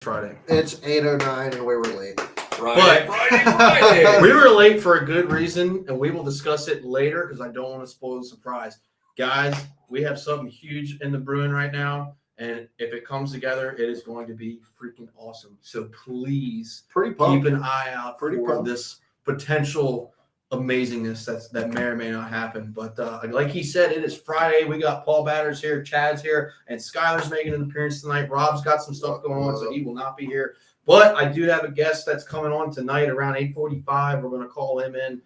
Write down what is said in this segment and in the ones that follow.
Friday. It's 8:09 and we were late. Friday. We were late for a good reason, and we will discuss it later because I don't want to spoil the surprise. Guys, we have something huge in the brewing right now, and if it comes together, it is going to be freaking awesome. So please keep an eye out for this potential amazingness that may or may not happen. But like he said, it is Friday. We got Paul Batters here, Chad's here, and Skylar's making an appearance tonight. Rob's got some stuff going on, so he will not be here. But I do have a guest that's coming on tonight around 8:45. We're going to call him in.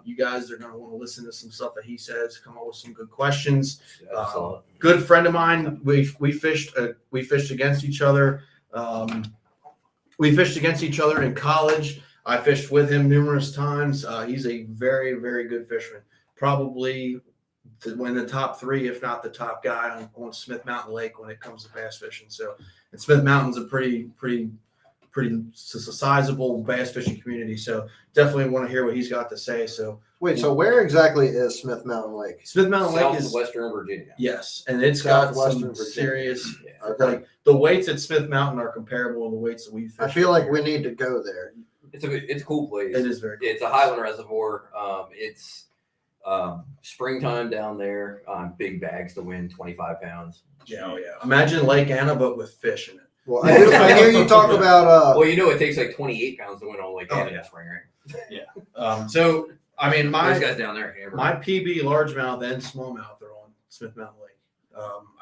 You guys are going to want to listen to some stuff that he says, come up with some good questions. Good friend of mine. We fished against each other. We fished against each other in college. I fished with him numerous times. He's a very, very good fisherman. Probably in the top three, if not the top guy on Smith Mountain Lake when it comes to bass fishing. So, and Smith Mountain's a pretty sizable bass fishing community. So definitely want to hear what he's got to say. So wait, so where exactly is Smith Mountain Lake? Smith Mountain Lake is Western Virginia. Yes, and it's got some serious. Like the weights at Smith Mountain are comparable to the weights that we fish. I feel like we need to go there. It's a cool place. It is very cool. It's a highland reservoir. It's springtime down there. Big bags to win, 25 pounds. Yeah, oh yeah. Imagine Lake Anna, but with fish in it. Well, I hear you talk about. Well, it takes like 28 pounds to win on Lake Anna in spring, right? Yeah. So I mean, those guys down there hammer. My PB largemouth and smallmouth are on Smith Mountain Lake.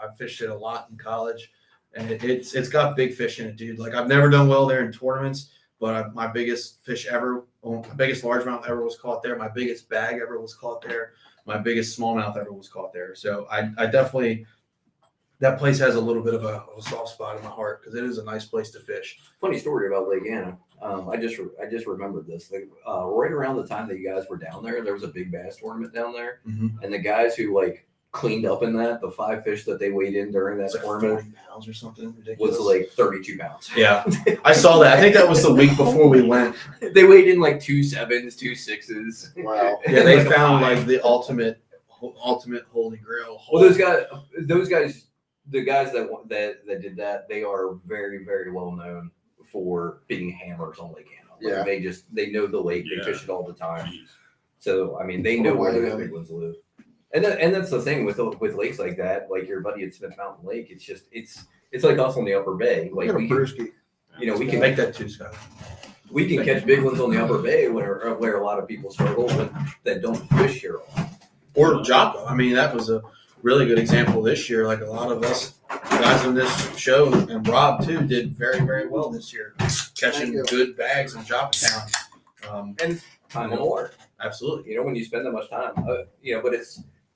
I've fished it a lot in college, and it's got big fish in it, dude. Like I've never done well there in tournaments. But my biggest fish ever, my biggest largemouth ever was caught there. My biggest bag ever was caught there. My biggest smallmouth ever was caught there. So I definitely, that place has a little bit of a soft spot in my heart because it is a nice place to fish. Funny story about Lake Anna. I just remembered this. Right around the time that you guys were down there, there was a big bass tournament down there, and the guys who cleaned up in the 5 fish that they weighed in during that tournament 40 pounds or something ridiculous. Was like 32 pounds. Yeah, I saw that. I think that was the week before we went. They weighed in like 2 7s, 2 6s. Wow. Yeah, they found the ultimate holy grail. Well, those guys, the guys that did that, they are very, very well known for being hammers on Lake Anna. They know the lake. They fish it all the time. So I mean, they know where those big ones live. And that's the thing with lakes like that, like your buddy at Smith Mountain Lake. It's just it's like us on the Upper Bay. Like we can make that too, Scott. We can catch big ones on the Upper Bay where a lot of people struggle that don't fish here. Or Joppa. I mean, that was a really good example this year. Like a lot of us guys on this show and Rob too did very, very well this year, catching good bags in Joppa Town. And time on the water. Absolutely. When you spend that much time, but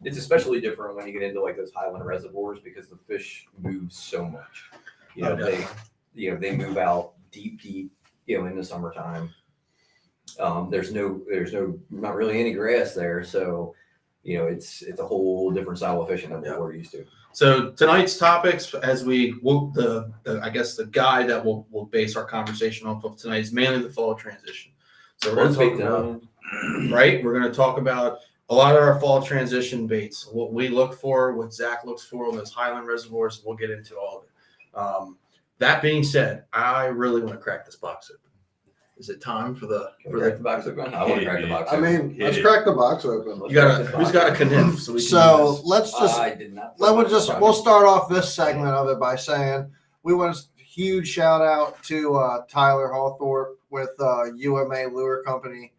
it's especially different when you get into like those highland reservoirs because the fish move so much. They move out deep, in the summertime. There's not really any grass there, so it's a whole different style of fishing than what we're used to. So tonight's topics, as we will, I guess the guide that we'll base our conversation off of tonight is mainly the fall transition. So we're going to talk about, right? We're going to talk about a lot of our fall transition baits, what we look for, what Zach looks for on those highland reservoirs. We'll get into all of it. That being said, I really want to crack this box open. Is it time for the box open? I want to crack the box open. I mean, let's crack the box open. Who's got a canoe? We'll start off this segment of it by saying we want a huge shout out to Tyler Hawthorpe with UMA Lure Company.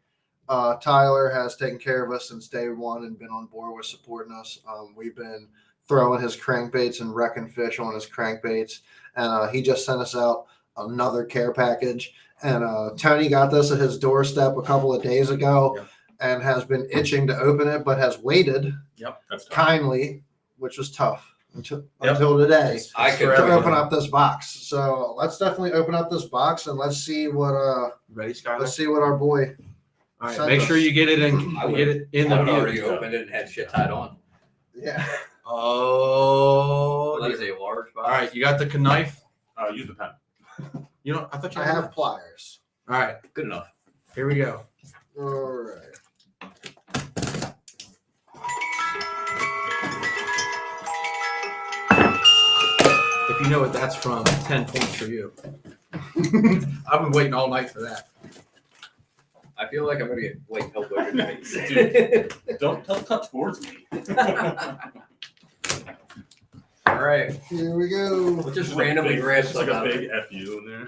Tyler has taken care of us since day one and been on board with supporting us. We've been throwing his crankbaits and wrecking fish on his crankbaits, and he just sent us out another care package. And Tony got this at his doorstep a couple of days ago and has been itching to open it, but has waited kindly, which was tough until today to open up this box. So let's definitely open up this box and let's see what let's see what our boy. All right, make sure you get it in. Get it in the view. Already opened it and had shit tied on. Yeah. Oh, that is a large box. All right, you got the knife. Use the pen. I thought you I have pliers. All right, good enough. Here we go. All right. If you know what that's from, 10 points for you. I've been waiting all night for that. I feel like I'm gonna get like elbowed in the face. Dude. Don't touch towards me. All right, Here we go. we'll just randomly grab It's like stuff a out of big it. FU in there.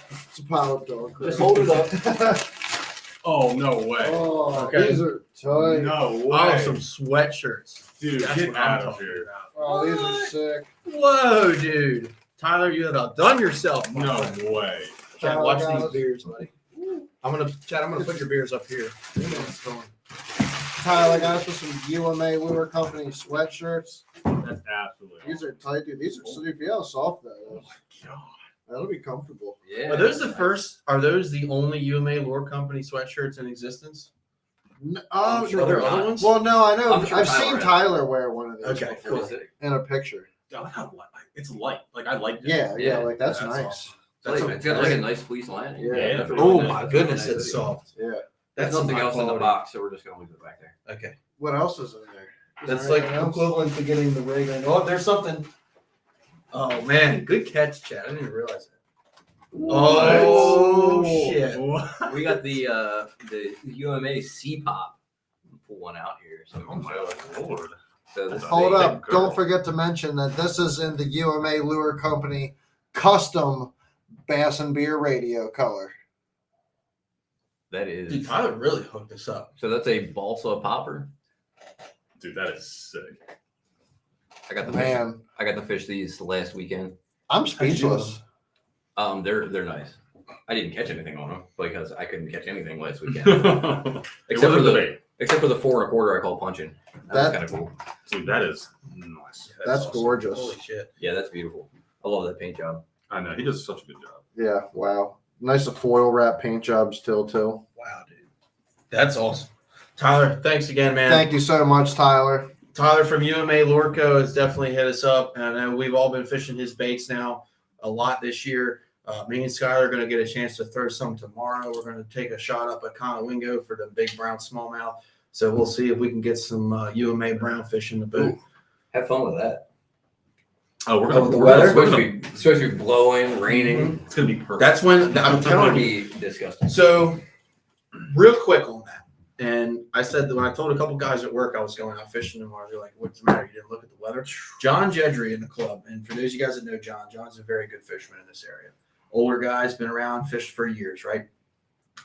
It's a pile of dog crap. Just hold it up. Oh, no way. Oh, Okay. these are tight. No way. Oh, some sweatshirts. Dude, That's get what I'm out of talking here. about. Oh, these are sick. Whoa, dude. Tyler, you have outdone yourself. my No friend. way. Chad, Oh, watch guys. these beers, buddy. I'm gonna put your beers up here. Tyler got us with some UMA Lure Company sweatshirts. That's absolutely These are tight, dude. These are so if you how soft that Oh is. my god. That'll be comfortable. Yeah. Are those the first? Are those the only UMA Lure Company sweatshirts in existence? I'm sure Are there they're other not. ones? Well, no, I know. I'm sure I've Tyler seen has. Tyler wear one of these Okay, before cool. Sick. in a picture. I like how light. It's light. Like I like it. Yeah, Yeah, like that's that's nice. awesome. That's It's got like a nice fleece lining. Yeah. that's a Oh really my nice- goodness, really it's nice. soft. Yeah. There's That's nothing high else in the quality. box, so we're just gonna leave it back there. Okay. What else is in there? Is That's there like anything else? equivalent to getting the rig. Oh, there's something. Oh man, good catch, Chad. I didn't even realize that. Oh shit! We got the UMA C pop. Pull one out here. So Oh my lord. So this Hold is a- up. Don't forget to mention that this is in the UMA Lure Company custom Bass and Beer radio color. That is. Dude, Tyler really hooked us up. So that's a balsa popper. Dude, that is sick. I got the fish. Man, I got to fish these last weekend. I'm speechless. They're nice. I didn't catch anything on them because I couldn't catch anything last weekend. It except for wasn't the bait. except for the 4 1/4 I call punching. That was That- kind of cool. Dude, that is nice. That's awesome. gorgeous. Holy shit! Yeah, that's beautiful. I love that paint job. I know. He does such a good job. Yeah, wow. Nice foil wrap paint job still too. Wow, dude, that's awesome. Tyler, thanks again, man. Thank you so much, Tyler. Tyler from UMA Lorco has definitely hit us up, and I know we've all been fishing his baits now a lot this year. Me and Skylar are going to get a chance to throw some tomorrow. We're going to take a shot up at Conowingo for the big brown smallmouth. So we'll see if we can get some UMA brown fish in the boat. Have fun with that. Oh, we're Oh, gonna. the we're weather? gonna- It's supposed to be blowing, raining. It's gonna be perfect. That's when I'm It's going telling to you. be disgusting. So, real quick on that, and I said that when I told a couple guys at work I was going out fishing tomorrow, they're like, "What's the matter? You didn't look at the weather?" John Jedry in the club, and for those of you guys that know John, John's a very good fisherman in this area. Older guy's been around, fished for years, right?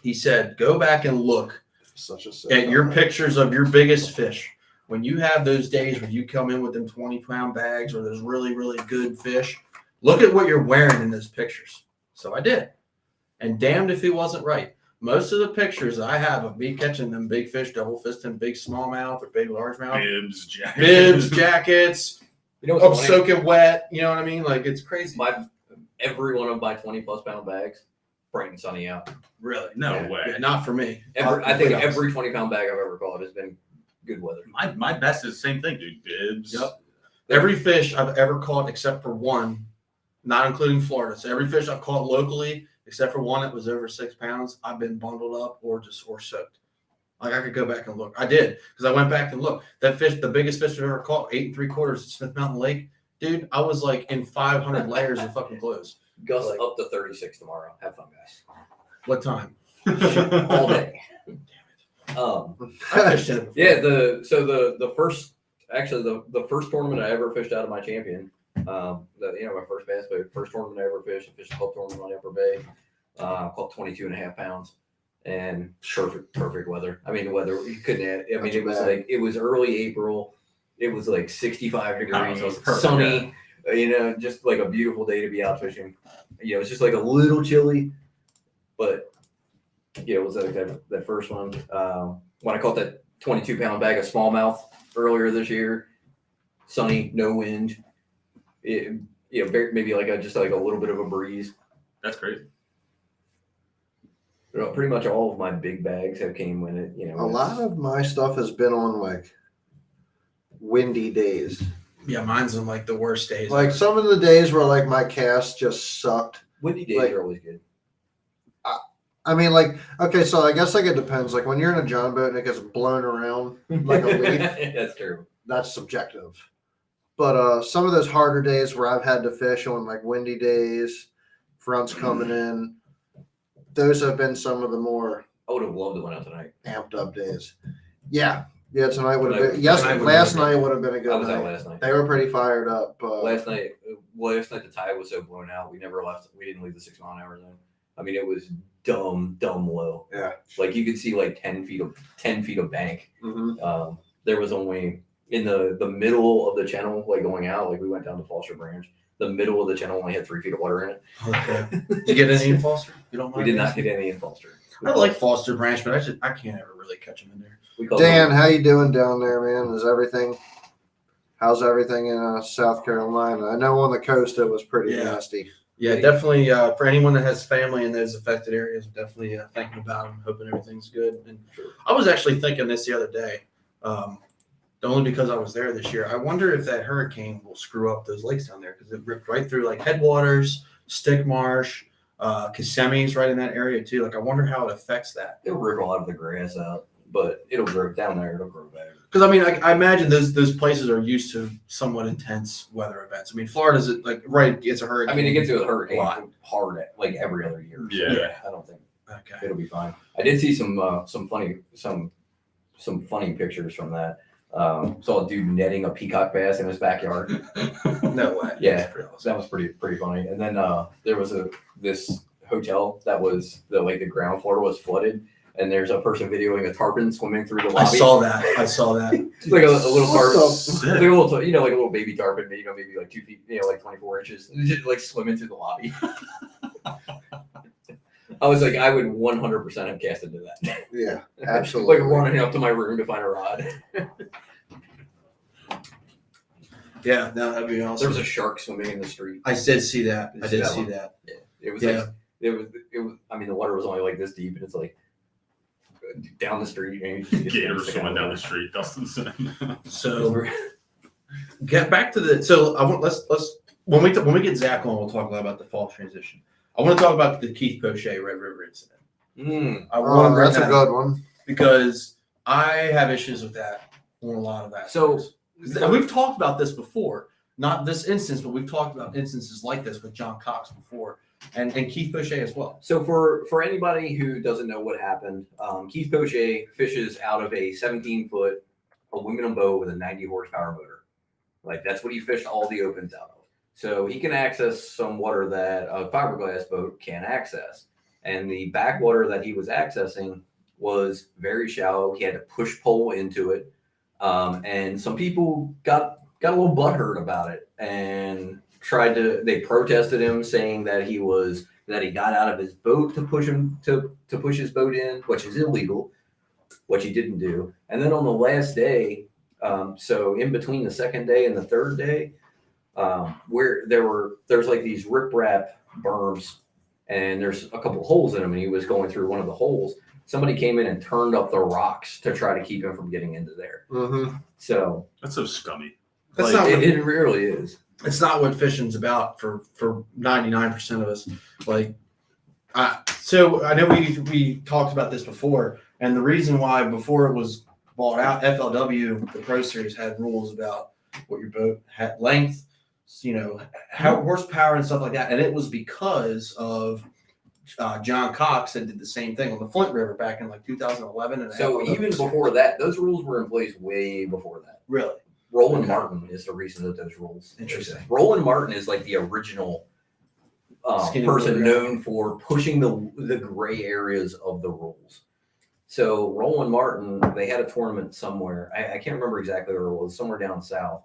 He said, "Go back and look Such a sick at your comment. pictures of your biggest fish. When you have those days where you come in with them 20-pound bags or those really, really good fish, look at what you're wearing in those pictures." So I did. And damned if he wasn't right. Most of the pictures I have of me catching them big fish, double fisting, big smallmouth or big largemouth, Bibs, jacket. bibs, jackets, You know what's funny? soaking wet. You know what I mean? Like, it's crazy. Every one of my 20+ pound bags, bright and sunny out. Really? No Yeah. way. Yeah, not for me. I think every 20-pound bag I've ever caught has been good weather. My best is the same thing, dude. Bibs. Yep. Every fish I've ever caught except for one, not including Florida. So every fish I've caught locally, except for one that was over 6 pounds, I've been bundled up or soaked. Like, I could go back and look. I did, because I went back and looked. That fish, the biggest fish I've ever caught, 8 3/4 at Smith Mountain Lake. Dude, I was like in 500 layers of fucking clothes. Gust Like- up to 36 tomorrow. Have fun, guys. What time? All day. I fished in it before. Yeah, the first tournament I ever fished out of my champion, my first bass boat, first tournament I ever fished, I fished a club tournament on the Upper Bay, caught 22.5 pounds, and perfect weather. I mean, the weather you couldn't add. I mean, Not it too was bad. like it was early April, it was like 65 Oh, degrees, so it's perfect, sunny. Just like a beautiful day to be out fishing. It's just like a little chilly, but it was like that first one. When I caught that 22-pound bag of smallmouth earlier this year, sunny, no wind. Maybe like just like a little bit of a breeze. That's crazy. Pretty much all of my big bags have came when it. A lot of my stuff has been on like windy days. Yeah, mine's on like the worst days. Like some of the days where like my cast just sucked. windy days like- are always good. I mean, like, okay, so I guess like it depends. Like when you're in a john boat and it gets blown around like a leaf, That's true. that's subjective. But some of those harder days where I've had to fish on like windy days, fronts coming in, those have been some of the more I would have loved to went out tonight. amped up days. Yeah. Tonight would have Tonight- been. Yes, tonight would last have night been- would have been a good I was night. out last night. They were pretty fired up. Last night the tide was so blown out. We never left. We didn't leave the 6 mile an hour zone. I mean, it was dumb low. Yeah. Like you could see like 10 feet of bank. Mhm. There was only in the middle of the channel, like going out, like we went down to Foster Branch. The middle of the channel only had 3 feet of water in it. Okay. Did you get any in Foster? You don't We mind? did not get any in Foster. I like Foster Branch, but I can't ever really catch them in there. We called Dan, them- how you doing down there, man? How's everything in South Carolina? I know on the coast it was pretty Yeah. nasty. Yeah, definitely. For anyone that has family in those affected areas, definitely thinking about them, hoping everything's good. And I was actually thinking this the other day, only because I was there this year. I wonder if that hurricane will screw up those lakes down there because it ripped right through like Headwaters, Stick Marsh, Kisseme's right in that area too. Like, I wonder how it affects that. It'll rip a lot of the grass out, but it'll grow down there. It'll grow back. Because I mean, I imagine those places are used to somewhat intense weather events. I mean, Florida's it's a hurricane. I mean, it gets to a hurricane lot. hard at like every other year. So Yeah. I don't think Okay. it'll be fine. I did see some funny pictures from that. Saw a dude netting a peacock bass in his backyard. No way. Yeah. That's pretty awesome. So that was pretty funny. And then there was this hotel that was the ground floor was flooded, and there's a person videoing a tarpon swimming through the lobby. I saw that. It's like a little tarpon. It's Sick. like a little, like a little baby tarpon, maybe like 2 feet, like 24 inches, just like swimming through the lobby. I was like, I would 100% have cast into that. Yeah, absolutely. Like running up to my room to find a rod. Yeah, no, that'd be awesome. There was a shark swimming in the street. I did see that. Did you I see did that see one? that. It was Yeah. like it was. I mean, the water was only like this deep, and it's like down the street. And you just Gator stick swimming out down there. the street, Dustin said. So get back to the. So I want let's when we get Zach on, we'll talk a lot about the fall transition. I want to talk about the Keith Poche Red River incident. I want to bring That's a that good up one. because I have issues with that on a lot of that. So- And we've talked about this before, not this instance, but we've talked about instances like this with John Cox before, and Keith Poche as well. So for anybody who doesn't know what happened, Keith Poche fishes out of a 17-foot aluminum boat with a 90 horsepower motor. Like that's what he fished all the opens out of. So he can access some water that a fiberglass boat can't access. And the backwater that he was accessing was very shallow. He had to push pole into it. And some people got a little butthurt about it and they protested him, saying that he got out of his boat to push his boat in, which is illegal, which he didn't do. And then on the last day, so in between the second day and the third day, where there's like these riprap berms and there's a couple holes in them, and he was going through one of the holes. Somebody came in and turned up the rocks to try to keep him from getting into there. Mm-hmm. So That's so scummy. That's Like, not what, it really is. it's not what fishing's about for 99% of us. Like, so I know we talked about this before, and the reason why before it was bought out, FLW, the Pro Series, had rules about what your boat had length, how horsepower and stuff like that, and it was because of John Cox that did the same thing on the Flint River back in like 2011. And So even before that, those rules were in place way before that. really, Roland Okay. Martin is the reason that those rules. Interesting. Roland Martin is like the original Skinny person little guy. known for pushing the gray areas of the rules. So Roland Martin, they had a tournament somewhere. I can't remember exactly where it was, somewhere down south.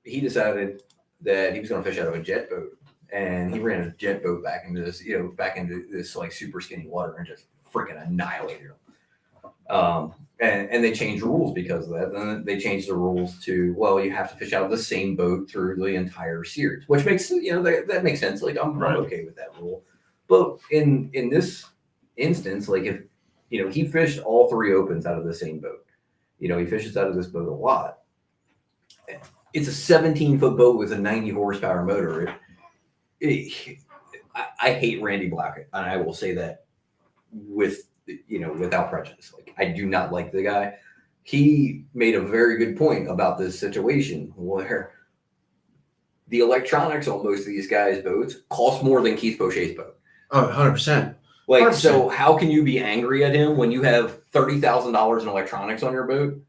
He decided that he was going to fish out of a jet boat, and he ran a jet boat back into this like super skinny water and just freaking annihilated him. And they changed rules because of that. Then they changed the rules to, well, you have to fish out of the same boat through the entire series, which makes that makes sense. Like I'm okay with that rule. But in this instance, like if he fished all three opens out of the same boat. He fishes out of this boat a lot. It's a 17-foot boat with a 90 horsepower motor. I hate Randy Blackett, and I will say that without prejudice. Like I do not like the guy. he made a very good point about this situation where the electronics on most of these guys' boats cost more than Keith Poche's boat. Oh, 100%. Like, 100%. so how can you be angry at him when you have $30,000 in electronics on your boat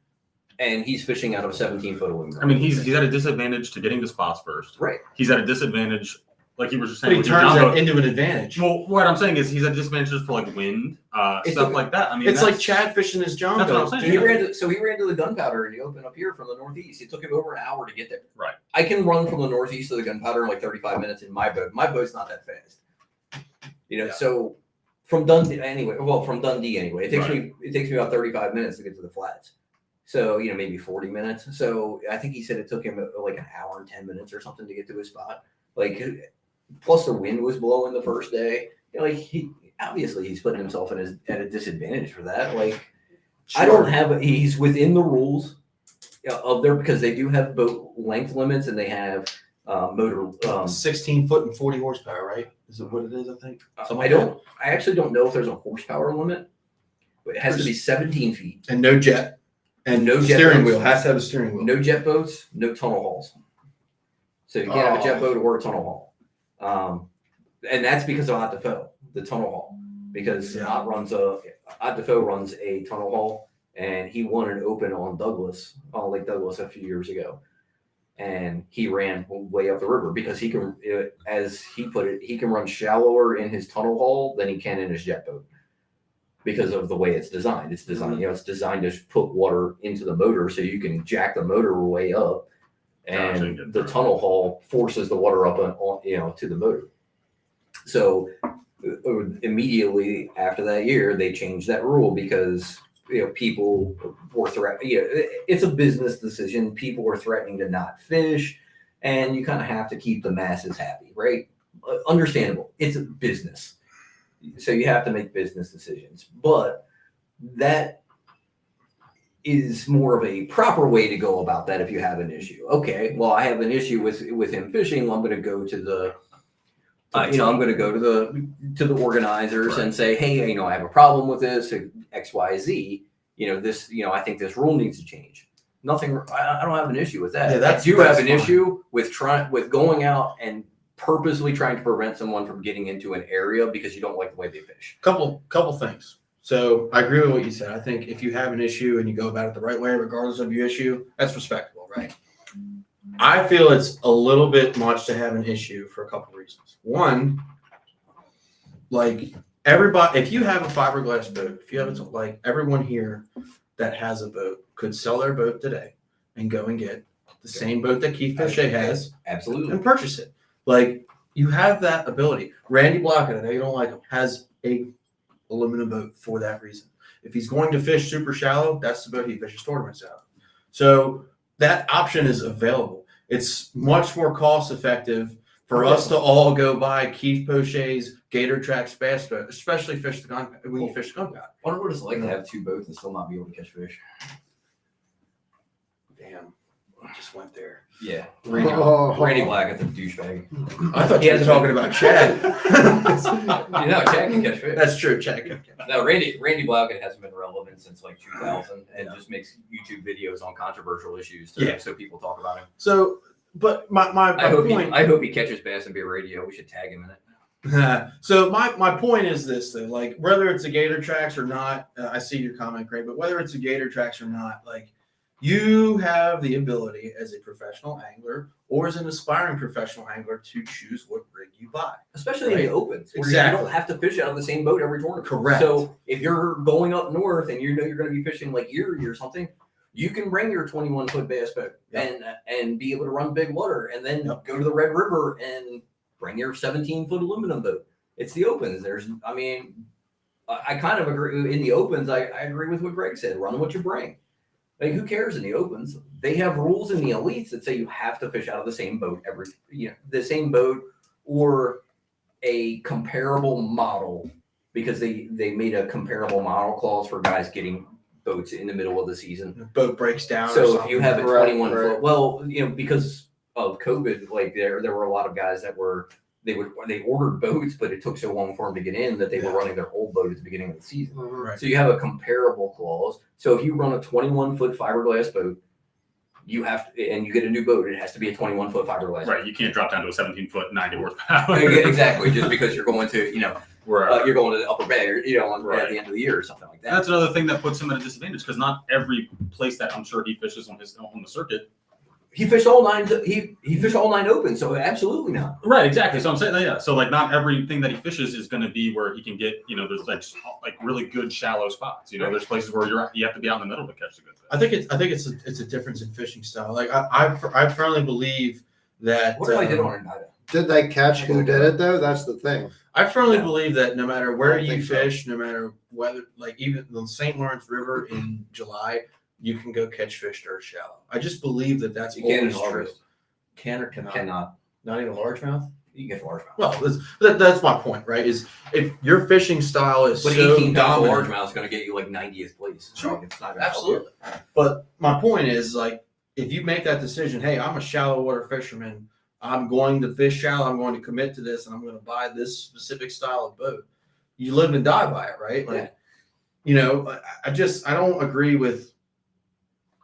and he's fishing out of a 17-foot aluminum? I mean, he's at a disadvantage to getting to spots first. Right. He's at a disadvantage, like you were just But saying. he with your turns John that boat. into an advantage. Well, what I'm saying is he's at disadvantages for like wind, stuff like that. I mean, It's like Chad fishing his John that's what boat. I'm saying. He ran to the gunpowder in the open up here from the northeast. It took him over an hour to get there. Right. I can run from the northeast to the gunpowder in like 35 minutes in my boat. My boat's not that fast. Yeah. So from Dundee anyway, it takes me about 35 minutes to get to the flats. So, maybe 40 minutes. So I think he said it took him like an hour and 10 minutes or something to get to his spot. Like, plus the wind was blowing the first day. He's putting himself at a disadvantage for that. Like, Sure. he's within the rules of because they do have boat length limits and they have motor. 16 foot and 40 horsepower, right? Is it what it is? I think. I actually don't know if there's a horsepower limit. But it has to be 17 feet. And no jet. And No jet steering boats. wheel. Has to have a steering wheel. No jet boats, no tunnel hauls. So you can't have a jet boat or a tunnel haul. And that's because of Hot Defoe, the tunnel haul. Because Hot Defoe runs a tunnel haul, and he won an open on Lake Douglas a few years ago. And he ran way up the river because he can, as he put it, he can run shallower in his tunnel haul than he can in his jet boat because of the way it's designed. It's designed, it's designed to put water into the motor so you can jack the motor way up, and the tunnel haul forces the water up on to the motor. So immediately after that year, they changed that rule because people were threatening. It's a business decision. People were threatening to not fish, and you kind of have to keep the masses happy, right? Understandable. It's a business, so you have to make business decisions. But that is more of a proper way to go about that. If you have an issue, okay, well, I have an issue with him fishing. I'm going to go to the I'm going to go to the organizers and say, hey, I have a problem with this, X, Y, Z. I think this rule needs to change. Nothing. I don't have an issue with that. Yeah, I do have an issue with going out and purposely trying to prevent someone from getting into an area because you don't like the way they fish. Couple things. So I agree with what you said. I think if you have an issue and you go about it the right way, regardless of your issue, that's respectable, right? I feel it's a little bit much to have an issue for a couple of reasons. One, like everybody, if you have a fiberglass boat, if you have like everyone here that has a boat could sell their boat today and go and get the same boat that Keith Pochet has, absolutely, and purchase it. Like you have that ability. Randy Blockett, I know you don't like him, has a aluminum boat for that reason. If he's going to fish super shallow, that's the boat he fishes tournaments out. So that option is available. It's much more cost effective for us to all go buy Keith Pochet's Gator Tracks bass boat, especially when you fish the gunpowder. I wonder what it's like to have two boats and still not be able to catch fish. Damn, I just went there. Yeah, Randy Black at the douchebag. I thought you were talking about Chad. Chad can catch fish. That's true, Chad can catch. No, Randy Blackett hasn't been relevant since like 2000, and just makes YouTube videos on controversial issues so people talk about him. So, but my point. I hope he catches bass and be a radio. We should tag him in it. So my point is this though, like whether it's a Gator Tracks or not, I see your comment, Craig, but whether it's a Gator Tracks or not, like you have the ability as a professional angler or as an aspiring professional angler to choose what rig you buy. Especially in the opens. Where Exactly. You don't have to fish out of the same boat every tournament. Correct. So if you're going up north and you're going to be fishing like Erie or something, you can bring your 21-foot bass boat and be able to run big water, and then go to the Red River and bring your 17-foot aluminum boat. It's the opens. I kind of agree in the opens. I agree with what Greg said. Run what you bring. Like, who cares in the opens? They have rules in the elites that say you have to fish out of the same boat the same boat or a comparable model, because they made a comparable model clause for guys getting boats in the middle of the season. The boat breaks down. So if you have a 21 Right. foot, well, because of COVID, like there were a lot of guys that they ordered boats, but it took so long for them to get in that they were running their old boat at the beginning of the season. Right. So you have a comparable clause. So if you run a 21-foot fiberglass boat, you have to, and you get a new boat, it has to be a 21-foot fiberglass. Right. You can't drop down to a 17-foot 90 horsepower. Exactly, just because you're going to, you're going to the Upper Bay, or at the end of the year or something like that. That's another thing that puts him at a disadvantage because not every place that I'm sure he fishes on the circuit. He fished all 9. He fished all 9 open, so absolutely not. Right, exactly. So I'm saying, yeah. So like, not everything that he fishes is going to be where he can get. There's like really good shallow spots. There's places where you have to be out in the middle to catch a good fish. I think it's a difference in fishing style. Like I firmly believe that. What did I did on Oneida? Did they catch who did it though? That's the thing. I firmly believe that no matter where you think so. fish, no matter whether, like even the St. Lawrence River in July, you can go catch fish dirt shallow. I just believe that that's You can in always true. August. Can or cannot? Cannot. Not even largemouth. You can get largemouth. Well, that's my point, right? Is if your fishing style is But so 18 pounds of dominant, largemouth is going to get you like 90th place. Sure. Like, it's not gonna help you. absolutely. But my point is, like, if you make that decision, hey, I'm a shallow water fisherman. I'm going to fish shallow. I'm going to commit to this, and I'm going to buy this specific style of boat. You live and die by it, right? Like, I don't agree with.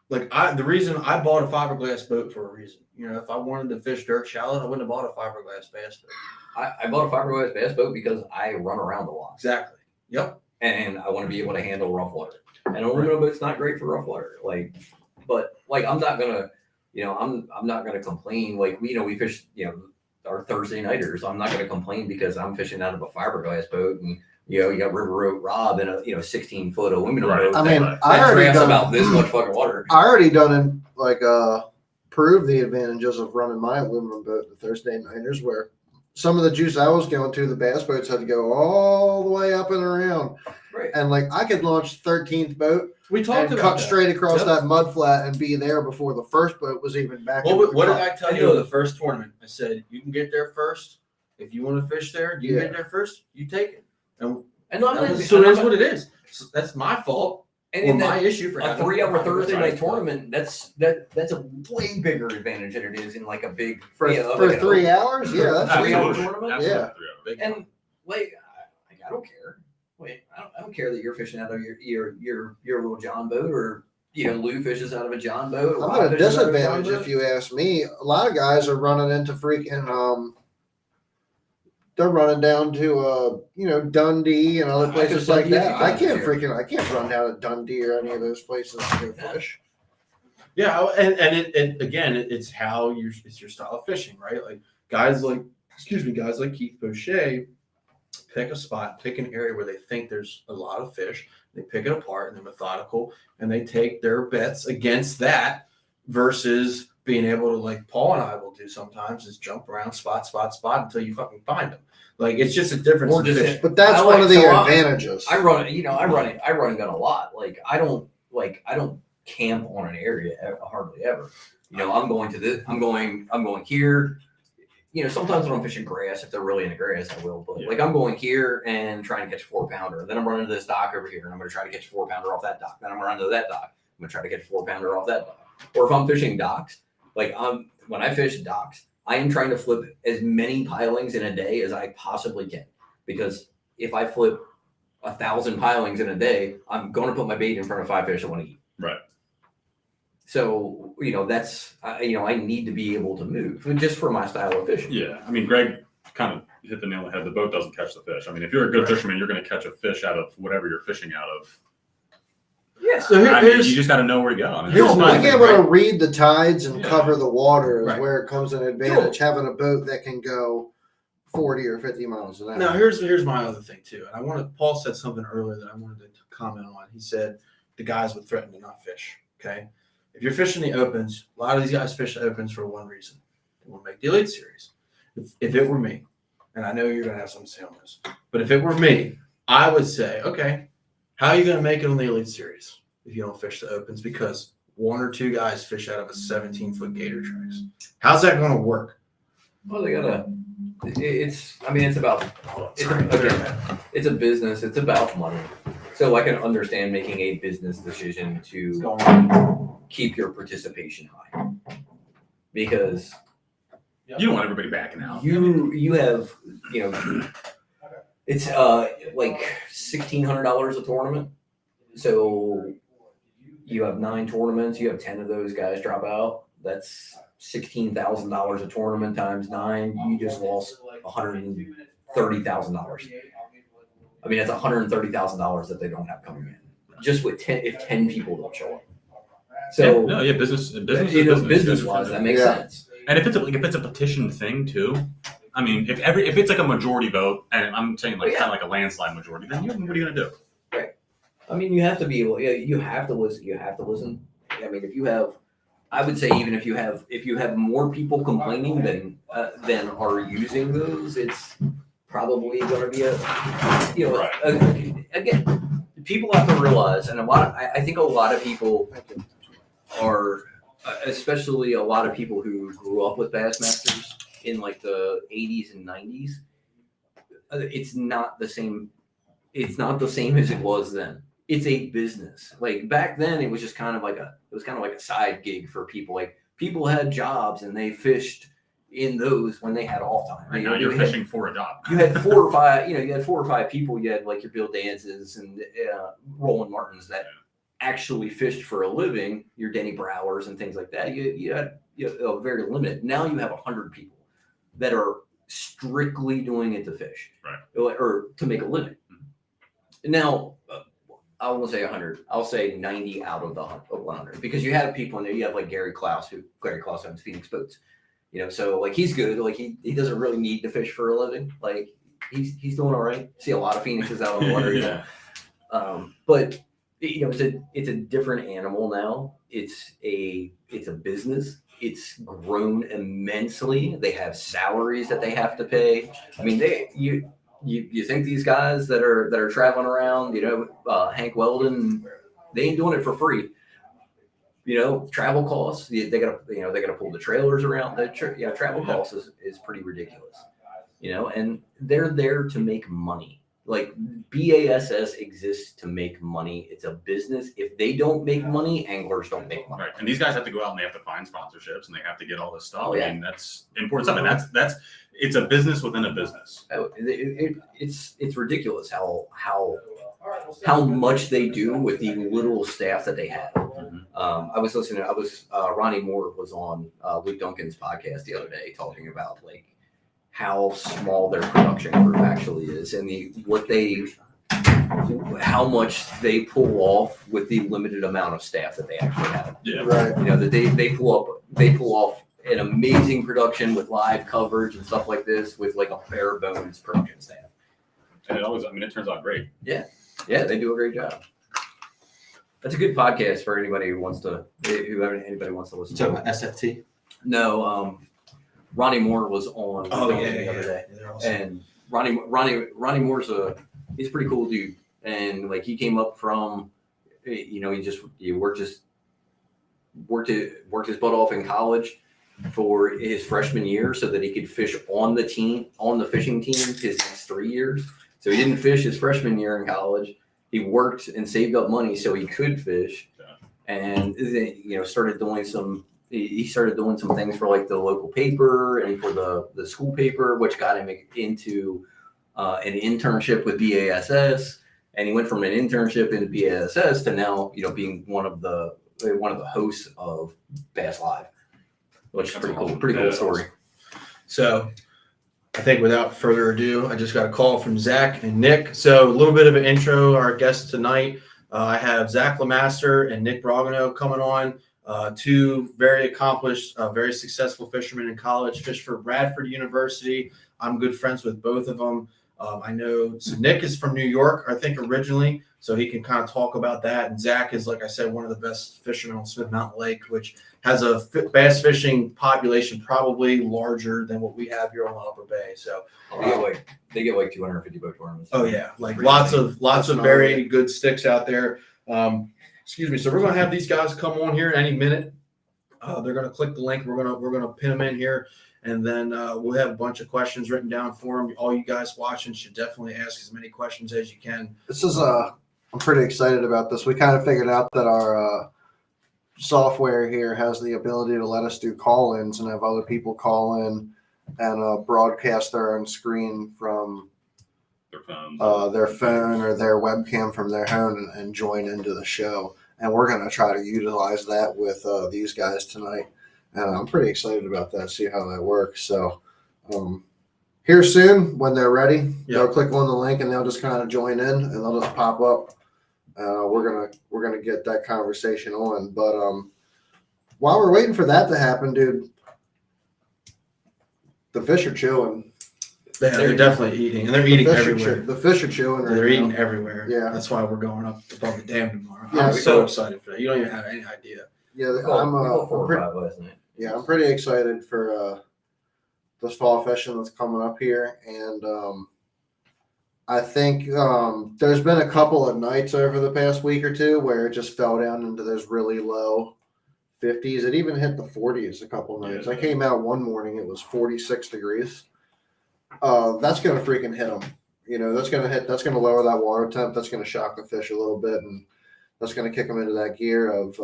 Like the reason I bought a fiberglass boat for a reason. If I wanted to fish dirt shallow, I wouldn't have bought a fiberglass bass boat. I bought a fiberglass bass boat because I run around a lot. Exactly. Yep. And I want to be able to handle rough water. And an aluminum boat's not great for rough water. But I'm not gonna, I'm not gonna complain. Like we fish, our Thursday nighters. I'm not gonna complain because I'm fishing out of a fiberglass boat and. You got River Road Rob in a 16-foot aluminum boat. I mean, that I already drafts done about this much fucking water. I already done prove the advantages of running my aluminum boat the Thursday nighters, where some of the juice I was going to, the bass boats had to go all the way up and around, Right. and I could launch 13th boat We talked and about cut that. straight across Yep. that mud flat and be there before the first boat was even back. What did I tell you in the first tournament? I said you can get there first. If you want to fish there, you get there first. You take it. And so that's what it is. So that's my fault or my issue for a having 3-hour Thursday night Right. tournament. That's a way bigger advantage than it is in like a big for like 3 hours. Yeah, that's Absolutely. 3 hours. Absolutely. tournament? Absolutely. Yeah. 3 hours. And I don't care. I don't care that you're fishing out of your little John boat, or Lou fishes out of a John boat. Or I'm Rob at a fishes out of John disadvantage boat. if you ask me. A lot of guys are running into freaking they're running down to Dundee and other I places fished like Dundee a that. few I times can't run down to Dundee or any of those places to go fish. Yeah, and it's how it's your style of fishing, right? Like guys like Keith Boucher pick a spot, pick an area where they think there's a lot of fish. They pick it apart and they're methodical, and they take their bets against that versus being able to, like Paul and I will do sometimes, is jump around spot until you fucking find them. Like it's just a difference. Or in just fishing. But that's I one of the so advantages. I run and gun a lot. I don't camp on an area hardly ever. I'm going to this. I'm going here. Sometimes when I'm fishing grass, if they're really into grass, I will. But I'm going here and trying to catch a 4-pounder. Then I'm running to this dock over here, and I'm going to try to catch a 4-pounder off that dock. Then I'm running to that dock. I'm going to try to catch a 4-pounder off that dock. Or if I'm fishing docks, when I fish docks, I am trying to flip as many pilings in a day as I possibly can. Because if I flip 1,000 pilings in a day, I'm going to put my bait in front of 5 fish I want to eat. Right. So, that's, I need to be able to move just for my style of fishing. Yeah. I mean, Greg kind of hit the nail on the head. The boat doesn't catch the fish. I mean, if you're a good fisherman, you're going to catch a fish out of whatever you're fishing out of. Yeah. So You here's just got to know where to go. I mean, here's it's my not- Being able to read the tides and Yeah. cover the water is Right. where it comes an advantage. Having a boat that can go 40 or 50 miles an hour. Now here's my other thing too, and Paul said something earlier that I wanted to comment on. He said the guys would threaten to not fish. Okay, if you're fishing the opens, a lot of these guys fish the opens for one reason: they want to make the Elite Series. If it were me, and I know you're gonna have something to say on this, but if it were me, I would say, okay, how are you gonna make it on the Elite Series if you don't fish the opens? Because 1 or 2 guys fish out of a 17-foot gator tracks. How's that gonna work? Well, they gotta. It's about. It's a business. It's about money. So I can understand making a business decision to keep your participation high, because You don't want everybody backing out. You have, it's like $1,600 a tournament. So you have 9 tournaments. You have 10 of those guys drop out. That's $16,000 a tournament times 9. You just lost $130,000. I mean, that's $130,000 that they don't have coming in. Just with 10, if 10 people don't show up. So business wise, that makes sense. And if it's a petition thing too, I mean, if it's like a majority vote, and I'm saying kind of like a landslide majority, then what are you gonna do? Right. I mean, you have to be able. You have to listen. You have to listen. I mean, I would say even if you have more people complaining than are using those, it's probably going to be again, people have to realize, and I think a lot of people are, especially a lot of people who grew up with Bassmasters in like the 80s and 90s. It's not the same. It's not the same as it was then. It's a business. Like back then, it was just kind of like a side gig for people. Like people had jobs and they fished in those when they had off time. Right now, you're fishing for a job. You had 4 or 5. You had 4 or 5 people. You had like your Bill Dances and Roland Martins that actually fished for a living. Your Denny Browers and things like that. You had very limited. Now you have 100 people that are strictly doing it to fish, right, or to make a living. Now. I won't say 100. I'll say 90 out of the 100 because you have people in there. You have like Gary Klaus owns Phoenix Boats, so like he's good. Like he doesn't really need to fish for a living. Like he's doing all right. See a lot of Phoenixes out on the water, but it's a different animal now. It's a business. It's grown immensely. They have salaries that they have to pay. I mean, You think these guys that are traveling around, Hank Weldon, they ain't doing it for free. Travel costs, they gotta pull the trailers around. Travel costs is pretty ridiculous. And they're there to make money. Like BASS exists to make money. It's a business. If they don't make money, anglers don't make money. Right. And these guys have to go out and they have to find sponsorships and they have to get all this stuff. Oh, yeah. I mean, that's important stuff. And it's a business within a business. It's ridiculous how much they do with the little staff that they have. Mm-hmm. Ronnie Moore was on Luke Duncan's podcast the other day talking about like how small their production group actually is and how much they pull off with the limited amount of staff that they actually have. Yeah. Right. That they pull off an amazing production with live coverage and stuff like this with like a bare bones production staff. And it turns out great. Yeah, they do a great job. That's a good podcast for anybody who wants to listen to. About SFT? No, Ronnie Moore was on the other day, and Ronnie Moore's he's a pretty cool dude, and like he came up from, he worked his butt off in college for his freshman year so that he could fish on the fishing team his next 3 years. So he didn't fish his freshman year in college. He worked and saved up money so he could fish, and started doing some. He started doing some things for like the local paper and for the school paper, which got him into an internship with BASS. And he went from an internship in BASS to now, being one of the hosts of Bass Live, which is pretty cool. Pretty cool story. So I think without further ado, I just got a call from Zach and Nick. So a little bit of an intro, our guests tonight. I have Zach Lemaster and Nick Brogano coming on. 2 very accomplished, very successful fishermen in college, fished for Bradford University. I'm good friends with both of them. I know, so Nick is from New York, I think originally, so he can kind of talk about that. And Zach is, like I said, one of the best fishermen on Smith Mountain Lake, which has a bass fishing population probably larger than what we have here on the Upper Bay. So they get like 250 boat tournaments. Oh yeah, like lots of very good sticks out there. Excuse me. So we're going to have these guys come on here any minute. They're going to click the link. We're going to pin them in here, and then we'll have a bunch of questions written down for them. All you guys watching should definitely ask as many questions as you can. This is I'm pretty excited about this. We kind of figured out that our software here has the ability to let us do call-ins and have other people call in and broadcast their own screen from their phone or their webcam from their home and join into the show. And we're going to try to utilize that with these guys tonight. And I'm pretty excited about that, see how that works. So here soon, when they're ready, they'll click on the link and they'll just kind of join in and they'll just pop up. We're gonna get that conversation on. But while we're waiting for that to happen, dude, the fish are chewing. They're definitely eating, and they're eating everywhere. The fish are chewing. They're eating everywhere. Yeah, that's why we're going up above the dam tomorrow. Yeah, I'm so excited for that. You don't even have any idea. Yeah, I'm pretty excited for this fall fishing that's coming up here, and I think there's been a couple of nights over the past week or two where it just fell down into those really low 50s. It even hit the 40s a couple of nights. I came out one morning, it was 46 degrees. That's going to freaking hit them. You know, that's going to lower that water temp. That's going to shock the fish a little bit, and that's going to kick them into that gear of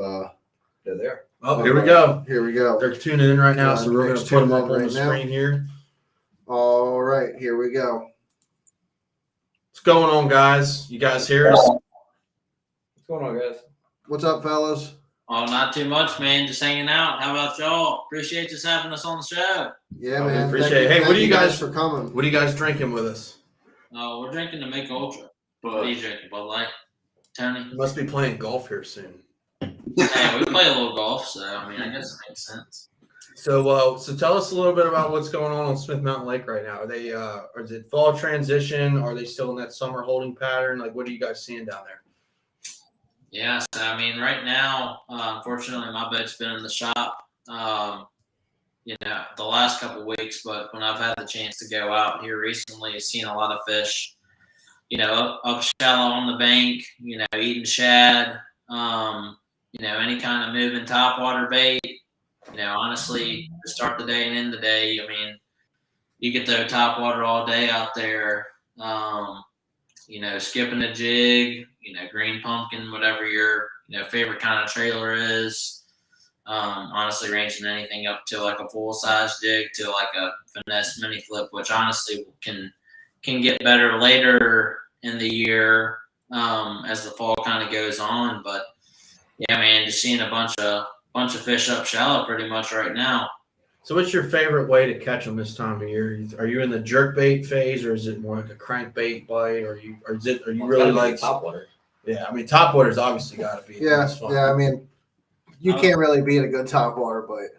they're there. Oh, here we go. Here we go. They're tuning in right now, so we're going to put them up on right the screen here. All right, here we go. What's going on, guys? You guys hear us? What's going on, guys? What's up, fellas? Oh, not too much, man. Just hanging out. How about y'all? Appreciate just having us on the show. Yeah, man. Appreciate it. Hey, what are you guys for coming? What are you guys drinking with us? Oh, we're drinking the Make Ultra. What are you drinking, Bud Light? Tony? You must be playing golf here soon. Hey, we play a little golf, so I mean, I guess it makes sense. So, so tell us a little bit about what's going on Smith Mountain Lake right now. Are they, or is it fall transition? Are they still in that summer holding pattern? Like, what are you guys seeing down there? Yeah, so I mean, right now, unfortunately, my boat's been in the shop, you know, the last couple of weeks. But when I've had the chance to go out here recently, I've seen a lot of fish, you know, up shallow on the bank, you know, eating shad, you know, any kind of moving topwater bait. You know, honestly, to start the day and end the day, I mean, you get the topwater all day out there, you know, skipping a jig, you know, green pumpkin, whatever your, you know, favorite kind of trailer is. Honestly, ranging anything up to like a full-size jig to like a finesse mini flip, which honestly can get better later in the year as the fall kind of goes on. But yeah, man, just seeing a bunch of fish up shallow pretty much right now. So what's your favorite way to catch them this time of year? Are you in the jerk bait phase, or is it more like a crankbait bite, or are you really like topwater? Yeah, I mean, topwater's obviously got to be. Yeah, I mean, you can't really beat a good topwater bite.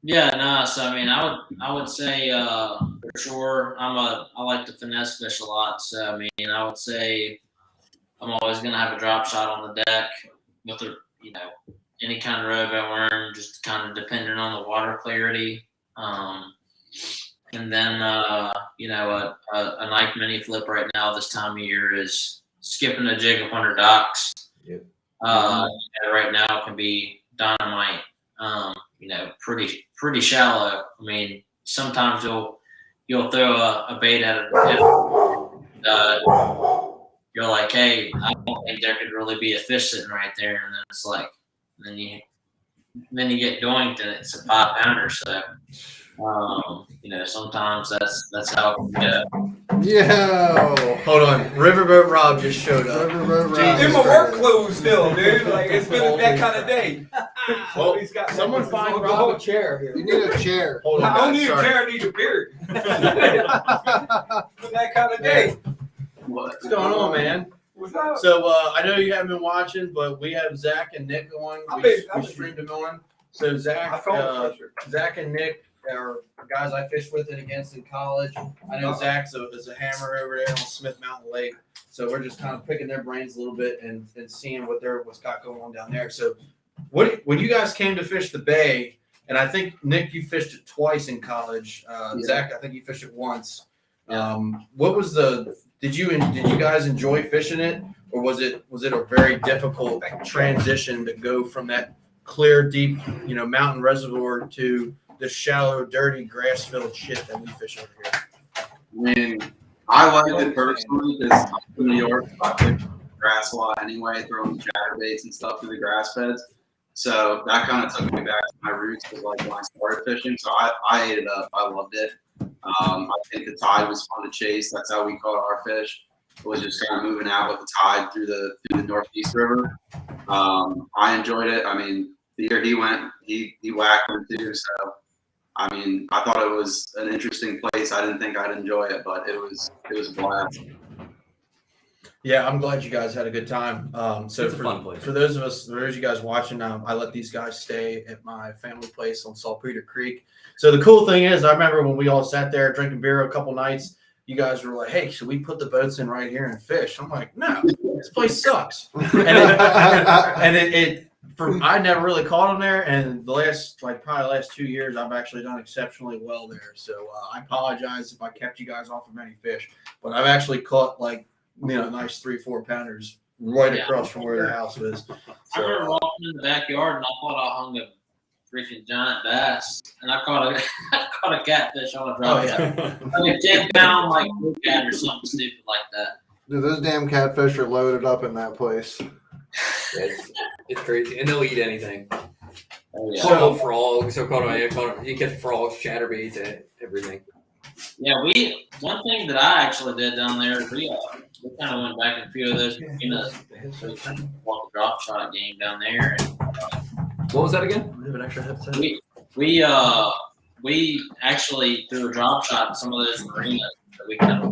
Yeah, no. So I mean, I would say for sure I like to finesse fish a lot. So I mean, I would say I'm always gonna have a drop shot on the deck with a, you know, any kind of robo worm, just kind of depending on the water clarity. And then you know, a Nike mini flip right now this time of year is skipping a jig up under docks. Yep. You know, right now it can be dynamite. You know, pretty shallow. I mean, sometimes you'll throw a bait at it. You're like, hey, I don't think there could really be a fish sitting right there, and then it's like, then you get doinked and it's a 5-pounder. So, you know, sometimes that's how it can go. Yo, Hold on, Riverboat Rob just showed up. Riverboat Rob. In my work clothes still, dude. Like, it's been that kind of day. Well, He's got someone find Rob a chair here. You need a chair. Hold on, I don't guys, need a sorry. chair, I need a beard. Been that kind of day. What's going on, man? What's up? So I know you haven't been watching, but we have Zach and Nick on. We streamed them on. So Zach and Nick are guys I fished with and against in college. I know Zach's is a hammer over there on Smith Mountain Lake. So we're just kind of picking their brains a little bit and seeing what's got going on down there. So when you guys came to fish the bay, and I think Nick, you fished it twice in college. Zach, I think you fished it once. What was did you guys enjoy fishing it, or was it a very difficult transition to go from that clear, deep, you know, mountain reservoir to the shallow, dirty, grass-filled shit that we fish over here? I mean, I liked it personally because I'm from New York. I picked grass a lot anyway, throwing chatterbaits and stuff through the grass beds. So that kind of took me back to my roots, was like when I started fishing. So I ate it up. I loved it. I think the tide was fun to chase. That's how we caught our fish. It was just kind of moving out with the tide through the Northeast River. I enjoyed it. I mean, the year he went, he whacked them too. So I mean, I thought it was an interesting place. I didn't think I'd enjoy it, but it was a blast. Yeah, I'm glad you guys had a good time. So It's a fun place. for those of you guys watching, I let these guys stay at my family place on Saltpeter Creek. So the cool thing is, I remember when we all sat there drinking beer a couple nights, you guys were like, "Hey, should we put the boats in right here and fish?" I'm like, "No, this place sucks." I never really caught them there, and probably the last 2 years, I've actually done exceptionally well there. So I apologize if I kept you guys off of any fish, but I've actually caught nice 3-4 pounders right across from where the house is. I remember walking in the backyard and I thought I hung a freaking giant bass, and I caught a catfish on a drop shot. Like a 10-pound like blue cat or something stupid like that. Dude, those damn catfish are loaded up in that place. Yeah, it's crazy, and they'll eat anything. Oh, yeah. So frogs, you get frogs, chatterbaits, everything. Yeah, one thing that I actually did down there, we kind of went back in a few of those marinas. We kind of walked the drop shot game down there. And, What was that again? We have an extra headset. we actually threw a drop shot in some of those marinas that we kind of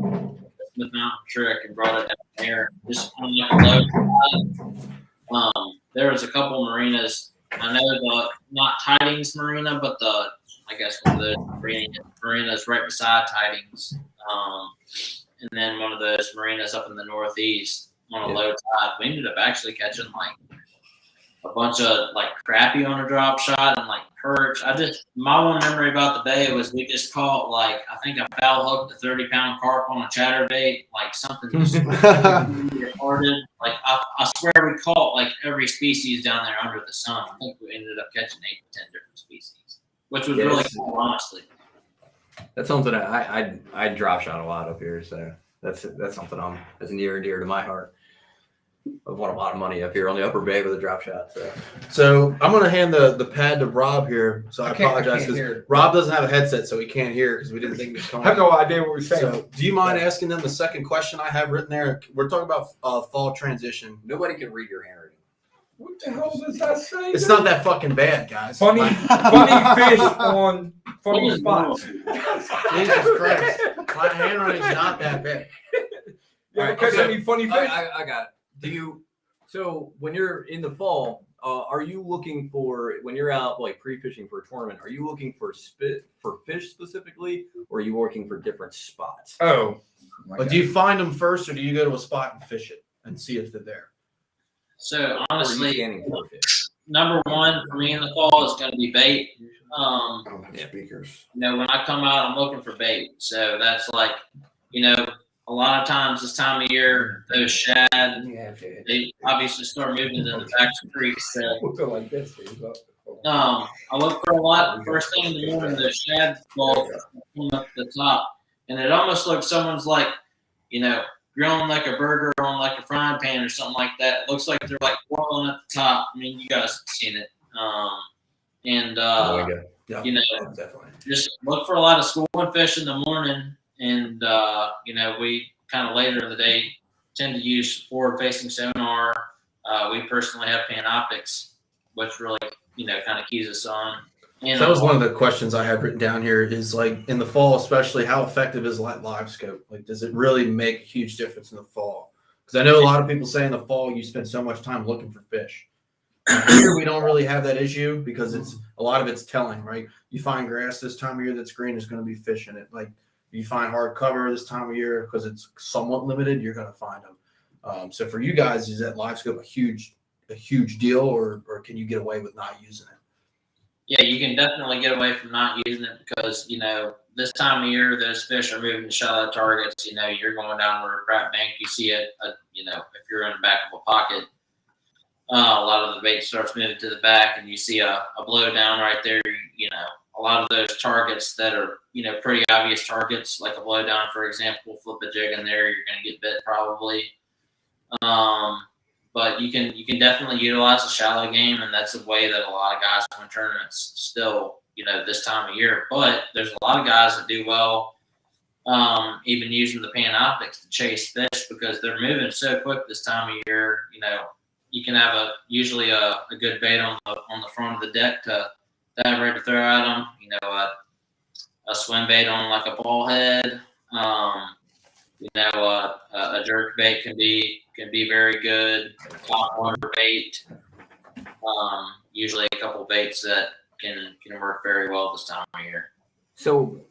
Smith Mountain trick and brought it down there. Just on like a low. There was a couple marinas. I know not Tidings Marina, but I guess one of the marinas right beside Tidings. And then one of those marinas up in the Northeast on a low tide. We ended up actually catching like a bunch of like crappie on a drop shot and like perch. My one memory about the day was we just caught I think I foul hooked a 30-pound carp on a chatterbait, like something just retarded. Like I swear we caught like every species down there under the sun. I think we ended up catching 8 to 10 different species, which was really cool, honestly. That's something I drop shot a lot up here, so that's something that's near and dear to my heart. I've won a lot of money up here on the Upper Bay with a drop shot. So I'm going to hand the pad to Rob here. So I apologize because Rob doesn't have a headset, so he can't hear because we didn't think he was coming. I have no idea what we're saying. So do you mind asking them the second question I have written there? We're talking about fall transition. Nobody can read your handwriting. What the hell does that say? It's not that fucking bad, guys. Funny fish on funny spots. Jesus Christ. My handwriting's not that bad. You ever catch any funny fish? I got it. So when you're in the fall, are you looking for, when you're out like pre-fishing for a tournament, are you looking for fish specifically, or are you working for different spots? Oh. But do you find them first, or do you go to a spot and fish it and see if they're there? So honestly, scanning for fish? number one for me in the fall is going to be bait. I don't have speakers. When I come out, I'm looking for bait. So that's like, a lot of times this time of year, those shad, they obviously start moving into the back of the creek. So, We'll go like this. I look for a lot. First thing in the morning, those shad balls come up to the top, and it almost looks someone's like, grilling like a burger on like a frying pan or something like that. It looks like they're like boiling at the top. I mean, you guys have seen it. Definitely. Just look for a lot of schooling fish in the morning. And, we kind of later in the day tend to use forward-facing sonar. We personally have Panoptics, which really, kind of keys us on. And So that was one of the questions I had written down here is like in the fall, especially how effective is live scope? Like, does it really make a huge difference in the fall? Because I know a lot of people say in the fall, you spend so much time looking for fish. Here, we don't really have that issue because a lot of it's telling, right? You find grass this time of year that's green, there's going to be fish in it. Like, you find hard cover this time of year because it's somewhat limited, you're going to find them. So for you guys, is that live scope a huge deal, or can you get away with not using it? Yeah, you can definitely get away from not using it because, this time of year, those fish are moving to shallow targets. You're going down to a crap bank, you see it, if you're in the back of a pocket, a lot of the bait starts moving to the back and you see a blow down right there, a lot of those targets that are, pretty obvious targets, like a blowdown, for example, flip a jig in there, you're going to get bit probably. But you can definitely utilize the shallow game, and that's the way that a lot of guys win tournaments still, this time of year. But there's a lot of guys that do well, even using the Panoptics to chase fish because they're moving so quick this time of year. You can have usually a good bait on the front of the deck to have ready to throw at them. A swim bait on like a ball head. A jerk bait can be very good. Top water bait. Usually a couple baits that can work very well this time of year. So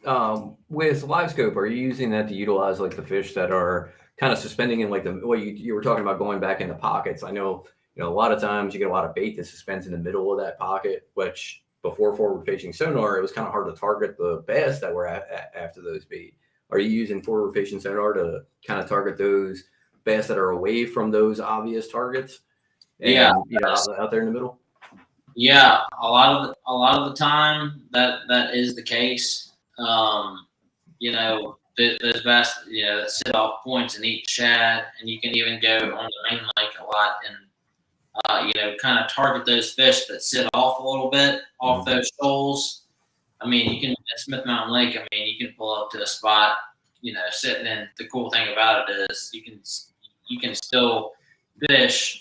with live scope, are you using that to utilize like the fish that are kind of suspending in like you were talking about going back into pockets? I know, a lot of times you get a lot of bait that suspends in the middle of that pocket, which before forward facing sonar, it was kind of hard to target the bass that were after those bait. Are you using forward facing sonar to kind of target those bass that are away from those obvious targets? And, out there in the middle. Yeah, a lot of the time that is the case. Those bass that sit off points and eat shad, and you can even go on the main lake a lot and kind of target those fish that sit off a little bit off those shoals. I mean, you can at Smith Mountain Lake. I mean, you can pull up to a spot, sitting in. The cool thing about it is you can still fish,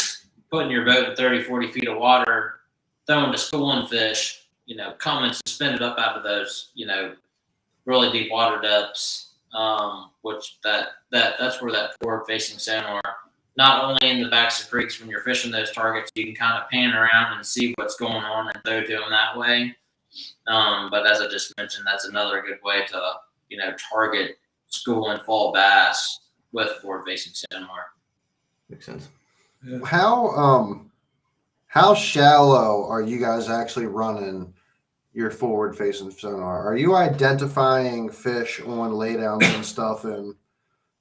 putting your boat in 30, 40 feet of water, throwing to schooling fish, coming suspended up out of those, really deep water depths, which that's where that forward facing sonar, not only in the backs of creeks when you're fishing those targets, you can kind of pan around and see what's going on and throw to them that way. But as I just mentioned, that's another good way to, target school and fall bass with forward facing sonar. Makes sense. Yeah. How shallow are you guys actually running your forward facing sonar? Are you identifying fish on laydowns and stuff in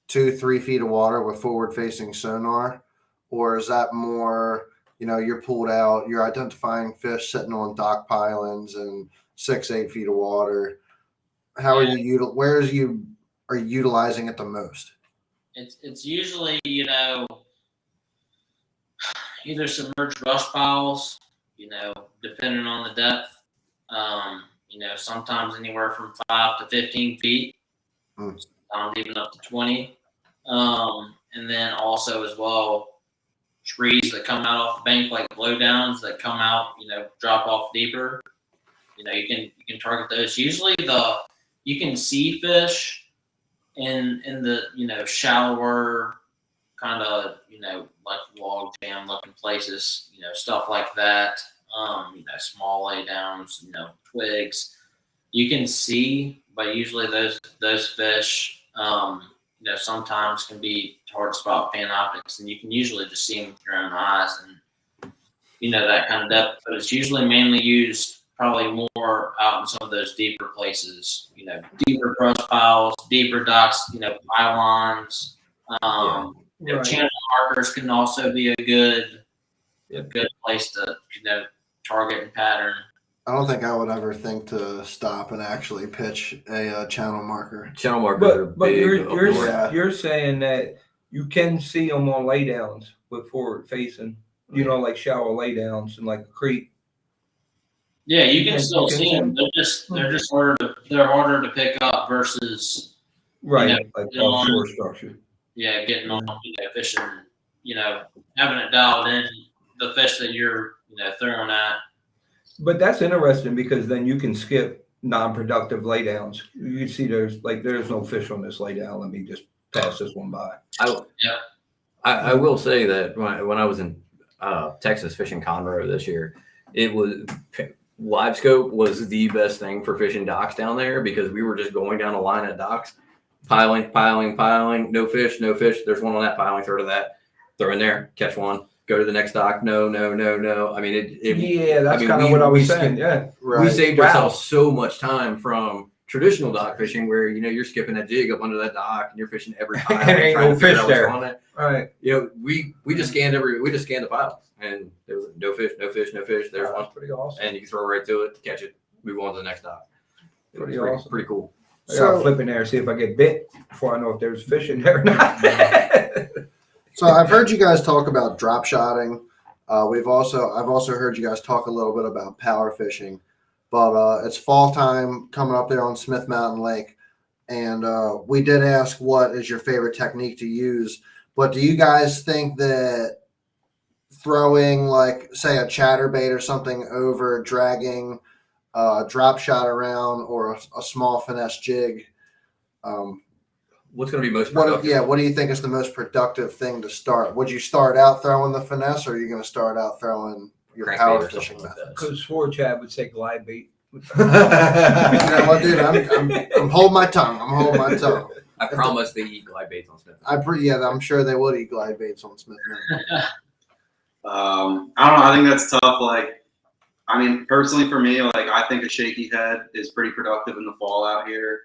2-3 feet of water with forward facing sonar? Or is that more, you're pulled out, you're identifying fish sitting on dock pilings and 6-8 feet of water? How are you are you utilizing it the most? It's usually, either submerged brush piles, depending on the depth. Sometimes anywhere from 5 to 15 feet, sometimes even up to 20. And then also as well, trees that come out off the bank like blowdowns that come out, drop off deeper. You can target those. Usually you can see fish in the shallower kind of like log jam looking places, stuff like that. Small laydowns, twigs. You can see, but usually those fish, sometimes can be hard to spot with Panoptics, and you can usually just see them with your own eyes and that kind of depth. But it's usually mainly used probably more out in some of those deeper places, deeper brush piles, deeper docks, pylons. Channel markers can also be a good place to target and pattern. I don't think I would ever think to stop and actually pitch a channel marker. Channel markers are But big. you're saying that you can see them on laydowns with forward facing, like shallow laydowns and like a creek. Yeah, you can still see them. They're just harder to pick up versus like offshore structure. Yeah, getting on fishing, having it dialed in the fish that you're throwing at. But that's interesting because then you can skip non-productive laydowns. You see there's no fish on this laydown. Let me just pass this one by. I will say that when I was in Texas fishing Conroe this year, it was live scope was the best thing for fishing docks down there because we were just going down a line of docks, piling, no fish. There's one on that piling, throw to that, throw in there, catch one, go to the next dock. No. I mean, that's kind of what I was saying. Yeah, right. We saved ourselves so much time from traditional dock fishing where you're skipping a jig up under that dock and you're fishing every pile and ain't no fish there. Right. We just scanned the pile and there was no fish. There's one. Pretty awesome. And you can throw right to it, catch it, move on to the next dock. Pretty awesome. Pretty cool. I gotta flip in there and see if I get bit before I know if there's fish in there or not. So I've heard you guys talk about drop shotting. I've also heard you guys talk a little bit about power fishing, but it's fall time coming up there on Smith Mountain Lake, and we did ask what is your favorite technique to use. But do you guys think that throwing, like, say, a chatterbait or something over dragging drop shot around, or a small finesse jig? What's going to be most productive? What do you think is the most productive thing to start? Would you start out throwing the finesse, or are you going to start out throwing your Crankbait power or fishing something like method? Because Swarchad would say glide bait. You know what, dude? I'm holding my tongue. I'm holding my tongue. I promise they eat glide baits on Smith. I'm sure they would eat glide baits on Smith Mountain. I don't know. I think that's tough. Like, I mean, personally for me, like, I think a shaky head is pretty productive in the fall out here.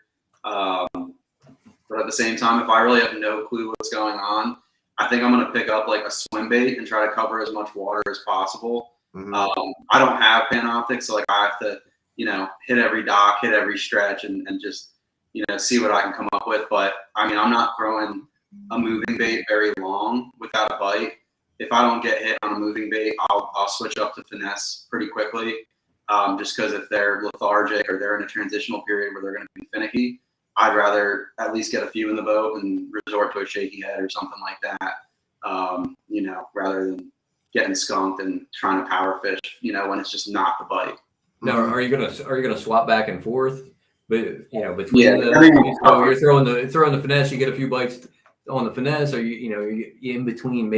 But at the same time, if I really have no clue what's going on, I think I'm going to pick up like a swim bait and try to cover as much water as possible. Mm-hmm. I don't have Panoptic, so like I have to, hit every dock, hit every stretch, and just, see what I can come up with. But I mean, I'm not throwing a moving bait very long without a bite. If I don't get hit on a moving bait, I'll switch up to finesse pretty quickly. Just because if they're lethargic or they're in a transitional period where they're going to be finicky, I'd rather at least get a few in the boat and resort to a shaky head or something like that, rather than getting skunked and trying to power fish, when it's just not the bite. Now, are you gonna swap back and forth? But between you're throwing the finesse, you get a few bites on the finesse, or you in between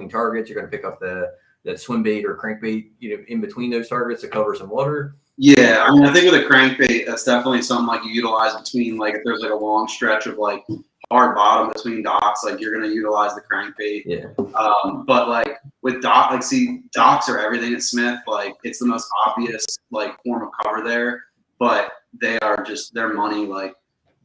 targets, you're gonna pick up that swim bait or crankbait, in between those targets to cover some water. Yeah, I mean, I think with a crankbait, that's definitely something like you utilize between, like, if there's like a long stretch of like hard bottom between docks, like you're gonna utilize the crankbait. Yeah. But like with docks are everything at Smith. Like, it's the most obvious like form of cover there, but they're money like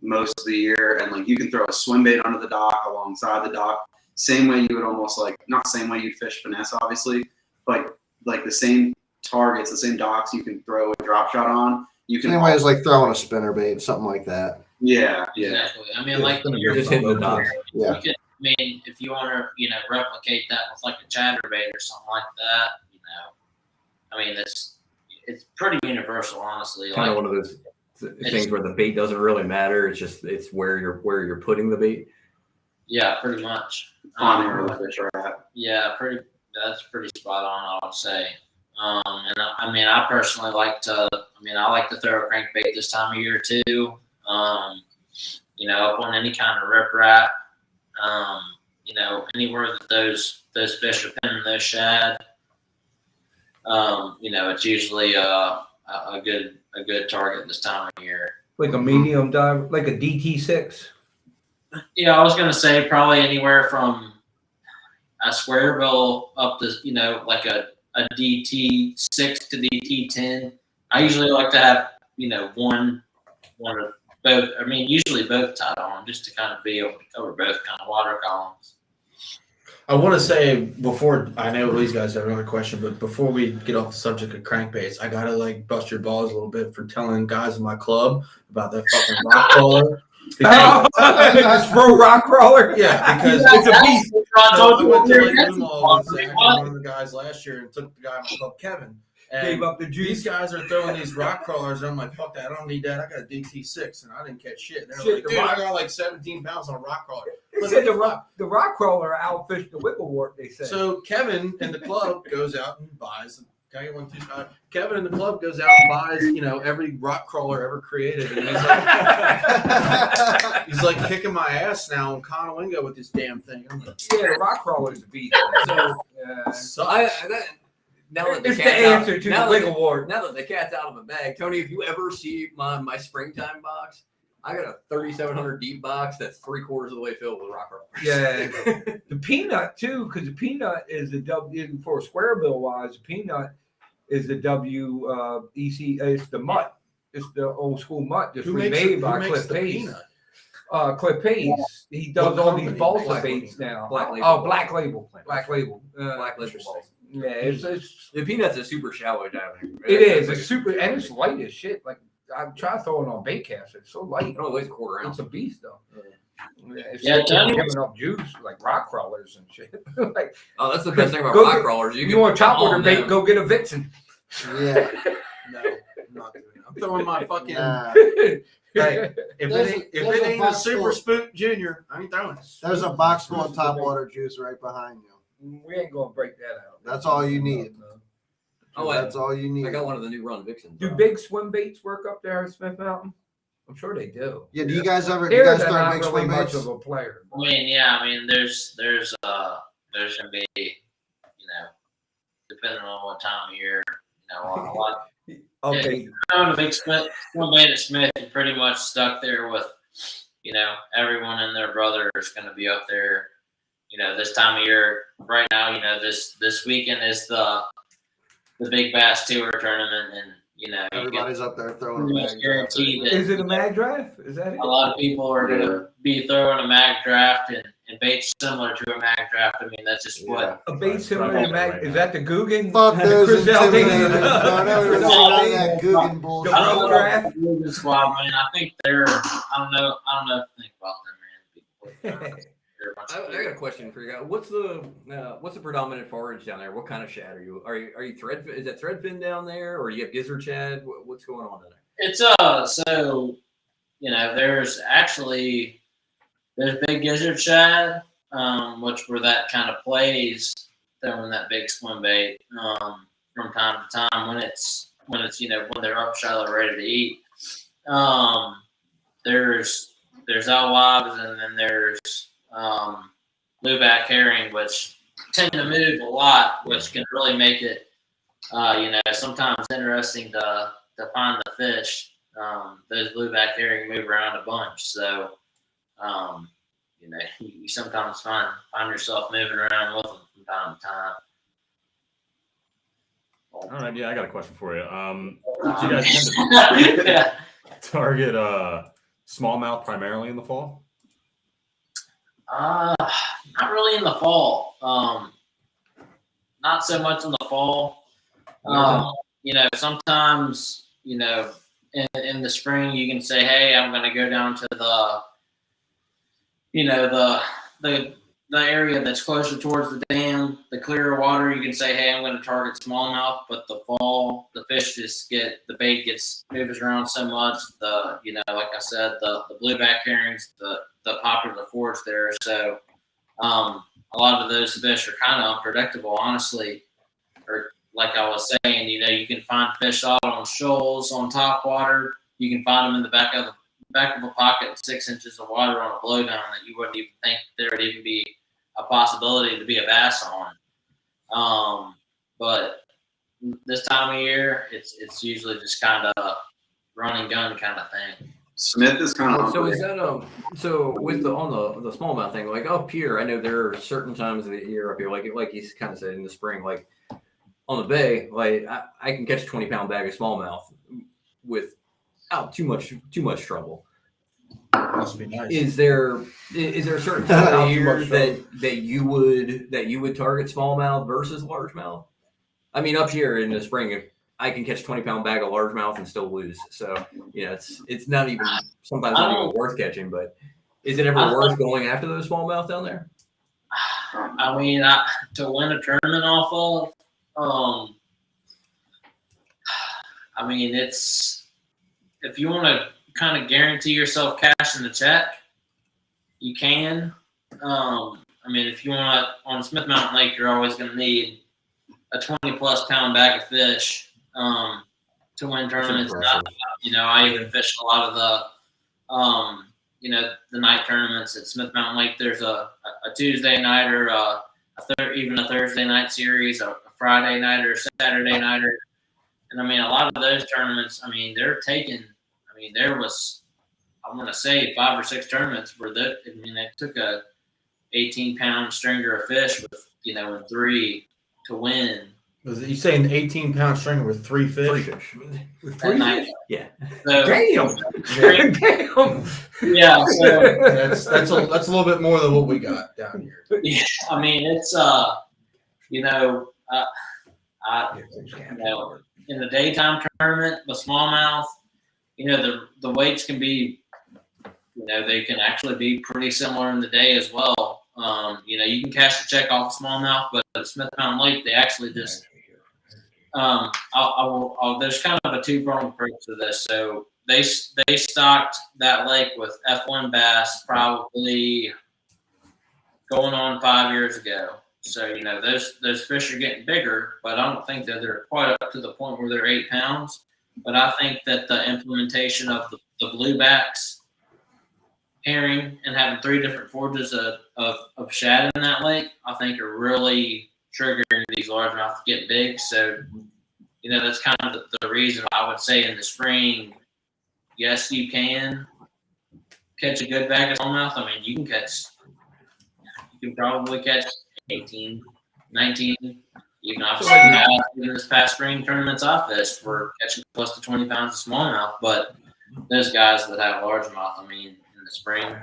most of the year, and like you can throw a swim bait under the dock alongside the dock. Same way you would almost not same way you'd fish finesse, obviously, but like the same targets, the same docks you can throw a drop shot on. You can Same way as like throwing a spinner bait, something like that. Yeah. Exactly. I mean, like You're just hitting the dock. Yeah. You could, I mean, if you want to, replicate that with like a chatterbait or something like that, I mean, it's pretty universal, honestly. Kind of one of those things where the bait doesn't really matter. It's where you're putting the bait. Yeah, pretty much. Finding where the fish are at. Yeah, that's pretty spot on, I would say. And I mean, I personally like to throw a crankbait this time of year too. Up on any kind of riprap. Anywhere that those fish are pinning those shad. It's usually a good target this time of year. Like a medium dive, like a DT6. Yeah, I was gonna say probably anywhere from a square bill up to like a DT6 to DT10. I usually like to have one or both. I mean, usually both tied on, just to kind of be able to cover both kind of water columns. I want to say before, I know these guys have another question, but before we get off the subject of crankbaits, I gotta like bust your balls a little bit for telling guys in my club about that fucking rock crawler. It's pro rock crawler. Yeah, because it's a beast. I went to Lake Newmall with one of the guys last year and took the guy in my club, Kevin. And Gave up the juice. These guys are throwing these rock crawlers, and I'm like, fuck that, I don't need that. I got a DT6, and I didn't catch shit. They're like, dude, I got like 17 pounds on a rock crawler. They said the rock crawler outfished the wigglewort, they said. So Kevin in the club goes out and buys. Can I get 1, 2, 5? Kevin in the club goes out and buys, every rock crawler ever created, and he's like kicking my ass now in Conowingo with this damn thing. I'm like, yeah, rock crawler is a beast. Now that it's the answer to the wigglewort. Now that the cat's out of the bag, Tony, if you ever see my springtime box, I got a 3,700 deep box that's 3/4 of the way filled with rock crawlers. Yeah, the peanut too, because the peanut is the W for square bill wise. The peanut is the WEC. It's the mutt. It's the old school mutt just remade by Cliff Pace. Cliff Pace. He does all these balsa baits now. Black Label. Oh, Black Label. Black Label. Black Label balls. Yeah, it's the peanut's a super shallow diving. It is. It's super, and it's light as shit. Like I'm trying to throw it on bait cast. It's so light. It only weighs a quarter ounce. It's a beast though. Yeah, Tony- giving up juice like rock crawlers and shit. Like, Oh, that's the best thing about Go rock get- crawlers. you want to chop water bait? them. Go get a Vixen. Yeah. No, I'm not doing it. I'm throwing my fucking. Nah. Hey, if There's it a ain't a box super full- spook junior, I ain't throwing it. There's a box full of top water juice right behind you. We ain't gonna break that out. That's all you need. Oh, That's all you need. I got one of the new Run Vixens. Do big swim baits work up there at Smith Mountain? I'm sure they do. Yeah, do you guys ever? You Here, guys they're throw not big really swim much baits? of a player. I mean, yeah, I mean, there's gonna be, depending on what time of year, a lot. Okay, On a big swim bait at Smith, you're pretty much stuck there with, everyone and their brother is gonna be up there. This time of year, right now, this weekend is the Big Bass Tour tournament, and you can Everybody's up there throwing. pretty much bags. guarantee that is it a mag draft? Is that it? a lot of people are going to be throwing a mag draft and baits similar to a mag draft. I mean, that's just what. A bait similar to mag? Right Is now. that the Guggen? Fuck those Chris intimidating. Aldini? No, no, we're not doing that Guggen bullshit. The rough draft? Good squad, man. I think they're. I don't know what to think about them, man. They're a bunch of I got a question for you guys. What's the predominant forage down there? What kind of shad are you? Are you thread? Is that threadfin down there, or do you have gizzard shad? What's going on down there? It's so there's big gizzard shad, which where that kind of plays throwing that big swim bait from time to time when it's when they're up shallow ready to eat. There's alewives, and then there's blueback herring, which tend to move a lot, which can really make it sometimes interesting to find the fish. Those blueback herring move around a bunch, so you sometimes find yourself moving around with them from time to time. All right, yeah, I got a question for you. Do you guys tend to Yeah. target smallmouth primarily in the fall? Not really in the fall. Not so much in the fall. Sometimes, in the spring you can say, hey, I'm going to go down to the area that's closer towards the dam, the clearer water. You can say, hey, I'm going to target smallmouth, but the fall, the fish the bait moves around so much. Like I said, the blueback herrings, the popular forage there. So, a lot of those fish are kind of unpredictable, honestly. Or like I was saying, you can find fish out on shoals, on top water. You can find them in the back of a pocket, 6 inches of water on a blowdown that you wouldn't even think there would even be a possibility to be a bass on. But this time of year, it's usually just kind of run and gun kind of thing. Smith is kind of So is that so with the smallmouth thing, like up here, I know there are certain times of the year up here, like he's kind of said in the spring, like on the bay, like I can catch a 20-pound bag of smallmouth without too much trouble. Must be nice. Is there a certain time of year that you would target smallmouth versus largemouth? I mean, up here in the spring, I can catch a 20-pound bag of largemouth and still lose. So it's not even sometimes not even worth catching. But is it ever worth going after those smallmouth down there? I mean, to win a tournament off of, I mean, it's if you want to kind of guarantee yourself cash in the check, you can. I mean, if you want to, on Smith Mountain Lake, you're always going to need a 20+ pound bag of fish to win tournaments. I even fish a lot of the, the night tournaments at Smith Mountain Lake. There's a Tuesday nighter, even a Thursday night series, a Friday nighter, Saturday nighter. And I mean, a lot of those tournaments, I mean, there was, I want to say 5 or 6 tournaments where they took a 18-pound stringer of fish with, and 3 to win. Was you saying 18-pound stringer with 3 fish? 3 fish. That night. Yeah. So, Damn. Damn. Yeah. So That's a little bit more than what we got down here. yeah, I mean, it's in the daytime tournament, the smallmouth, the weights can be, they can actually be pretty similar in the day as well. You can cash the check off smallmouth, but at Smith Mountain Lake, they actually just there's kind of a two-pronged approach to this. So they stocked that lake with F1 bass probably going on 5 years ago. So those fish are getting bigger, but I don't think that they're quite up to the point where they're 8 pounds. But I think that the implementation of the bluebacks herring and having 3 different forges of shad in that lake, I think are really triggering these largemouth to get big. So, that's kind of the reason I would say in the spring, yes, you can catch a good bag of smallmouth. I mean, you can probably catch 18, 19. Even I've seen guys in this past spring tournaments I fished were catching close to 20 pounds of smallmouth, but those guys that have largemouth, I mean, in the spring,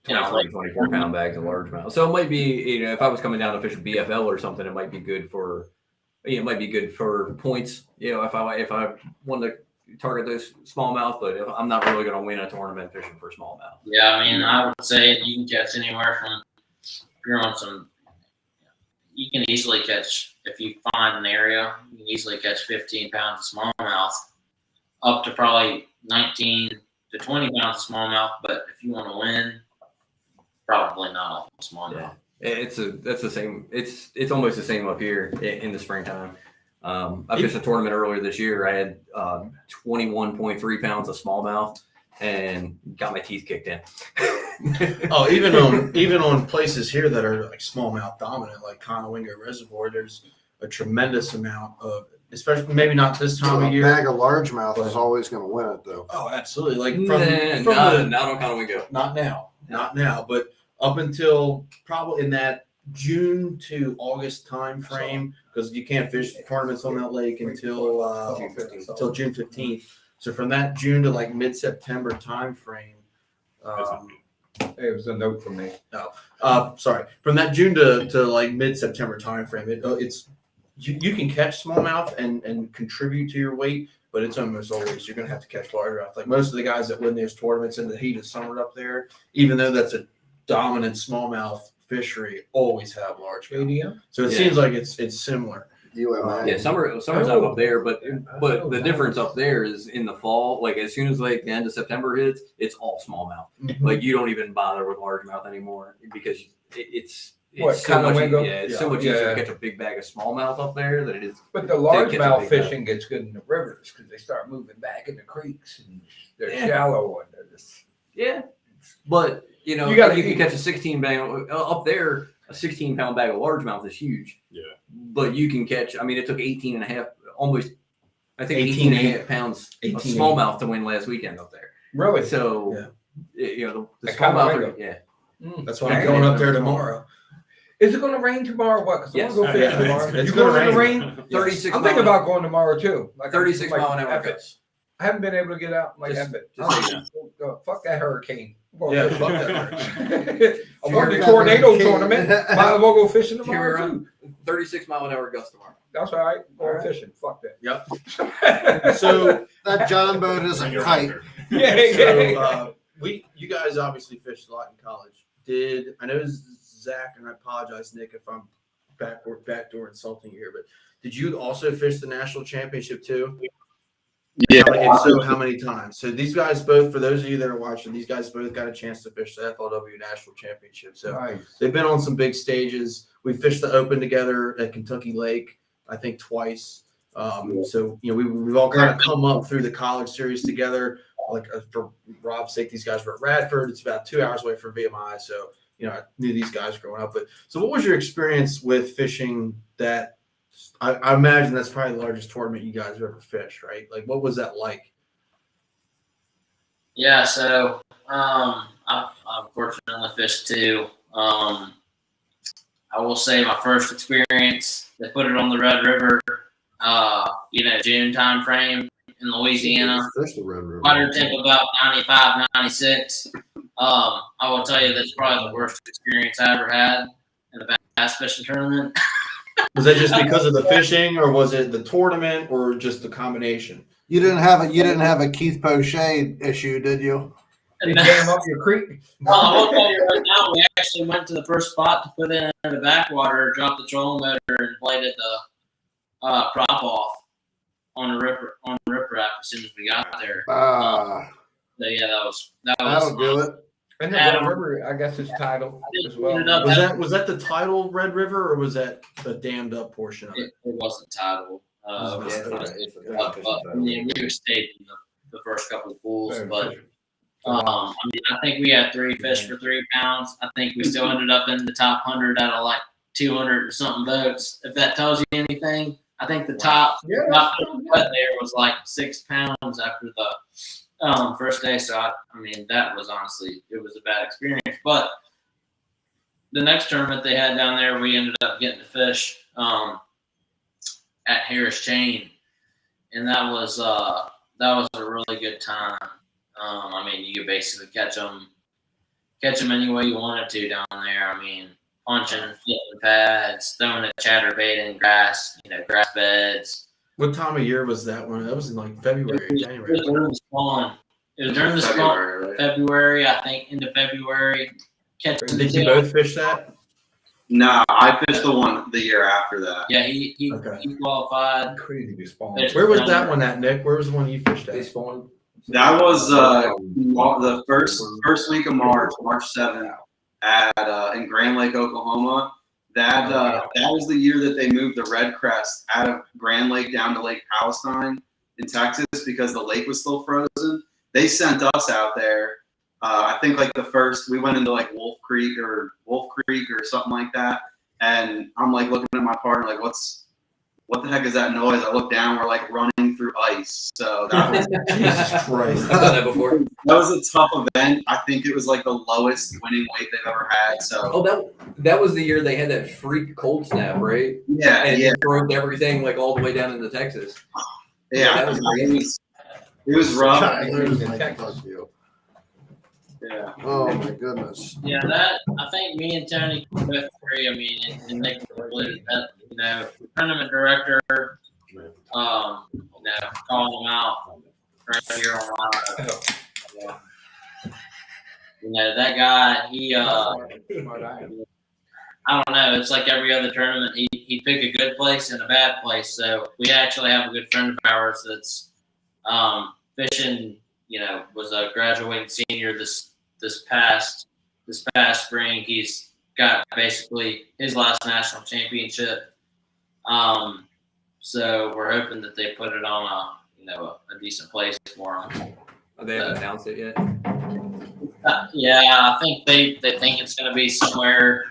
24-pound bags of largemouth. So it might be, if I was coming down to fish a BFL or something, it might be good for, points. If I wanted to target those smallmouth, but if I'm not really going to win a tournament fishing for smallmouth. Yeah, I mean, I would say you can catch anywhere from, if you're on some, you can easily catch, if you find an area, you can easily catch 15 pounds of smallmouth up to probably 19 to 20 pounds of smallmouth. But if you want to win, probably not all smallmouth. Yeah. That's the same. It's almost the same up here in the springtime. I fished a tournament earlier this year. I had 21.3 pounds of smallmouth and got my teeth kicked in. even on places here that are like smallmouth dominant, like Conowingo Reservoir, there's a tremendous amount of, especially maybe not this time of year. A bag of largemouth is always going to win it, though. Oh, absolutely. Like not on Conowingo. Not now, but up until probably in that June to August time frame, because you can't fish tournaments on that lake until June 15th. So from that June to like mid-September time frame. It was a note from me. Sorry. From that June to like mid-September time frame, it's you can catch smallmouth and contribute to your weight, but it's almost always you're going to have to catch largemouth. Like most of the guys that win those tournaments in the heat of summer up there, even though that's a dominant smallmouth fishery, always have largemouth. So it seems like it's similar. Summer's up there, but the difference up there is in the fall. Like as soon as like the end of September hits, it's all smallmouth. Mm-hmm. Like you don't even bother with largemouth anymore because it's What, so much, Conowingo? it's so much easier to catch a big bag of smallmouth up there than it is. But the largemouth fishing gets good in the rivers because they start moving back in the creeks and they're shallow and they're just But you can catch a 16 bag up there. A 16-pound bag of largemouth is huge. Yeah. But you can catch. I mean, it took 18 and a half, almost. I think 18 and a half pounds of smallmouth to win last weekend up there. really. So the smallmouth. That's why I'm going up there tomorrow. Is it going to rain tomorrow? What? Because Yes. I want to go fishing tomorrow. It's You going gonna in the rain? 36. I'm thinking about going tomorrow too. Like 36 like, mile an hour F it. gusts. I haven't been able to get out. Like Just- F it. just Fuck that hurricane. Yeah, fuck that hurricane. I won the tornado tournament. Might as well go fishing tomorrow too. 36 mile an hour gust tomorrow. That's all right. Going fishing. Fuck that. Yep. So That John boat is a kite. you guys obviously fished a lot in college. I know Zach, and I apologize, Nick, if I'm backdoor insulting you here, but did you also fish the national championship too? Yeah. If so, how many times? So these guys both, for those of you that are watching, these guys both got a chance to fish the FLW national championship. So Nice. they've been on some big stages. We fished the Open together at Kentucky Lake, I think twice. So we've all kind of come up through the college series together. Like for Rob's sake, these guys were at Radford. It's about 2 hours away from VMI, so I knew these guys growing up. But so, what was your experience with fishing that? I imagine that's probably the largest tournament you guys have ever fished, right? Like, what was that like? Yeah, so I've fortunately fished too. I will say my first experience, they put it on the Red River, June time frame in Louisiana. Fish the Red River. Water temp about 95, 96. I will tell you that's probably the worst experience I ever had in a bass fishing tournament. Was that just because of the fishing, or was it the tournament, or just the combination? You didn't have a Keith Poche issue, did you? They jam up your creek. Well, I will tell you right now, we actually went to the first spot to put in the backwater, dropped the trolling motor, and bladed the prop off on the riprap as soon as we got there. So yeah, That'll do it. And the Red River, I guess, is tidal as well. Was that the tidal Red River, or was that the dammed up portion of it? It wasn't tidal. We stayed in the first couple of pools, but I mean, I think we had 3 fish for 3 pounds. I think we still ended up in the top 100 out of like 200 or something boats. If that tells you anything, I think the top there was like 6 pounds after the first day. So I mean, that was honestly, it was a bad experience. But the next tournament they had down there, we ended up getting to fish at Harris Chain, and that was a really good time. I mean, you could basically catch them any way you wanted to down there. I mean, punching, flipping pads, throwing a chatterbait in grass, grass beds. What time of year was that one? That was in like February, January. It was during the spawn. It was during the spawn. February, I think, into February. Did you both fish that? No, I fished the year after that. Yeah, he qualified. Crazy to spawn. Where was that one at, Nick? Where was the one you fished at? They spawned. That was the first week of March 7th, at in Grand Lake, Oklahoma. That was the year that they moved the red crest out of Grand Lake down to Lake Palestine in Texas because the lake was still frozen. They sent us out there. I think like we went into like Wolf Creek or something like that, and I'm like looking at my partner like, what the heck is that noise? I look down, we're like running through ice. So that was Jesus Christ. I've done that before. That was a tough event. I think it was like the lowest winning weight they've ever had. So that was the year they had that freak cold snap, right? Yeah, and it broke everything like all the way down into Texas. Yeah, that was crazy. It was rough. Yeah. Oh my goodness. Yeah, that I think me and Tony both agree. I mean, and Nick really that tournament director, calling them out right here on that guy. He I don't know. It's like every other tournament. He'd pick a good place and a bad place. So we actually have a good friend of ours that's fishing. Was a graduating senior this past spring. He's got basically his last national championship. So we're hoping that they put it on a decent place for him. They haven't announced it yet. Yeah, I think they think it's going to be somewhere.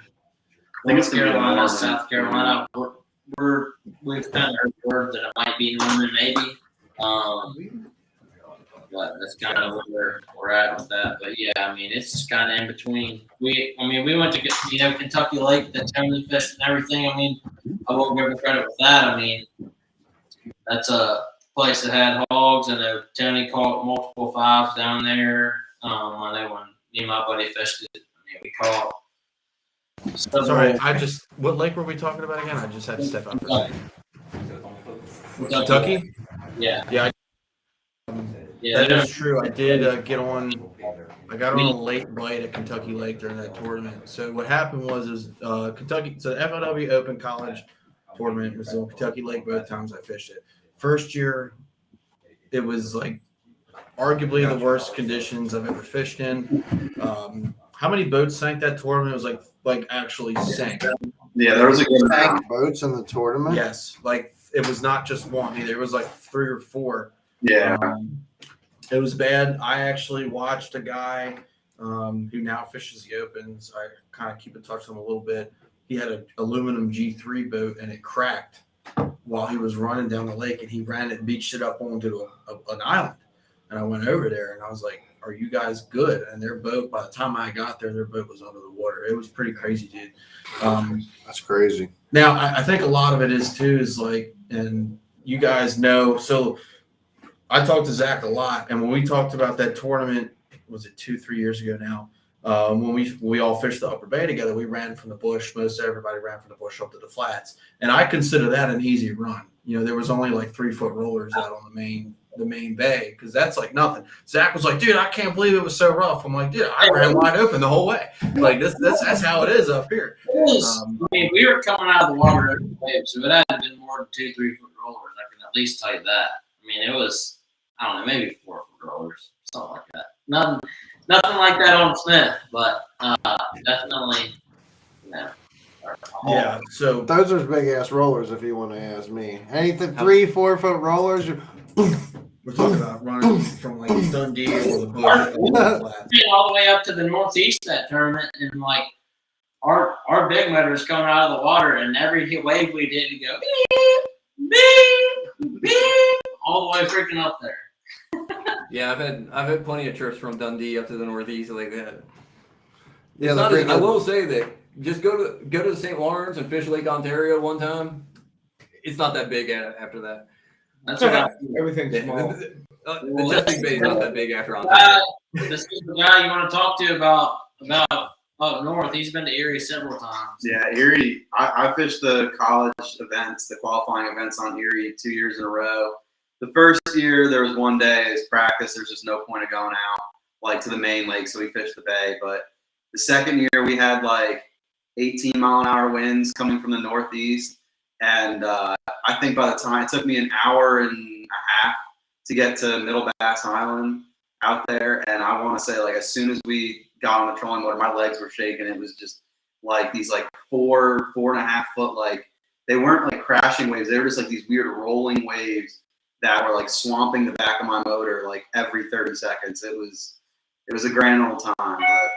I think it's going to be Norman. South Carolina. We've kind of heard word that it might be Norman, maybe. But that's kind of where we're at with that. But yeah, I mean, it's kind of in between. We went to Kentucky Lake, the Tony fished and everything. I mean, I won't give him credit with that. I mean, that's a place that had hogs, and Tony caught multiple 5s down there. I know when me and my buddy fished it, we caught. Sorry, what lake were we talking about again? I just had to step out for a second. Kentucky? Yeah. Yeah. Yeah, that is true. I did I got on a late bite at Kentucky Lake during that tournament. So what happened was Kentucky, so the FLW Open College tournament was on Kentucky Lake both times I fished it. First year, it was like arguably the worst conditions I've ever fished in. How many boats sank that tournament? It was like actually sank. Yeah, there was a good amount. Boats in the tournament? Yes. Like it was not just one either. It was like 3 or 4. Yeah. It was bad. I actually watched a guy who now fishes the Opens. I kind of keep in touch with him a little bit. He had an aluminum G3 boat, and it cracked while he was running down the lake, and he ran it and beached it up onto an island. And I went over there, and I was like, are you guys good? And their boat, by the time I got there, their boat was under the water. It was pretty crazy, dude. That's crazy. Now, I think a lot of it is like, and you guys know, so I talked to Zach a lot, and when we talked about that tournament, was it 2-3 years ago now? When we all fished the Upper Bay together, we ran from the bush. Most everybody ran from the bush up to the flats, and I consider that an easy run. There was only like 3-foot rollers out on the main the main bay because that's like nothing. Zach was like, dude, I can't believe it was so rough. I'm like, dude, I ran wide open the whole way. Like that's how it is up here. It was, I mean, we were coming out of the water every wave, so it had been more than 2-3 foot rollers. I can at least tell you that. I mean, it was, I don't know, maybe 4 foot rollers, something like that. Nothing like that on Smith, but definitely, you know. Yeah, so Those are big ass rollers, if you want to ask me. Anything 3-4 foot rollers, we're talking about running from like Dundee or the Bush All the way up to the northeast of that tournament, and like our big motors coming out of the water, and every wave we did, we go beep, beep, beep, all the way freaking up there. Yeah, I've had plenty of trips from Dundee up to the northeast like that. Yeah, It's not I will say that just go to the St. Lawrence and fish Lake Ontario one time. It's not that big after that. That's what Everything's small. The Chesapeake Bay is not that big after Ontario. this is the guy you want to talk to about up north. He's been to Erie several times. Yeah, Erie. I fished the college events, the qualifying events on Erie 2 years in a row. The first year there was one day as practice. There's just no point of going out like to the main lake, so we fished the bay. But the second year we had like 18-mile-an-hour winds coming from the northeast, and I think by the time it took me an hour and a half to get to Middle Bass Island out there, and I want to say like as soon as we got on the trolling motor, my legs were shaking. It was just like these like 4.5 foot, like they weren't like crashing waves. They were just like these weird rolling waves that were like swamping the back of my motor like every 30 seconds. It was a grand old time. But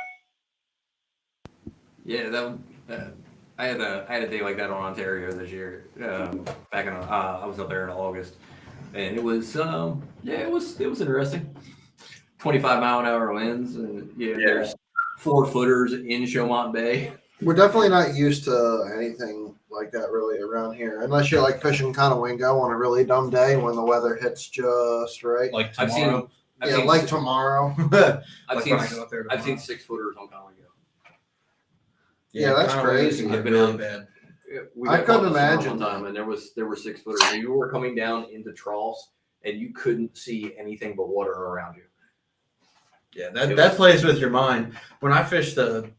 Yeah, I had a day like that on Ontario this year. Back in I was up there in August, and it was it was interesting. 25-mile-an-hour winds, and there's 4-footers in Chaumont Bay. we're definitely not used to anything like that really around here, unless you're like fishing Conowingo on a really dumb day when the weather hits just right. like I've seen tomorrow. I've seen 6-footers on Conowingo. Yeah, that's kinda crazy. Get really bad. We I got couldn't caught in the storm imagine. one time, and there were 6-footers. And you were coming down into troughs, and you couldn't see anything but water around you. Yeah, that plays with your mind. When I fished It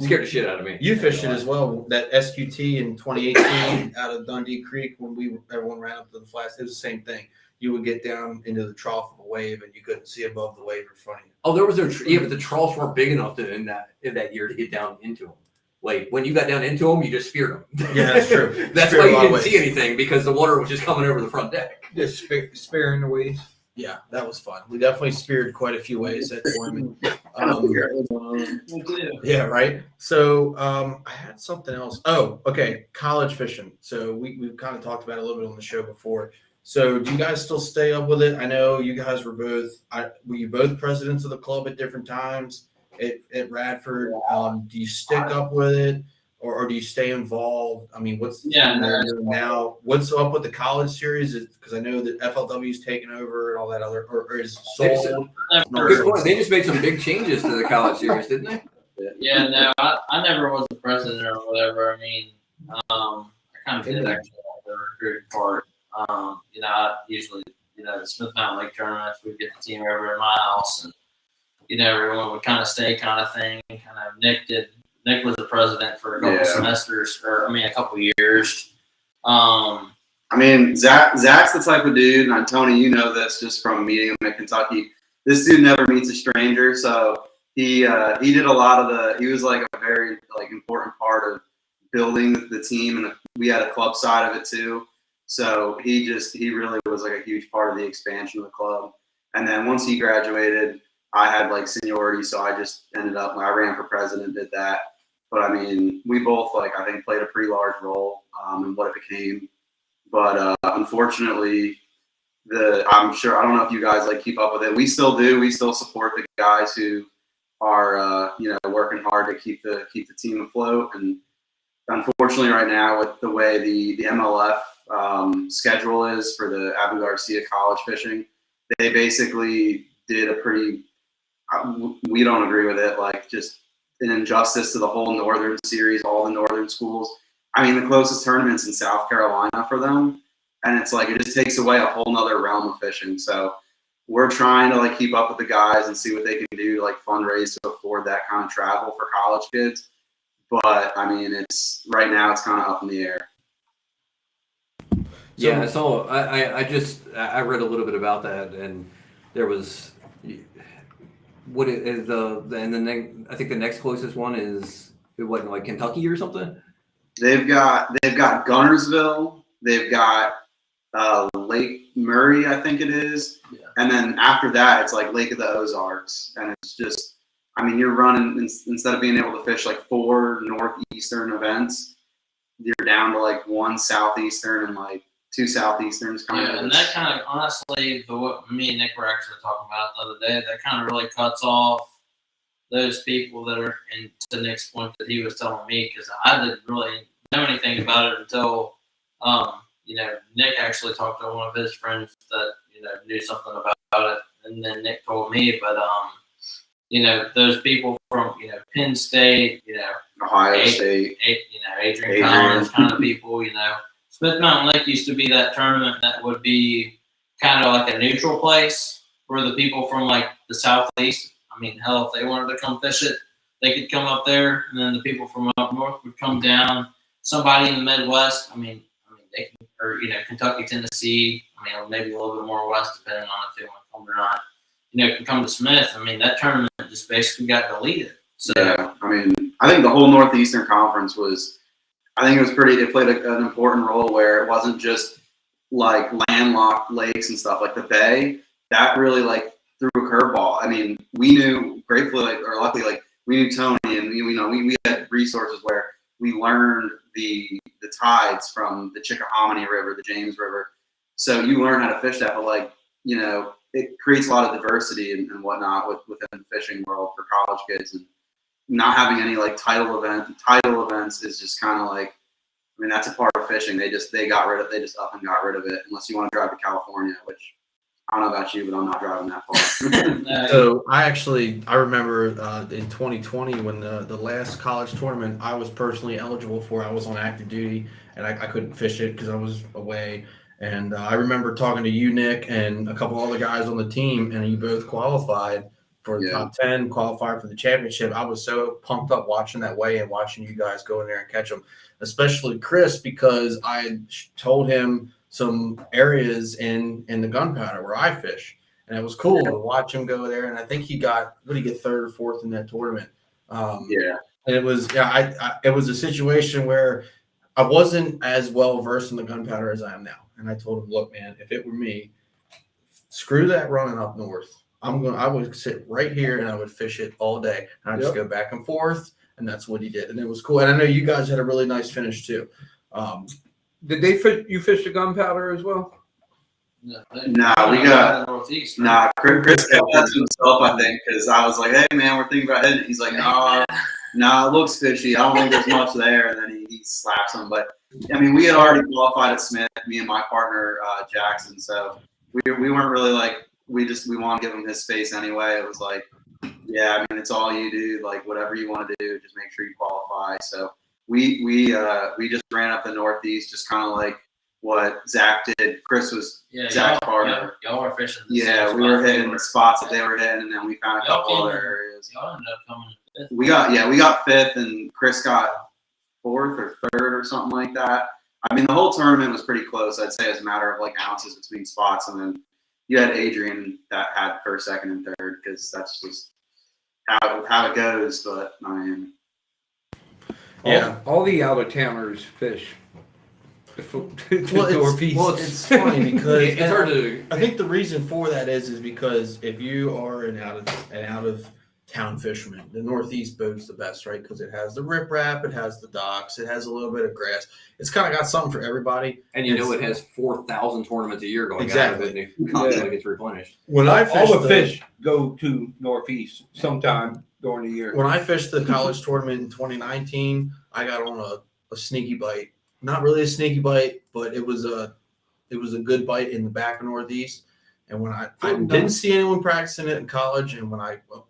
scared the shit out of me. You fished it as well. That SQT in 2018 out of Dundee Creek when everyone ran up to the flats. It was the same thing. You would get down into the trough of a wave and you couldn't see above the wave in front of you. Oh, there was no but the troughs weren't big enough in that year to get down into them. Like when you got down into them, you just speared them. Yeah, that's true. That's why you didn't see anything, because the water was just coming over the front deck. Just sparing the waves. Yeah, that was fun. We definitely speared quite a few ways at tournament. Yeah, right. So I had something else. Oh, okay. College fishing. So we've kind of talked about it a little bit on the show before. So do you guys still stay up with it? I know you guys were were you both presidents of the club at different times at Radford? Do you stick up with it or do you stay involved? I mean, what's now? What's up with the college series? Because I know that FLW is taking over and all that other, or is sold. Good point. They just made some big changes to the college series, didn't they? Yeah, no, I never was the president or whatever. I mean, I kind of did actually the recruiting part. I usually, the Smith Mountain Lake tournaments, we'd get the team over at my house, and everyone would kind of stay kind of thing. Kind of Nick was the president for a couple semesters, a couple years. Zach's the type of dude, and Tony, you know this just from meeting him at Kentucky. This dude never meets a stranger, so he did a lot of he was like a very important part of building the team, and we had a club side of it too. So he really was like a huge part of the expansion of the club. And then once he graduated, I had seniority, so I just ended up I ran for president, did that. But I mean, we both I think played a pretty large role in what it became. But unfortunately, I'm sure I don't know if you guys keep up with it. We still do. We still support the guys who are working hard to keep the team afloat. And unfortunately, right now with the way the MLF schedule is for the Abu Garcia college fishing, they basically did a pretty. We don't agree with it. Just an injustice to the whole Northern series, all the Northern schools. I mean, the closest tournament's in South Carolina for them, and it's it just takes away a whole nother realm of fishing. So we're trying to like keep up with the guys and see what they can do to like fundraise to afford that kind of travel for college kids. But I mean, it's right now it's kind of up in the air. Yeah, so I read a little bit about that, and there was what is and then I think the next closest one is what, like Kentucky or something. They've got Gunnersville. They've got Lake Murray, I think it is. Yeah. And then after that, it's like Lake of the Ozarks, and it's just, I mean, you're running instead of being able to fish like 4 northeastern events, you're down to like 1 southeastern and like 2 southeasterns. Yeah, and that kind of, honestly, what me and Nick were actually talking about the other day, that kind of really cuts off those people that are, and to Nick's point that he was telling me, because I didn't really know anything about it until, Nick actually talked to one of his friends that, knew something about it, and then Nick told me, but, those people from, Penn State, Ohio State, Adrian Collins kind of people, Smith Mountain Lake used to be that tournament that would be kind of like a neutral place for the people from like the southeast. I mean, hell, if they wanted to come fish it, they could come up there, and then the people from up north would come down. Somebody in the Midwest, they can, or Kentucky, Tennessee. Maybe a little bit more west, depending on if they want to come or not. Can come to Smith. That tournament just basically got deleted. So yeah, I think the whole Northeastern Conference was. I think it played an important role where it wasn't just like landlocked lakes and stuff like the Bay. That really like threw a curveball. We knew luckily, we knew Tony, and we had resources where we learned the tides from the Chickahominy River, the James River. So you learn how to fish that, but it creates a lot of diversity and whatnot within the fishing world for college kids, and not having any like title events is just kind of like, that's a part of fishing. They just up and got rid of it, unless you want to drive to California, which I don't know about you, but I'm not driving that far. So I remember in 2020 when the last college tournament I was personally eligible for, I was on active duty and I couldn't fish it because I was away. And I remember talking to you, Nick, and a couple other guys on the team, and you both qualified for the top 10, qualified for the championship. I was so pumped up watching that weigh and watching you guys go in there and catch them, especially Chris, because I had told him some areas in the Gunpowder where I fish, and it was cool to watch him go there. And I think he got, what did he get, 3rd or 4th in that tournament? And it was, it was a situation where I wasn't as well versed in the Gunpowder as I am now. And I told him, look, man, if it were me, screw that running up north. I would sit right here and I would fish it all day. And I'd just go back and forth. And that's what he did. And it was cool. And I know you guys had a really nice finish too. Did they fish the Gunpowder as well? Chris kept that to himself, I think, because I was like, hey man, we're thinking about hitting it. He's like, no, it looks fishy. I don't think there's much there. And then he slaps him. But we had already qualified at Smith, me and my partner Jackson. So we weren't really like, we want to give him his space anyway. It was like, it's all you do. Like whatever you want to do, just make sure you qualify. So we just ran up the Northeast, just kind of like what Zach did. Chris was Zach's partner. Y'all were fishing. We were hitting the spots that they were hitting, and then we found a couple other areas. Y'all ended up coming 5th. We got 5th, and Chris got 4th or 3rd or something like that. The whole tournament was pretty close. I'd say as a matter of like ounces between spots, and then you had Adrian that had 1st, 2nd, and 3rd, because that's just how it goes. But all the out of towners fish. It's funny because it's hard to. I think the reason for that is because if you are an out of town fisherman, the Northeast boat's the best, right? Because it has the riprap, it has the docks, it has a little bit of grass. It's kind of got something for everybody. And it has 4,000 tournaments a year going out of it, and it constantly gets replenished. When I fish all the fish go to Northeast sometime during the year. When I fished the college tournament in 2019, I got on a sneaky bite. Not really a sneaky bite, but it was a good bite in the back of Northeast. And when I didn't see anyone practicing it in college, and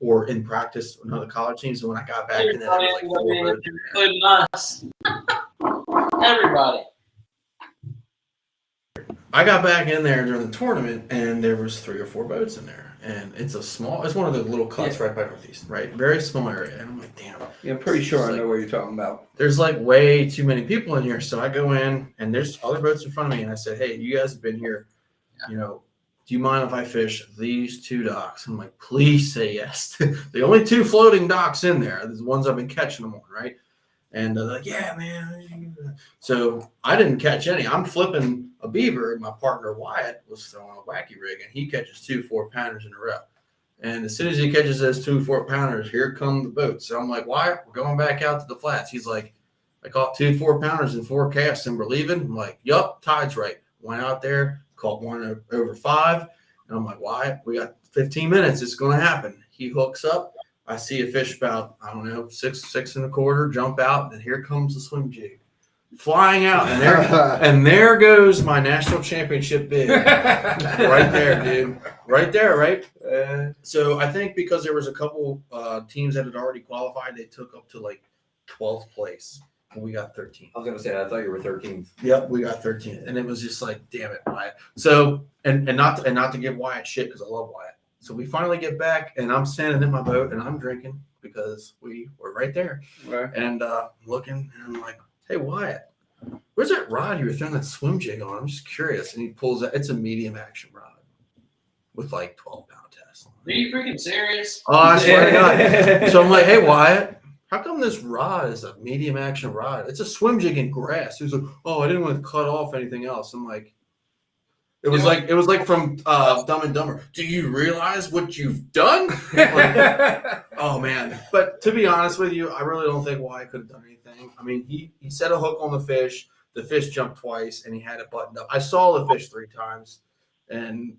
or in practice on other college teams, and when I got back in there, I was like, including us, everybody. I got back in there during the tournament, and there was 3 or 4 boats in there, and it's one of the little cuts right by Northeast, right? Very small area, and I'm like, damn. Yeah, I'm pretty sure It's I know what you're talking about. There's like way too many people in here, so I go in, and there's other boats in front of me, and I said, hey, you guys have been here, you know, do you mind if I fish these 2 docks? I'm like, please say yes. The only 2 floating docks in there, the ones I've been catching them on, right? And they're like, yeah, man. So I didn't catch any. I'm flipping a beaver, and my partner Wyatt was throwing a wacky rig, and he catches 2 4-pounders in a row. And as soon as he catches those 2 4-pounders, here come the boats. So I'm like, Wyatt, we're going back out to the flats. He's like, I caught 2 4-pounders in 4 casts, and we're leaving. I'm like, yup, tide's right. Went out there, caught one over 5, and I'm like, Wyatt, we got 15 minutes. It's going to happen. He hooks up. I see a fish about, I don't know, 6 1/4, jump out, and here comes the swim jig flying out. And there goes my national championship bid. Right there, dude. Right there, right? So I think because there was a couple teams that had already qualified, they took up to like 12th place. And we got 13th. I was gonna say I thought you were 13th. Yep, we got 13th. And it was just like, damn it, Wyatt. So and not to give Wyatt shit, because I love Wyatt. So we finally get back, and I'm standing in my boat, and I'm drinking because we were right there. Right. And looking, and I'm like, hey, Wyatt, where's that rod you were throwing that swim jig on? I'm just curious. And he pulls out, it's a medium action rod with like 12-pound test. Are you freaking serious? Oh, I swear to God. So I'm like, hey, Wyatt, how come this rod is a medium action rod? It's a swim jig in grass. He was like, oh, I didn't want to cut off anything else. I'm like, it was like from Dumb and Dumber. Do you realize what you've done? Like, oh man! But to be honest with you, I really don't think Wyatt could have done anything. I mean, he set a hook on the fish. The fish jumped twice, and he had it buttoned up. I saw the fish 3 times, and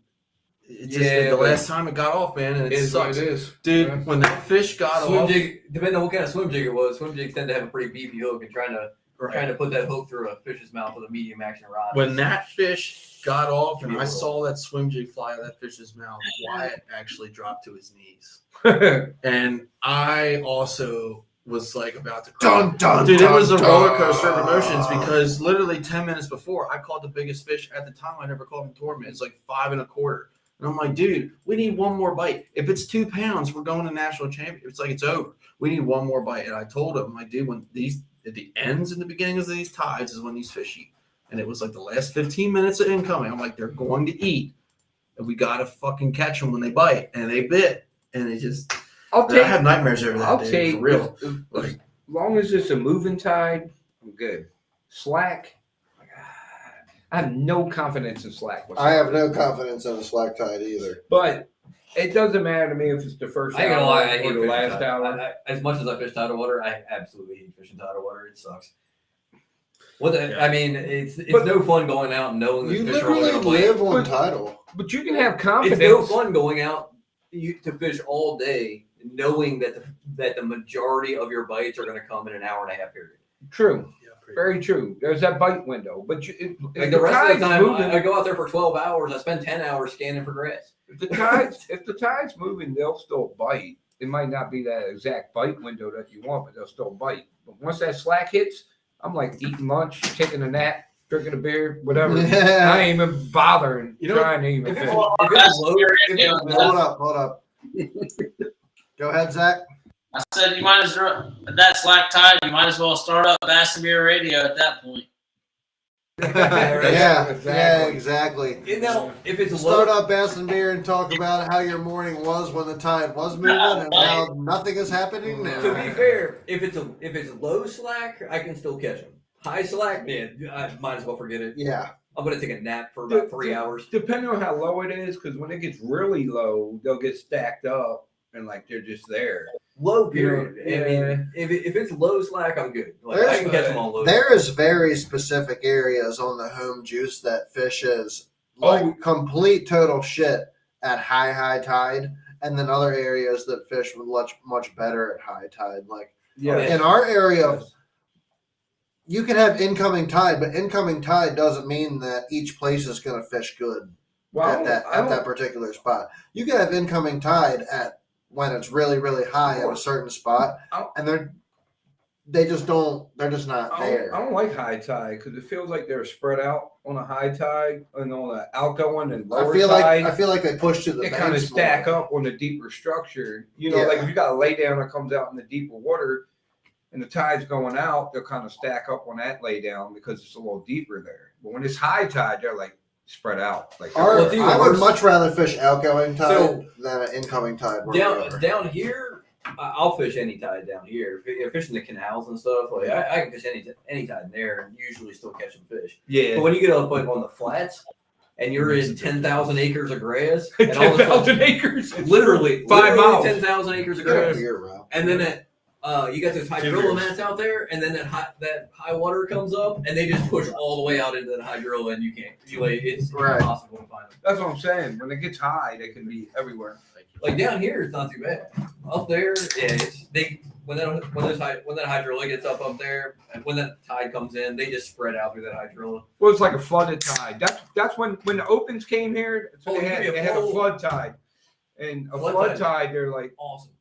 it just the last time it got off, man, and it sucks. It is, dude. Yeah. When that fish got Swim off, jig, depending on what kind of swim jig it was, swim jigs tend to have a pretty beefy hook, and trying to put that hook through a fish's mouth with a medium action rod. when that fish got off, and I saw that swim jig fly out of that fish's mouth, Wyatt actually dropped to his knees. And I also was like about to cry. Dun, dun, Dude, dun, it was a dun. roller coaster of emotions because literally 10 minutes before, I caught the biggest fish at the time I never caught in tournament. It's like 5 1/4. And I'm like, dude, we need one more bite. If it's 2 pounds, we're going to national championship. It's like it's over. We need one more bite. And I told him, like, dude, when these at the ends and the beginnings of these tides is when these fish eat. And it was like the last 15 minutes of incoming. I'm like, they're going to eat. And we got to fucking catch them when they bite. And they bit. And it just, I have nightmares over that. I'll dude, take, for real. as long as it's a moving tide, I'm good. Slack, I have no confidence in slack. I have no confidence in a slack tide either. But it doesn't matter to me if it's the first I ain't hour gonna lie, I or hate the fishing last tide. hour. As much as I fish tidal water, I absolutely hate fishing tidal water. It sucks. What the, Yeah. I mean, it's But- no fun going out and knowing You that fish are only literally gonna bite. live on tidal. But you can have It's confidence. no fun going out to fish all day, knowing that the majority of your bites are going to come in an hour and a half period. True. Yeah, pretty Very true. There's that bite window. But if Like the rest of the tide's time, moving, I go out there for 12 hours. I spend 10 hours scanning for grass. if the tide's moving, they'll still bite. It might not be that exact bite window that you want, but they'll still bite. But once that slack hits, I'm like eating lunch, taking a nap, drinking a beer, whatever. Yeah. I ain't even bothering You know, trying to even If fish. it's low, Hold up. Go ahead, Zach. I said you might as well at that slack tide. You might as well start up Bass and Beer Radio at that point. Yeah, exactly. You know, if it's Start low, up Bass and Beer and talk about how your morning was when the tide was moving and how nothing is happening now. to be fair, if it's low slack, I can still catch them. High slack, man, I might as well forget it. Yeah. I'm gonna take a nap for about 3 hours. Depending on how low it is, because when it gets really low, they'll get stacked up and like they're just there. Low period. Yeah. I mean, if it's low slack, I'm good. Like, I can catch them on low. There is very specific areas on the home juice that fishes like complete total shit at high tide, and then other areas that fish much better at high tide. Like in our area, you can have incoming tide, but incoming tide doesn't mean that each place is going to fish good at that particular spot. You can have incoming tide at when it's really high at a certain spot, and they just don't. They're just not I there. don't like high tide because it feels like they're spread out on a high tide and on the outgoing and lower tide. I feel like they push to the they kind of banks stack more. up on the deeper structure. You know, Yeah. like if you got a lay down that comes out in the deeper water and the tide's going out, they'll kind of stack up on that lay down because it's a little deeper there. But when it's high tide, they're like spread out. Like Well, it's even I would worse. much rather fish outgoing tide So, than an incoming tide. wherever. down here, I'll fish any tide down here. Fishing the canals and stuff, like I can fish any tide in there and usually still catch some fish. yeah, But when you get up like on the flats and you're in 10,000 acres of grass, and all of a 10,000 sudden, acres, literally 5 miles. 10,000 acres of Get a grass, beer, bro. and then you got those hydrilla years. mats out there, and then that high water comes up, and they just push all the way out into the hydrilla, and you can't. It's Right. impossible to find them. That's what I'm saying. When it gets high, they can be everywhere. Like down here, it's not too bad. Up there, yeah, when that hydrilla gets up there, and when that tide comes in, they just spread out through that hydrilla. Well, it's like a flooded tide. That's when the opens came here. So Oh, they you had mean a they had a full- flood tide, and a Flood flood tide. tide. They're like Awesome.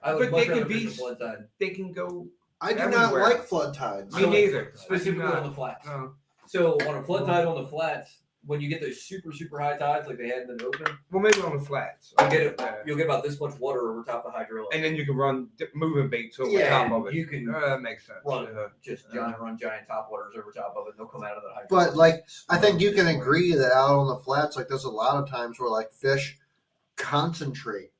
I But would they much could rather be- fish a flood tide. they can go. I do not everywhere. like flood tides. Me So, neither. Specifically Not. on the flats. No. So on a flood tide on the flats, when you get those super high tides like they had in the open, Well, maybe on the flats. you'll get about this much water over top of the hydrilla. And then you can run moving baits over Yeah, top and of it. you can That makes sense. run giant top waters over top of it. They'll come out of the hydrilla. But like, I think you can agree that out on the flats, like, there's a lot of times where like fish concentrate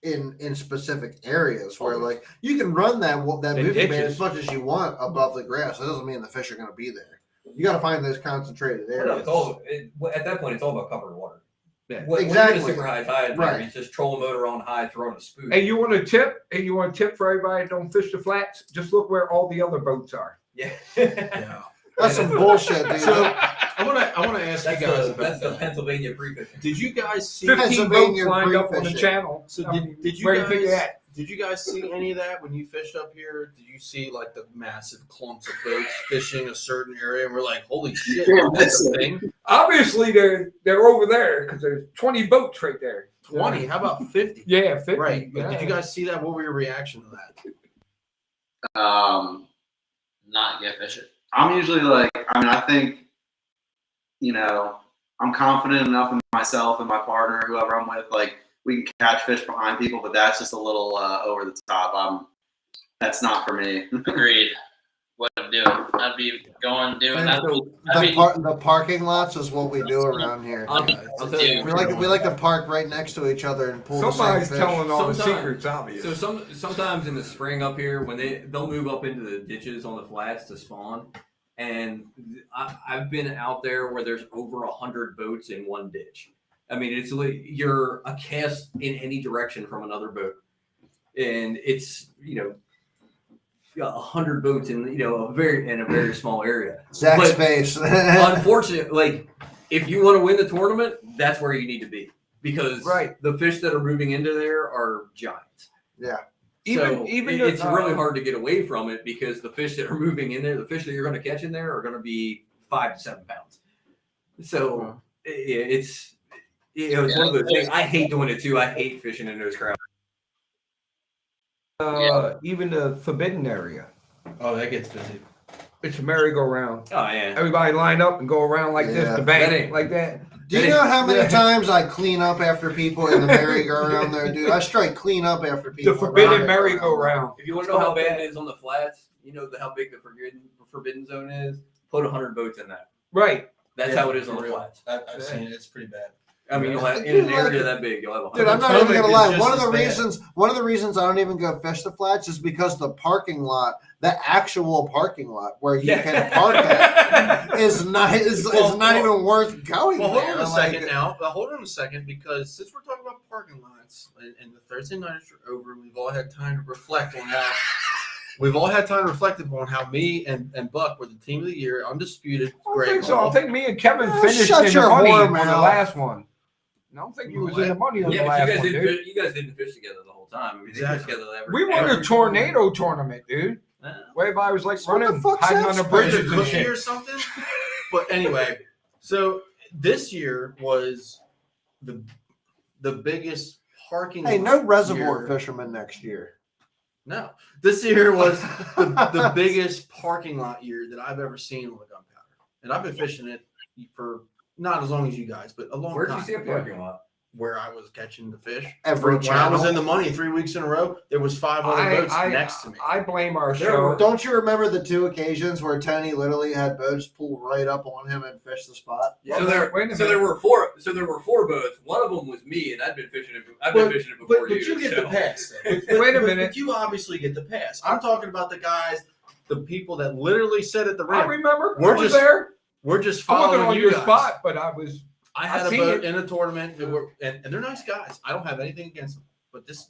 in specific areas where like you can run that The moving bait ditches. as much as you want above the grass. That doesn't mean the fish are going to be there. You got to find those concentrated Well, no, areas. at that point, it's all about covered water. Yeah. When Exactly. you get a super high tide, Right. it's just trolling motor on high, throwing a spoon. Hey, you want a tip? Hey, you want a tip for everybody that don't fish the flats? Just look where all the other boats are. Yeah. Yeah. That's some bullshit, dude. So I want to ask That's you guys the, about that's the that. Pennsylvania pre-fishing. Did you guys see? 15 Pennsylvania boats lined up on the pre-fishing. channel. So I mean, did you where guys? you think that? Did you guys see any of that when you fished up here? Did you see like the massive clumps of boats fishing a certain area? And we're like, holy shit, Yeah, that's a that's thing. Obviously, they're over there because there's 20 boats right there. 20. How about 50? Yeah, 50. Right. But yeah. did you guys see that? What were your reaction to that? Not get fishing. I'm usually like, I think, I'm confident enough in myself and my partner, whoever I'm with, like we can catch fish behind people, but that's just a little over the top. That's not for me. Agreed. Wouldn't do it. I'd be going doing that. The parking lots is what we do around here. I'll tell you. We like to park right next to each other and pull Somebody's the same fish. telling all the Sometimes- secrets, obvious. So sometimes in the spring up here, when they'll move up into the ditches on the flats to spawn, and I've been out there where there's over 100 boats in one ditch. I mean, it's like you're a cast in any direction from another boat, and it's 100 boats in a very small area. Zach's But- face. Unfortunately, like if you want to win the tournament, that's where you need to be because Right. the fish that are moving into there are giants. Yeah. It's really hard to get away from it because the fish that are moving in there, the fish that you're going to catch in there, are going to be 5 to 7 pounds. So it's one of those things. I hate doing it too. I hate fishing in those crowds. Even the forbidden area. Oh, that gets busy. It's a merry-go-round. Oh yeah. Everybody line up and go around like this, Yeah. the bank, That ain't- like that. Do you know how many Yeah. times I clean up after people in the merry-go-round there, dude? I straight clean up after people. The forbidden around it. merry-go-round. If you want to know how bad it is on the flats, how big the forbidden zone is. Put 100 boats in that. Right. That's Yeah, how it is on for the real. flats. I've seen it. It's pretty bad. I mean, you'll have in Dude, an like- area that big, you'll have 100. Dude, I'm not Potomac even gonna is lie. just One of as the bad. reasons I don't even go fish the flats is because the parking lot, the actual parking lot where you can park at, is not even worth going. Well, hold there. on a Like, second now. Hold on a second, because since we're talking about parking lots and the Thursday nights are over, we've all had time to reflect on how me and Buck were the team of the year, undisputed. I don't Great. think so. I think me and Kevin finished shut in the your money whore on the mouth. last one. I don't think you was in the money on the Yeah, but last one, dude. you guys didn't fish together the whole time. I mean, they Exactly. fished together We won a every tornado tournament, dude. Where everybody was like So what the running, fuck's hiding that on the supposed Bridge to bridges of and cookie shit. or something. But anyway, so this year was the biggest parking. hey, no lot reservoir year. fishermen next year. No, this year was the biggest parking lot year that I've ever seen on the Gunpowder, and I've been fishing it for not as long as you guys, but a long Where'd time. you see a parking lot? Where I was catching the fish. Every when I was channel. in the money 3 weeks in a row, there was 5 other boats next to me. I blame our show. Don't you remember the 2 occasions where Tony literally had boats pull right up on him and fish the spot? So there were 4. So there were 4 boats. One of them was me, and I've been fishing it before But you get the pass. Wait a minute. But you obviously get the pass. I'm talking about the guys, the people that literally sit at the I rim. remember. We're I was just there. We're just I wasn't following on you your guys. spot, but I was. I had a seen boat it. in a tournament, and they're nice guys. I don't have anything against them, but this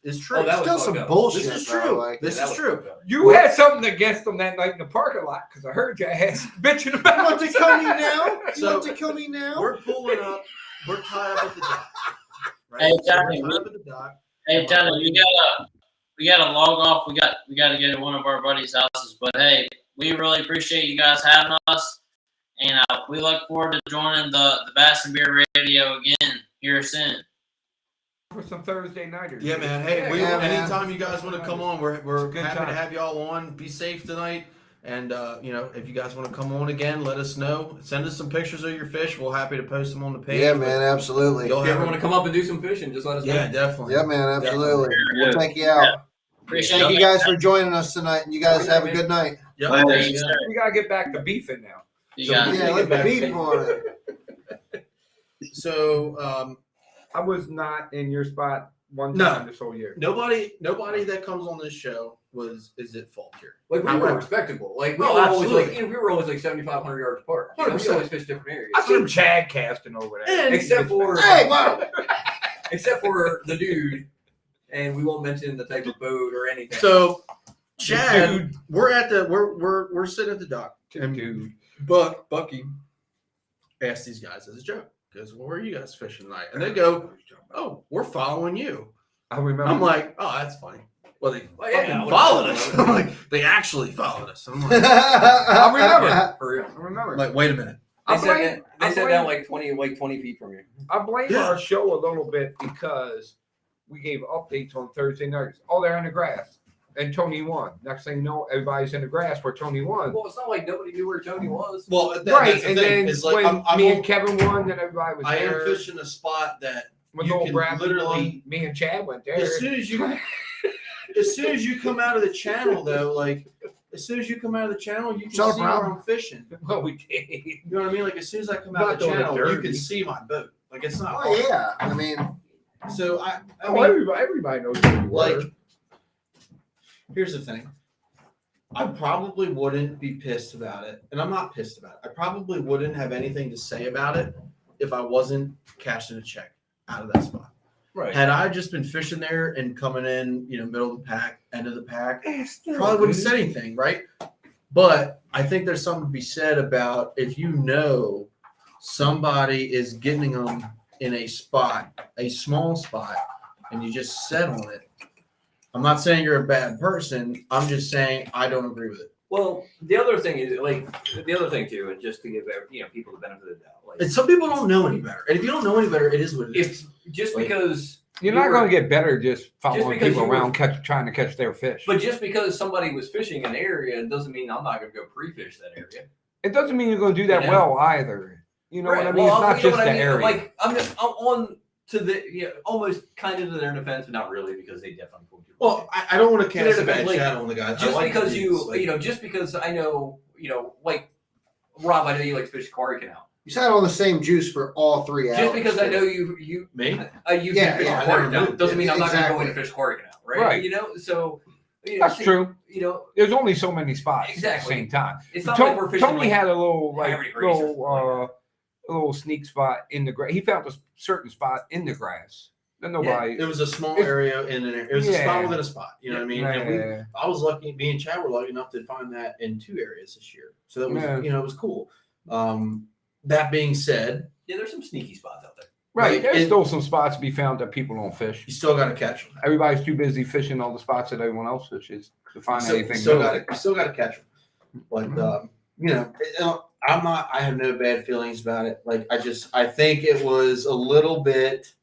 is true. Oh, that was Still fucked some up. bullshit. This is though, true. like- This Yeah, that is was true. fucked up. You had something against them that night in the parking lot because I heard your ass bitching You about want to kill me now? You So- want to kill me now? We're pulling up. We're tied up at the dock. Right? Hey, So we're Johnny, tied up at the dock. Hey, Johnny, we gotta log off. We got to get to one of our buddies' houses. But hey, we really appreciate you guys having us, and we look forward to joining the Bass and Beer Radio again here soon. for some Thursday nighters. Yeah, man. Hey, Yeah, man. anytime you guys want to come on, we're Good happy time. to have y'all on. Be safe tonight. And if you guys want to come on again, let us know. Send us some pictures of your fish. We're happy to post them on the page. Yeah, man, absolutely. You'll If you have ever want to come up and do some fishing, just let us know. Yeah, definitely. Yeah, man, absolutely. Definitely. We'll take you out. Appreciate Thank you you. guys for joining us tonight, and you guys have a good night. Yep. Later. Thank you, sir. We gotta get back to beefing now. You guys. Yeah, let the beef on it. So I was not in your spot one No. time this whole year. nobody that comes on this show is at fault here. Like we were However- respectable. Like we Oh, were always absolutely. like we were always like 7,500 yards apart. You know, we 100%. always fished different areas. I seen Chad casting over there. And- Except for Hey, wow. except for the dude, and we won't mention the type of boat or anything. So Chad, we're sitting at the dock, and Dude. Bucky asked these guys as a joke, because where are you guys fishing tonight? And they go, "Oh, we're following you." I remember. I'm like, "Oh, that's funny." Well, they Well, yeah, fucking I followed would've- us. I'm like, they actually followed us. I'm like, I remember. For real. I remember. I'm like, wait a minute. They I sat blame- down, I they sat blame- down like 20 feet from you. I blame Yeah. our show a little bit because we gave updates on Thursday nights. Oh, they're in the grass. And Tony won. Next thing you know, everybody's in the grass where Tony won. Well, it's not like nobody knew where Tony was. Well, Right. that's the And thing. then Is like when I'm me on- and Kevin won, then everybody was I am there. fishing a spot that When you old can Bradley literally- won, me and Chad went there. as soon as you come out of the channel though, like as soon as you come out of the channel, you can It's not a see where problem. I'm fishing. Well, we did. You know what I mean? Like as soon as I come Not out of the doing it channel, you dirty. can see my boat. Like it's not Oh hard. yeah, I mean, So I Oh, mean, everybody knows who you were. like here's the thing. I probably wouldn't be pissed about it, and I'm not pissed about it. I probably wouldn't have anything to say about it if I wasn't cashing a check out of that spot. Right. Had I just been fishing there and coming in, middle of the pack, end of the pack, Still, probably wouldn't dude. say anything, right? But I think there's something to be said about if you know somebody is getting them in a spot, a small spot, and you just set on it. I'm not saying you're a bad person. I'm just saying I don't agree with it. Well, the other thing is too, and just to give people the benefit of the doubt, like And some people don't know any better. And if you don't know any better, it is what it is. if just Like- because You're not you going were- to get better just following because people you were- around trying to catch their fish. but just because somebody was fishing an area doesn't mean I'm not going to go pre-fish that area. It doesn't mean you're going to do that You know? well either. You know Right. what I mean? Well, it's not you know just what the I mean? area. Like I'm on to the almost kind of to their defense, but not really because they definitely pulled you. Well, I don't want to So cast a there's bad like- shadow on the guys. I just like because the you dudes, like- just because I know like Rob, I know you like to fish Quarry Canal. you sat on the same juice for all 3 hours. Just because I know you Me? you Yeah, fish yeah, Quarry I never Canal moved. doesn't mean I'm not going to go in Exactly. and fish Quarry Canal, right? Right. So That's see, true. You There's only so many spots Exactly. at the same time. it's not Tony, like we're fishing. Tony like, had a little Harry Grace or a little sneak spot in the grass. He found a certain spot in the grass that nobody. It was a small It's- area in an area. It was a spot Yeah. within a spot. You know what I mean? And Yeah. I was lucky. Me and Chad were lucky enough to find that in 2 areas this year. So that was, Yeah. it was cool. That being said, yeah, there's some sneaky spots out there. Right. Like, There's it- still some spots to be found that people don't fish. you still got to catch them. Everybody's too busy fishing all the spots that everyone else fishes to find anything. Still new. got to catch them. But I'm not. I have no bad feelings about it. Like I think it was a little bit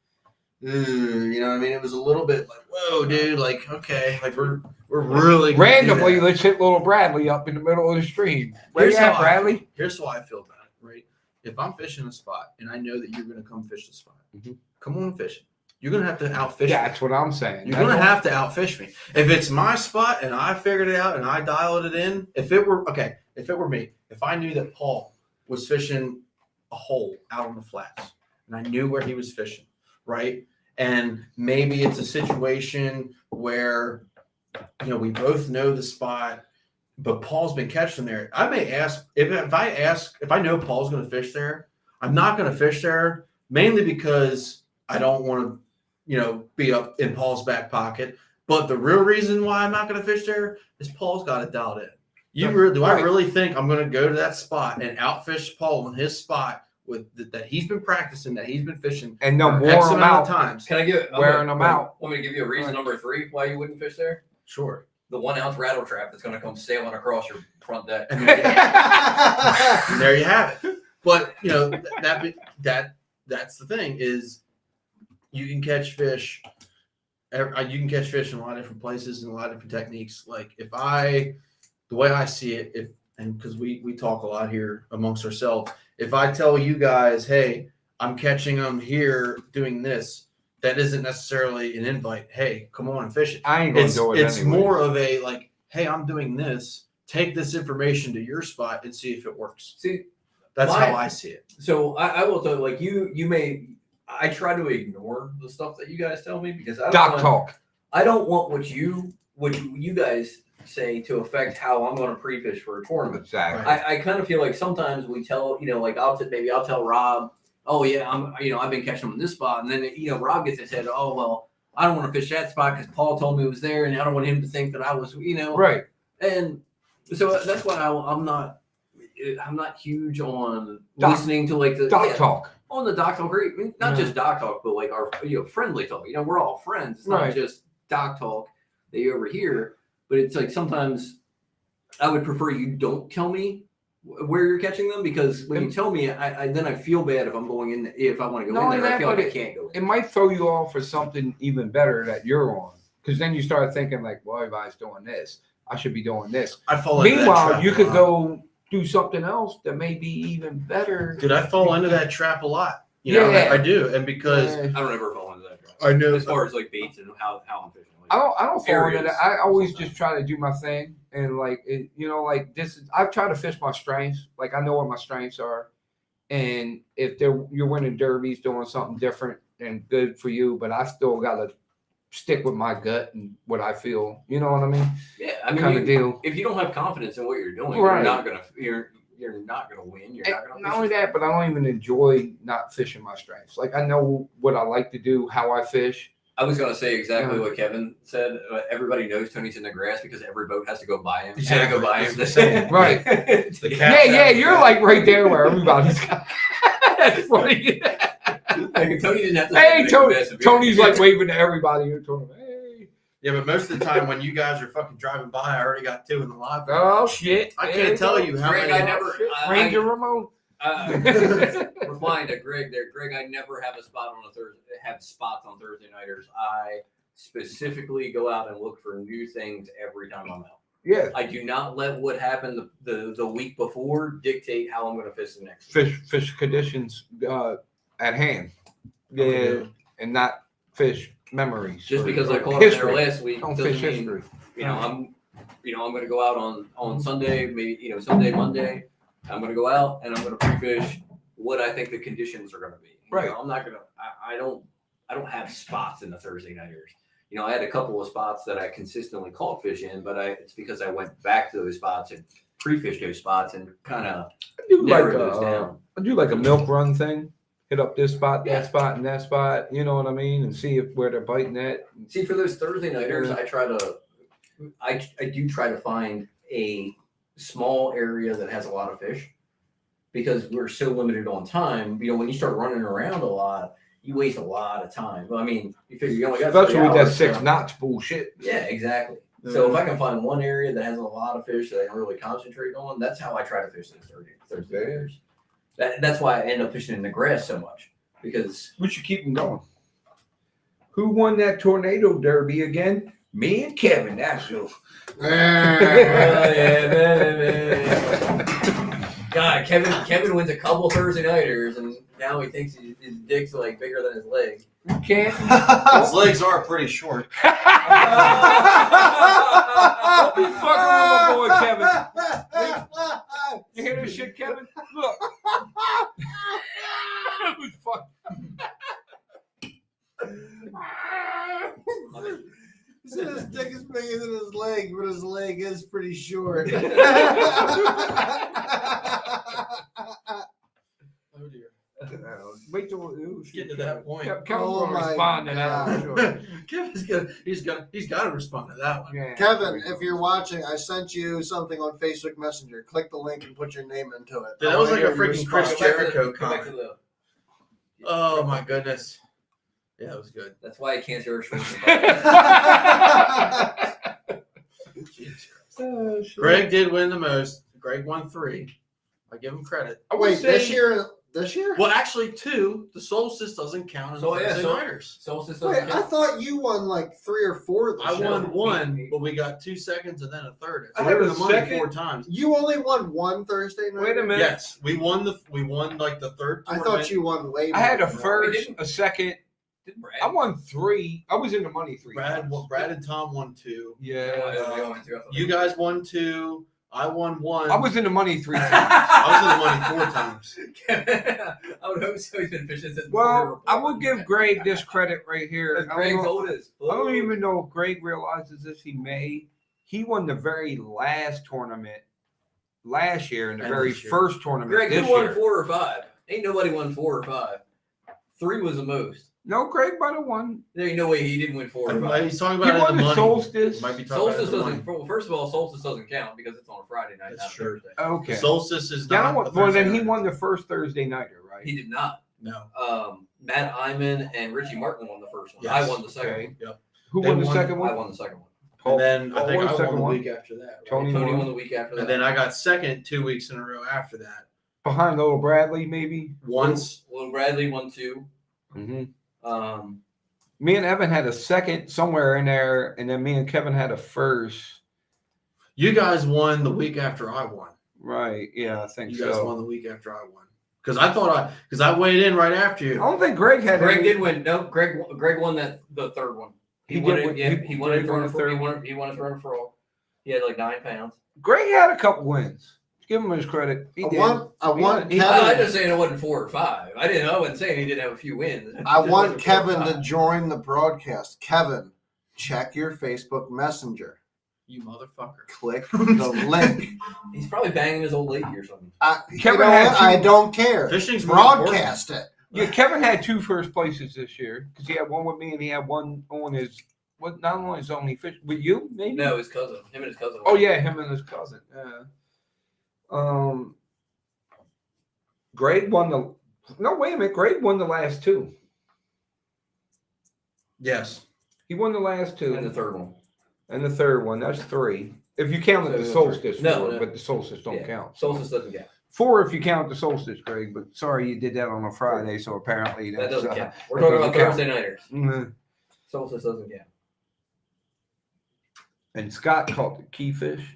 you know what I mean? It was a little bit like, whoa, dude, like, okay, like we're really gonna do Randomly, that. let's hit little Bradley up in the middle of the stream. Where you at, Bradley? Here's how I feel about it, right? If I'm fishing a spot and I know that you're gonna come fish the spot, come on fishing. You're gonna have to outfish me. That's what I'm saying. You're gonna have to outfish me. If it's my spot and I figured it out and I dialed it in, if it were me, if I knew that Paul was fishing a hole out on the flats and I knew where he was fishing, right? And maybe it's a situation where, you know, we both know the spot, but Paul's been catching there. I may ask if I know Paul's going to fish there, I'm not going to fish there mainly because I don't want to, you know, be up in Paul's back pocket. But the real reason why I'm not going to fish there is Paul's got it dialed in. I really think I'm going to go to that spot and outfish Paul on his spot with that he's been practicing, that he's been fishing, and no X more amount of times. Can I give wearing them out? Want me to give you a reason number 3 why you wouldn't fish there? Sure. The 1 ounce rattle trap that's going to come sailing across your front deck. And there you have it. But you know that's the thing is you can catch fish. You can catch fish in a lot of different places and a lot of different techniques. Like the way I see it, because we talk a lot here amongst ourselves. If I tell you guys, hey, I'm catching them here doing this, that isn't necessarily an invite. Hey, come on and fish it. I ain't gonna do it. It's more of a like, hey, I'm doing this. Take this information to your spot and see if it works. See, that's how I see it. So I will tell you, like you may. I try to ignore the stuff that you guys tell me because I don't want what you guys say to affect how I'm going to pre-fish for a tournament. Exactly. I kind of feel like sometimes we tell, you know, like I'll tell Rob, oh yeah, I've been catching them in this spot, and then you know Rob gets his head, oh well, I don't want to fish that spot because Paul told me it was there, and I don't want him to think that I was, you know, right. And so that's why I'm not huge on listening to like the doc talk. On the doc talk, not just doc talk, but like our friendly talk. You know, we're all friends. It's not just doc talk that you overhear, but it's like sometimes I would prefer you don't tell me where you're catching them because when you tell me, then I feel bad if I'm going in. If I want to go in there, I feel like I can't go in. It might throw you off for something even better that you're on because then you start thinking like, well, if I was doing this, I should be doing this. Meanwhile, you could go do something else that may be even better. Dude, I fall into that trap a lot. You know, I do, and because I don't ever fall into that trap. I know as far as like baits and how I'm fishing. Like, I don't fall into that. I always just try to do my thing, and like it, you know, like this is I try to fish my strengths. Like I know what my strengths are, and if you're winning derbies, doing something different and good for you, but I still gotta stick with my gut and what I feel. You know what I mean? Yeah, I mean, kind of deal. If you don't have confidence in what you're doing, right. you're not gonna win. You're not gonna. Not only that, but I don't even enjoy not fishing my strengths. Like I know what I like to do, how I fish. I was gonna say exactly what Kevin said. Everybody knows Tony's in the grass because every boat has to go by him. You gotta go by him. Right. Yeah. You're like right there where everybody's got. That's funny. Tony didn't have to. Hey, Tony's like waving to everybody. Hey. Yeah, but most of the time when you guys are fucking driving by, I already got 2 in the live. Oh shit! I can't tell you how Greg, many. I never. Ranger Ramon. Replying to Greg there, Greg, I never have a spot on a Thursday. Have spots on Thursday nighters. I specifically go out and look for new things every time I'm out. Yeah. I do not let what happened the week before dictate how I'm going to fish the next week. Fish conditions at hand. Yeah, and not fish memories. Just because I caught there last week don't doesn't fish mean, history. I'm going to go out on Sunday, maybe Sunday, Monday. I'm going to go out and I'm going to pre-fish what I think the conditions are going to be. Right. I'm not going to. I don't have spots in the Thursday nighters. You know, I had a couple of spots that I consistently caught fish in, but it's because I went back to those spots and pre-fished those spots and kind of narrowed those down. I do like a milk run thing. Hit up this spot, that spot, and that spot. You know what I mean, and see where they're biting at. See, for those Thursday nighters, I do try to find a small area that has a lot of fish because we're so limited on time. You know, when you start running around a lot, you waste a lot of time. Well, I mean, you figure you only got especially 3 with that hours, 6 knots bullshit. Yeah, exactly. So if I can find one area that has a lot of fish that I can really concentrate on, that's how I try to fish those Thursday nighters. That's why I end up fishing in the grass so much because we should keep them going. Who won that tornado derby again? Me and Kevin. That's who. God, Kevin wins a couple Thursday nighters, and now he thinks his dick's like bigger than his leg. You can't. His legs are pretty short. Don't be fucking with my boy Kevin. You hear this shit, Kevin? Look. That was fuck. He said his dick is bigger than his leg, but his leg is pretty short. Oh dear. Wait till Getting to that point. Kevin's Oh gonna my respond to that. I'm God. sure. Kevin's he's got to respond to that one. Yeah. Kevin, if you're watching, I sent you something on Facebook Messenger. Click the link and put your name into it. Dude, I that was wanna like a hear your freaking Chris response. Jericho Go back to comment. the. Oh my goodness. Yeah, that was good. That's why I can't hear Oh, shit. Greg did win the most. Greg won 3. I give him credit. I would Wait, say- this year? This year? Well, actually, 2. The Solstice doesn't count as Thursday nighters. Solstice Wait, doesn't I count. thought you won like 3 or 4 this I year. won 1, but we got 2 seconds and then a third. I So we have won a the money second. 4 times. You only won 1 Thursday night? Wait a minute. Yes, we won like the third. I Tournament. thought you won way I had a more. first, a second. Didn't Brad? I won 3. I was in the money 3 Brad times. and Tom won 2. Yeah. You guys won 2. I won 1. I was in the money 3 times. I was in the money 4 times. I would hope so. He's been fishing since. Well, I will give Greg this credit right here. I Greg's don't know- old as. I don't even know if Greg realizes this. He may. He won the very last tournament last year and the And very this year. first tournament Greg, this who won year. 4 or 5? Ain't nobody won 4 or 5. 3 was the most. No, Greg might have won. There ain't no way he didn't win 4 or 5. He's talking He about it won in the the money. solstice. Might be talking Solstice about it in the doesn't. money. Well, first of all, Solstice doesn't count because it's on a Friday night, That's not true. Thursday. Okay. The Solstice is Yeah, not. well, a Thursday then he night. won the first Thursday nighter, right? He did not. No. Matt Iman and Richie Martin won the first one. Yes. I won the second Okay. one. Who They won the won- second I one? won the second one. And then Paul I think won the I won second the one. week after that. Right? Tony Tony won. won the week after that. And then I got second 2 weeks in a row after that. Behind Little Bradley, maybe. Once. Will Bradley won 2. Mm-hmm. Me and Evan had a second somewhere in there, and then me and Kevin had a first. You guys won the week after I won. Right? Yeah, I think You guys so. won the week after I won. Because I weighed in right after I you. don't think Greg had. Greg any- did win. No, Greg won the third one. He won did it. win- Yeah, he- he won it. Greg won the third He won it for for all. He had like 9 pounds. Greg had a couple wins. Give him his credit. He did. I want He- Kevin. I just saying it wasn't 4 or 5. I wasn't saying he didn't have a few wins. I Just want wasn't 4 or Kevin to 5. join the broadcast. Kevin, check your Facebook Messenger. You motherfucker. Click the link. He's probably banging his old lady or something. Kevin you know had what? two- I don't care. Fishing's more important. Broadcast it. Yeah, Kevin had 2 first places this year because he had one with me and he had one on his. What? Not only his only fish with you, maybe. No, his cousin. Him and his cousin. Oh yeah, him and his cousin. Greg won the. No, wait a minute. Greg won the last 2. Yes. He won the last 2 And the third one. and the third one. That's 3. If you counted the So, solstice, no, 4, no. but the solstice don't Yeah. count. Solstice doesn't count. 4 if you count the solstice, Greg. But sorry, you did that on a Friday, so apparently That that's, doesn't count. We're that talking about doesn't count. Thursday nighters. Mhm. Solstice doesn't count. And Scott caught the key fish.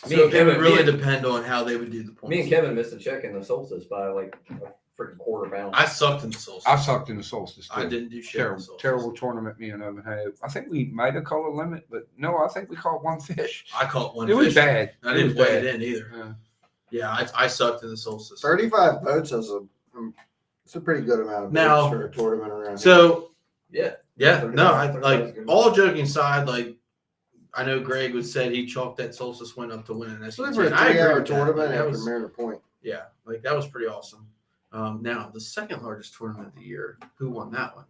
Me So and it would Kevin- really me and- depend on how they would do the points. Me and Kevin missed a check in the Solstice by like a freaking quarter pound. I sucked in the Solstice. I sucked in the solstice. Too. I didn't do shit in the Terrible, Solstice. terrible tournament me and Evan had. I think we might have caught a limit, but no, I think we caught 1 fish. I caught one It was fish. bad. I It didn't was weigh bad. it in either. Yeah. Yeah, I sucked in the Solstice. 35 boats is it's a pretty good amount of boats Now- for a tournament around here. So Yeah. yeah, 35, no, I 35 is like good. all joking aside, like I know Greg would said he chalked that Solstice win up to winning It's SEC. for a and I agree 3-hour with that. tournament That after was- Mariner Point. Yeah, like that was pretty awesome. Now the second largest tournament of the year, who won that one?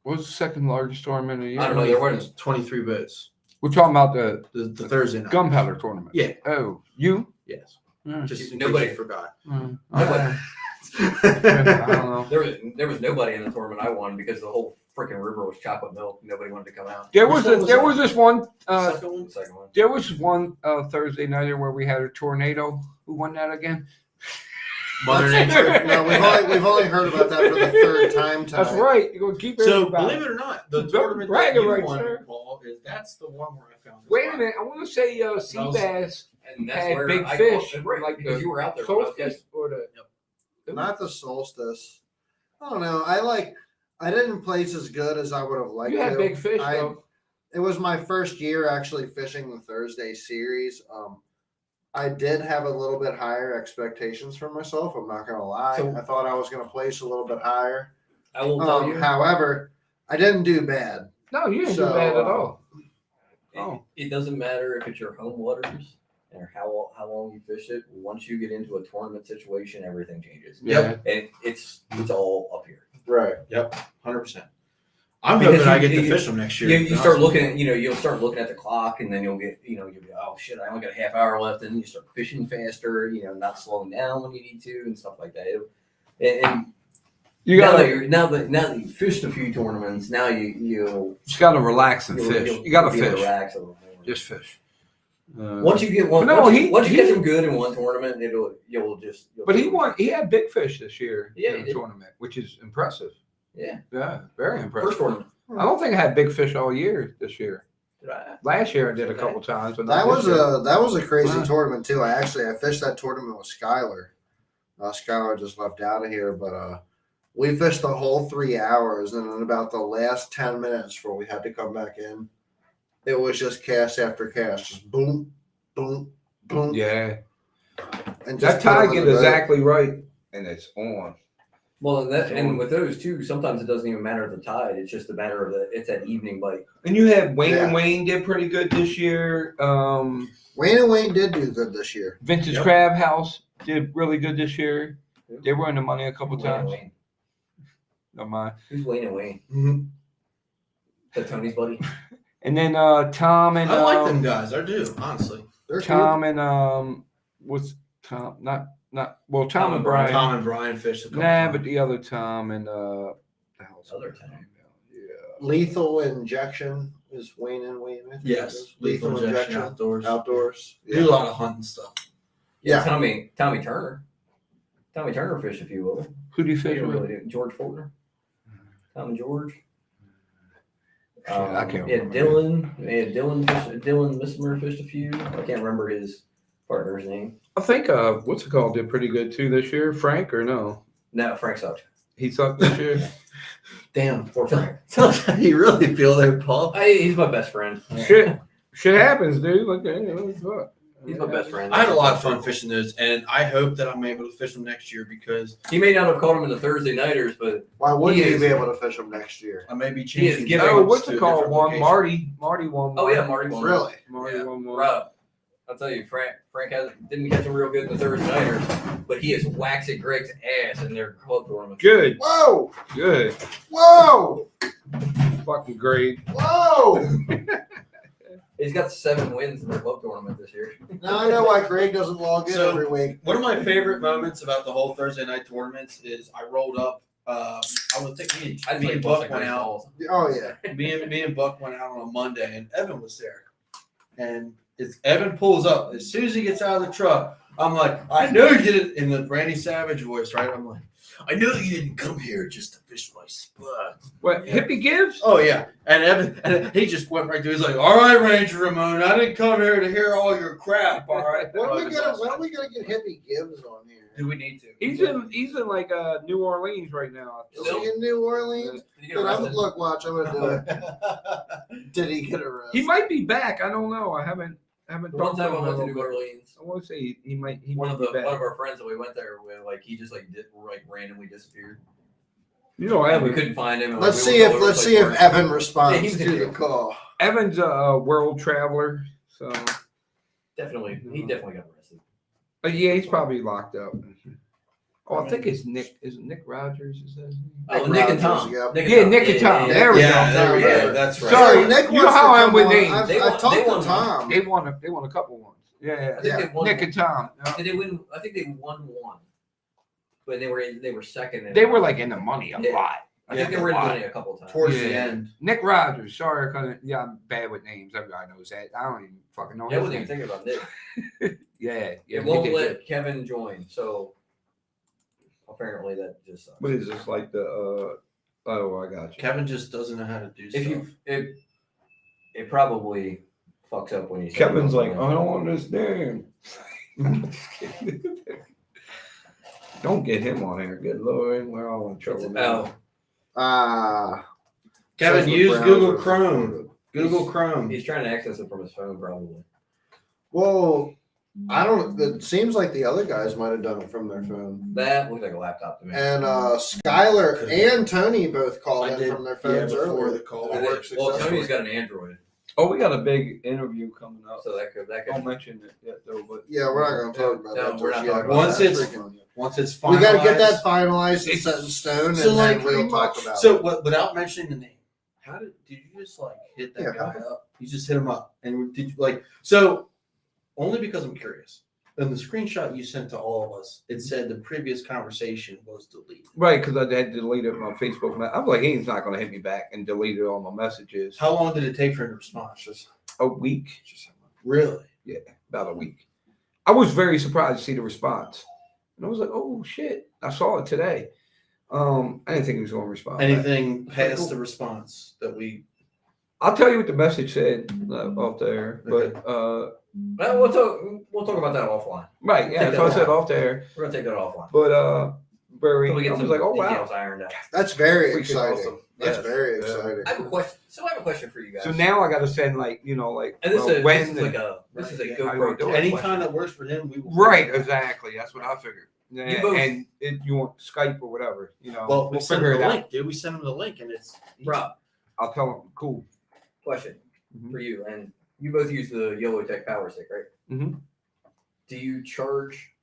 What was the second largest tournament of the year? I don't know. There weren't. 23 boats. We're talking about the The Thursday night. gunpowder tournament. Yeah. Oh, you? Yes. Mm. Just in Nobody- case you forgot. Mm. Nobody- I don't know. There was nobody in the tournament I won because the whole freaking river was chocolate milk. Nobody wanted to come out. There Which was one was there that? was this one Second one? The second one. there was one Thursday nighter where we had a tornado. Who won that again? Mother Nature. No, we've only heard about that for the third time tonight. That's right. You're gonna keep So everybody. believe it or not, the Don't tournament brag that you right, won, sir. Paul, that's the one where I found. this Wait a spot. minute. I want to say sea bass And that's had where big I fish, right, like because the you were out there. when I was solstice or the. Not the solstice. I don't know. I didn't place as good as I would have liked You had to. big fish though. It was my first year actually fishing the Thursday series. I did have a little bit higher expectations for myself. I'm not gonna lie. So- I thought I was gonna place a little bit higher. I will tell you. However, I didn't do bad. No, you didn't So, do bad at all. It doesn't matter if it's your home waters or how long you fish it. Once you get into a tournament situation, everything changes. Yep. And it's all up here. Right. 100%. I'm Because hoping I you- get to you- fish them next year. You start looking at, you'll start looking at the clock, and then you'll be, oh shit, I only got a half hour left, and then you start fishing faster, not slowing down when you need to, and stuff like that. And You now gotta, that you fished a few tournaments, now you just gotta relax and fish. You gotta be able to fish. relax a little more. Just fish. Once you get one, No, once you he- get them good in one tournament, you'll But he had big fish this year Yeah, in he the did. tournament, which is impressive. Yeah. Yeah, very impressive. First tournament. I don't think I had big fish all year this year. Did I? Last year I did a couple times, but That not was this year. a crazy Wow. tournament too. I fished that tournament with Skylar. Skylar just left out of here, but we fished the whole 3 hours, and in about the last 10 minutes before we had to come back in, it was just cast after cast, just boom, boom, boom. Yeah, And that just tide put 'em in get the boat. exactly right, and it's on. Well, and with those too, sometimes it doesn't even matter the tide. It's just a matter of it's that evening bite. And you had Wayne Yeah. and Wayne did pretty good this year. Wayne and Wayne did do good this year. Vintage Yep. Crab House did really good this year. Yep. They were in the money a couple Wayne and times. Wayne. Don't mind. Who's Wayne and Wayne? Mm-hmm. Is that Tony's buddy? And then Tom and I like them guys. I do, honestly. They're Tom and what's Tom? Not well. Tom and Brian. Tom and Brian fished a couple Nah, times. but the other Tom and the hell's Other his Tom. name? Yeah. Lethal Injection is Wayne and Wayne. I think it Yes, is. Lethal Injection Outdoors. Outdoors. Do a lot of hunting stuff. Yeah. Tommy Turner. Tommy Turner fished a few of them. Who do you He fish didn't with? really do. George Fortner. Tom and George. Shit, I can't Yeah, remember. Dylan Missimer fished a few. I can't remember his partner's name. I think what's it called did pretty good too this year. Frank or no? No, Frank sucked. He sucked this year. Damn. Poor Frank. Sounds how you really feel there, Paul. He's my best friend. Shit happens, dude. Like, hey, what's up? He's my best friend. I had a lot of fun fishing those, and I hope that I'm able to fish them next year because He may not have caught him in the Thursday nighters, but Why wouldn't He you is- be able to fish them next year? I may be He is changing. giving- Oh, boats what's to it a called? different One location. Marty won. oh one. yeah, Marty won. Really? Marty Yeah. won one. Rob, I'll tell you, Frank didn't catch him real good in the Thursday nighters, but he is waxing Greg's ass in their club tournament. Good, Whoa! good. Whoa! Fucking great. Whoa! He's got 7 wins in their club tournament this year. Now I know why Greg doesn't log in So- every week. One of my favorite moments about the whole Thursday night tournaments is I rolled up. I would think me and Buck went out. Oh yeah. Me and Buck went out on a Monday, and Evan was there. And Evan pulls up. As soon as he gets out of the truck, I'm like, I know you did it in the Randy Savage voice, right? I'm like, I know you didn't come here just to fish my spot. What Hippie Gibbs? Oh yeah, and Evan, and he just went right through. He's like, "All right, Ranger Ramon, I didn't come here to hear all your crap. All right, When are we gonna get Hippie Gibbs on here? do we need to?" He's in like New Orleans right now. Is he in New Orleans? Did he get Dude, arrested? look, watch. I'm gonna do it. Did he get arrested? He might be back. I don't know. I haven't The one talked to time him I in a went to little New bit. Orleans, I want to say he might one of be back. our friends that we went there with, like he just randomly disappeared. You know, And we Evan. couldn't find him. and, Let's we see were if all over the place for- Evan Yeah, responds he was to in the here. call. Evan's a world traveler, so Definitely, he definitely got arrested. but yeah, he's probably locked up. Oh, I think it's Nick. Is it Nick Rogers? Is that his name? Oh, Nick and Tom. Rogers, yep. Nick and Tom. There we Yeah, go. there we Yeah, go. That's right. Sorry, Yeah, Nick you know wants how to I am come with on. names. I've They talked won to one. Tom. They won a couple ones. I Yeah, think they won. Nick and Tom. Did they win? I think they won one, but they were second. They were like in the money a Yeah. lot. I think they were in the money a couple of times. Towards the Yeah. end. Nick Rogers. Sorry, I couldn't. Yeah, I'm bad with names. Everybody knows that. I don't even fucking know Yeah, I his wasn't even name. thinking about Nick. Yeah, It he won't did let good. Kevin join, so apparently that just sucks. What is this like the? Oh, I got you. Kevin just doesn't know how to do stuff. It probably fucks up when you. Kevin's like, I don't understand. Don't get him on here. Good Lord, we're all in trouble now. Kevin, Says the use browser Google is Chrome. recorded. Google Chrome. He's trying to access it from his phone, probably. Well, I don't. It seems like the other guys might have done it from their phone. That looks like a laptop to me. And Skylar and Tony both called I in did, from their phones before earlier. the call. It worked Well, successfully. Tony's got an Android, Oh, we got a big interview coming up. so that could. Don't mention it yet, though. But Yeah, we're not going to talk about No, that. we're just not yet. talking Once That's it's- freaking- Once it's we got to get that finalized- finalized and set in stone, So, and like, then we'll pretty talk much- about So, it. without mentioning the name, how did you just like hit that Yeah, guy up? You just hit him up, and did you like so? Only because I'm curious. In the screenshot you sent to all of us, it said the previous conversation was deleted. right, because I had deleted my Facebook. I'm like, he's not going to hit me back and deleted all my messages. How long did it take for him to respond? Just A week, really? about a week. I was very surprised to see the response, and I was like, oh shit, I saw it today. I didn't think he was going to respond. back. Anything past the response that we? I'll tell you what the message said off there, but Well, we'll talk about that offline. right, yeah, Take so I that said off. off there, We're gonna take that offline. but very. Until we I get was some like, oh wow. details ironed out. That's very Freaking exciting. awesome. That's Yes. very Yeah. exciting. I have a question. So I have a question for you guys. So now I got to send like like and this well, is when this is like a this is a Right, yeah. How you GoPro. doing? test Anytime question. that works for him, we will. right, figure it out. exactly. That's what I figured. Yeah, You both- and you want Skype or whatever, Well, we we'll sent figure him it the out. link, dude. We sent him the link, and it's Rob, I'll tell them. Cool. question Mhm. for you, and you both use the Yellow Tech Power Stick, right? Mhm. Do you charge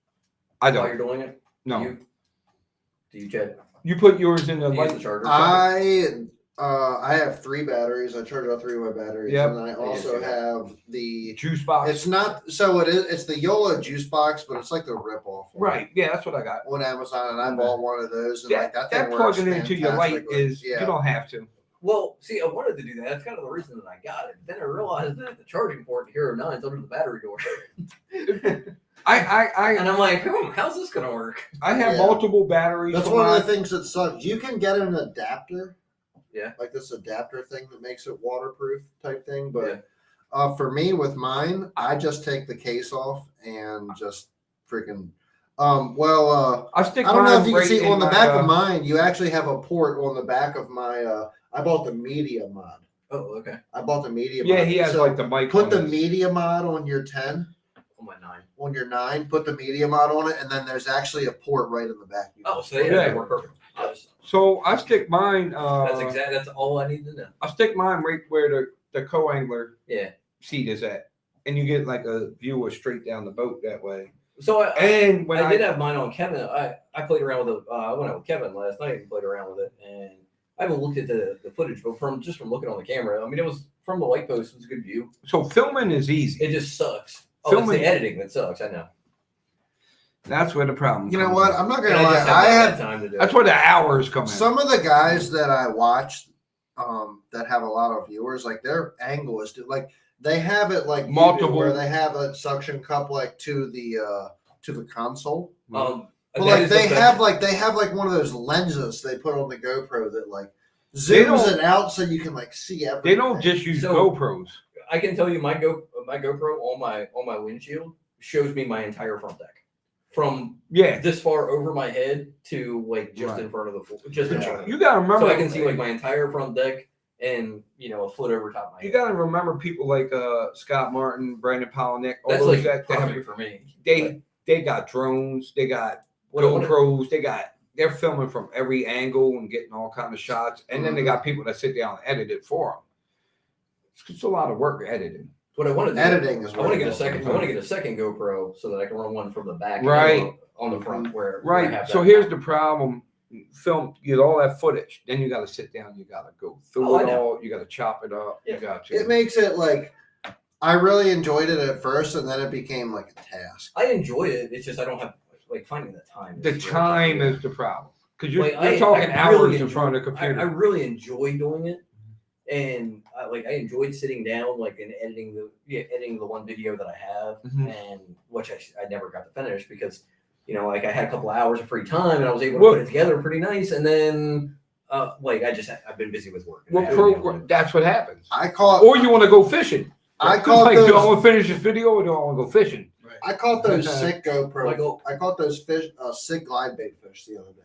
I while you're don't. doing it? No. Do you Chad? You put yours in the Do you use light. the charger? I have 3 batteries. I charge all 3 of my batteries, Yep. and I also have the. Juice box. It's not so. It is. It's the YOLO juice box, but it's like the rip off. Right. Yeah, that's what I got. On Amazon, and I bought one of those, and like that thing That works plugging into your light fantastically. is you don't have to. Well, see, I wanted to do that. That's kind of the reason that I got it. Then I realized that the charging port in Hero 9 is under the battery door. And I'm like, how's this gonna work? I have Yeah. multiple batteries. That's for one my- of the things that sucks. You can get an adapter. Yeah. Like this adapter thing that makes it waterproof type thing. But Yeah. for me with mine, I just take the case off and just freaking I stick. I don't know if mine you can right see in on the my, back of mine, you actually have a port on the back of my I bought the media mod. Oh, okay. I bought the media Yeah, mod. he has So like the mic. put on the his- media mod on your 10, On my 9. on your 9, put the media mod on it, and then there's actually a port right in the back. Oh, so Yeah. they work perfect. So I stick mine. That's all I need to know. I stick mine right where the co-angler Yeah. seat is at, and you get like a view of straight down the boat that way. So And when I did have mine on Kevin. I played around with it. I went out with Kevin last night and played around with it, and I haven't looked at the footage, but from looking on the camera, I mean, it was from the light post. It was a good view. so filming is easy. It just sucks. Oh, it's Filming- the editing that sucks. I know. That's where the problem. You know comes what? in. I'm not And gonna I lie. just I haven't have had time to do That's it. where the hours come in. some of the guys that I watched that have a lot of viewers, like their angle is like they have it like you do, Multiple- where they have a suction cup like to the console. But But like they have like one of those lenses they put on the GoPro that like They zooms don't- it out so you can like see everything. They don't just use So- GoPros. I can tell you my GoPro on my windshield shows me my entire front deck from Yeah, this far over my head to like just Right. in front of the just in Yeah. front of you me. gotta remember. So I can see like my entire front deck and a foot over top of my You head. gotta remember people like Scott Martin, Brandon Polinick, all That's those like that have perfect for me. they got drones, they got What I wanna- GoPros, they're filming from every angle and getting all kind of shots, and then they got people that sit down and edit it for them. It's a lot of work editing. What I want to do, Editing is I want to get a what it second. is. I want to get a second GoPro so that I can run one from the back, and Right. on the front where I Right. have So that here's mount. the problem: get all that footage, then you got to sit down, you got to go through Oh, I it know. all, you got to chop it up, Yeah. you got to. It makes it like I really enjoyed it at first, and then it became like a task. I enjoy it. It's just I don't have like finding the time. The time is the problem because you're, Like, you're talking I hours really in front of the I computer. really enjoy doing it, and I enjoyed sitting down like and editing the one video that I have, Mhm. and which I never got to finish because like I had a couple of hours of free time and I was able to put it together pretty nice. And then, I've been busy with work. That's what happens. I caught. Or you want to go fishing. I caught like, those. do I want to finish this video or do I want to go fishing? I caught those sick GoPro. Michael. I caught those sick glide bait fish the other day.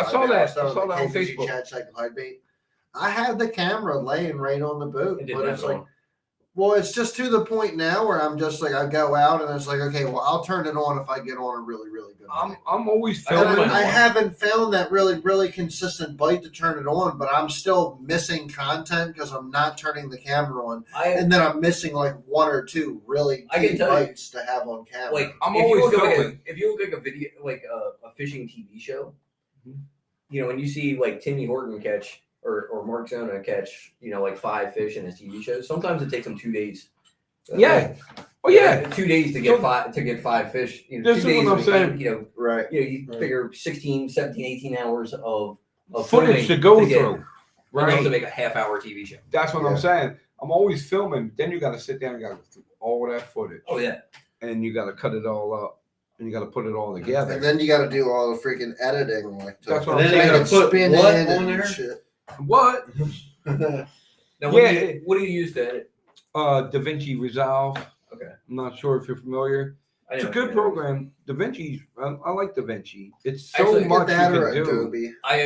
I saw that. I saw that on Facebook. Chad said glide bait. I had the camera laying right on the boat, It did but that it's like, wrong. well, it's just to the point now where I'm just like, I go out and it's like, okay, well, I'll turn it on if I get on a really, really good bite. I'm always I filming. I haven't found that really, really consistent bite to turn it on, but I'm still missing content because I'm not turning the camera on, and then I'm missing like one or two really I can key tell you, bites to have on camera. Like I'm if you always look at filming. if you look at a video like a fishing TV show, when you see like Timmy Horton catch or Mark Zona catch, like 5 fish in his TV show, sometimes it takes them 2 days. Yeah. Oh yeah. 2 days to get 5 fish. This is 2 days what I'm of, saying. right. You figure 16, 17, 18 hours of Footage filming to go get through. enough Right. to make a half-hour TV show. That's what Yeah. I'm saying. I'm always filming. Then you got to sit down and got to go through all that footage. Oh yeah. And you got to cut it all up. And you got to put it all together. And then you got to do all the freaking editing, like That's what And I'm then you saying. gotta put spin what in on and there? shit. What? Now, Yeah. what do you use to edit? DaVinci Resolve. Okay. I'm not sure if you're familiar. I It's a know good what you're program. DaVinci, I like DaVinci. It's so Actually, much Get that you or can do. Adobe. I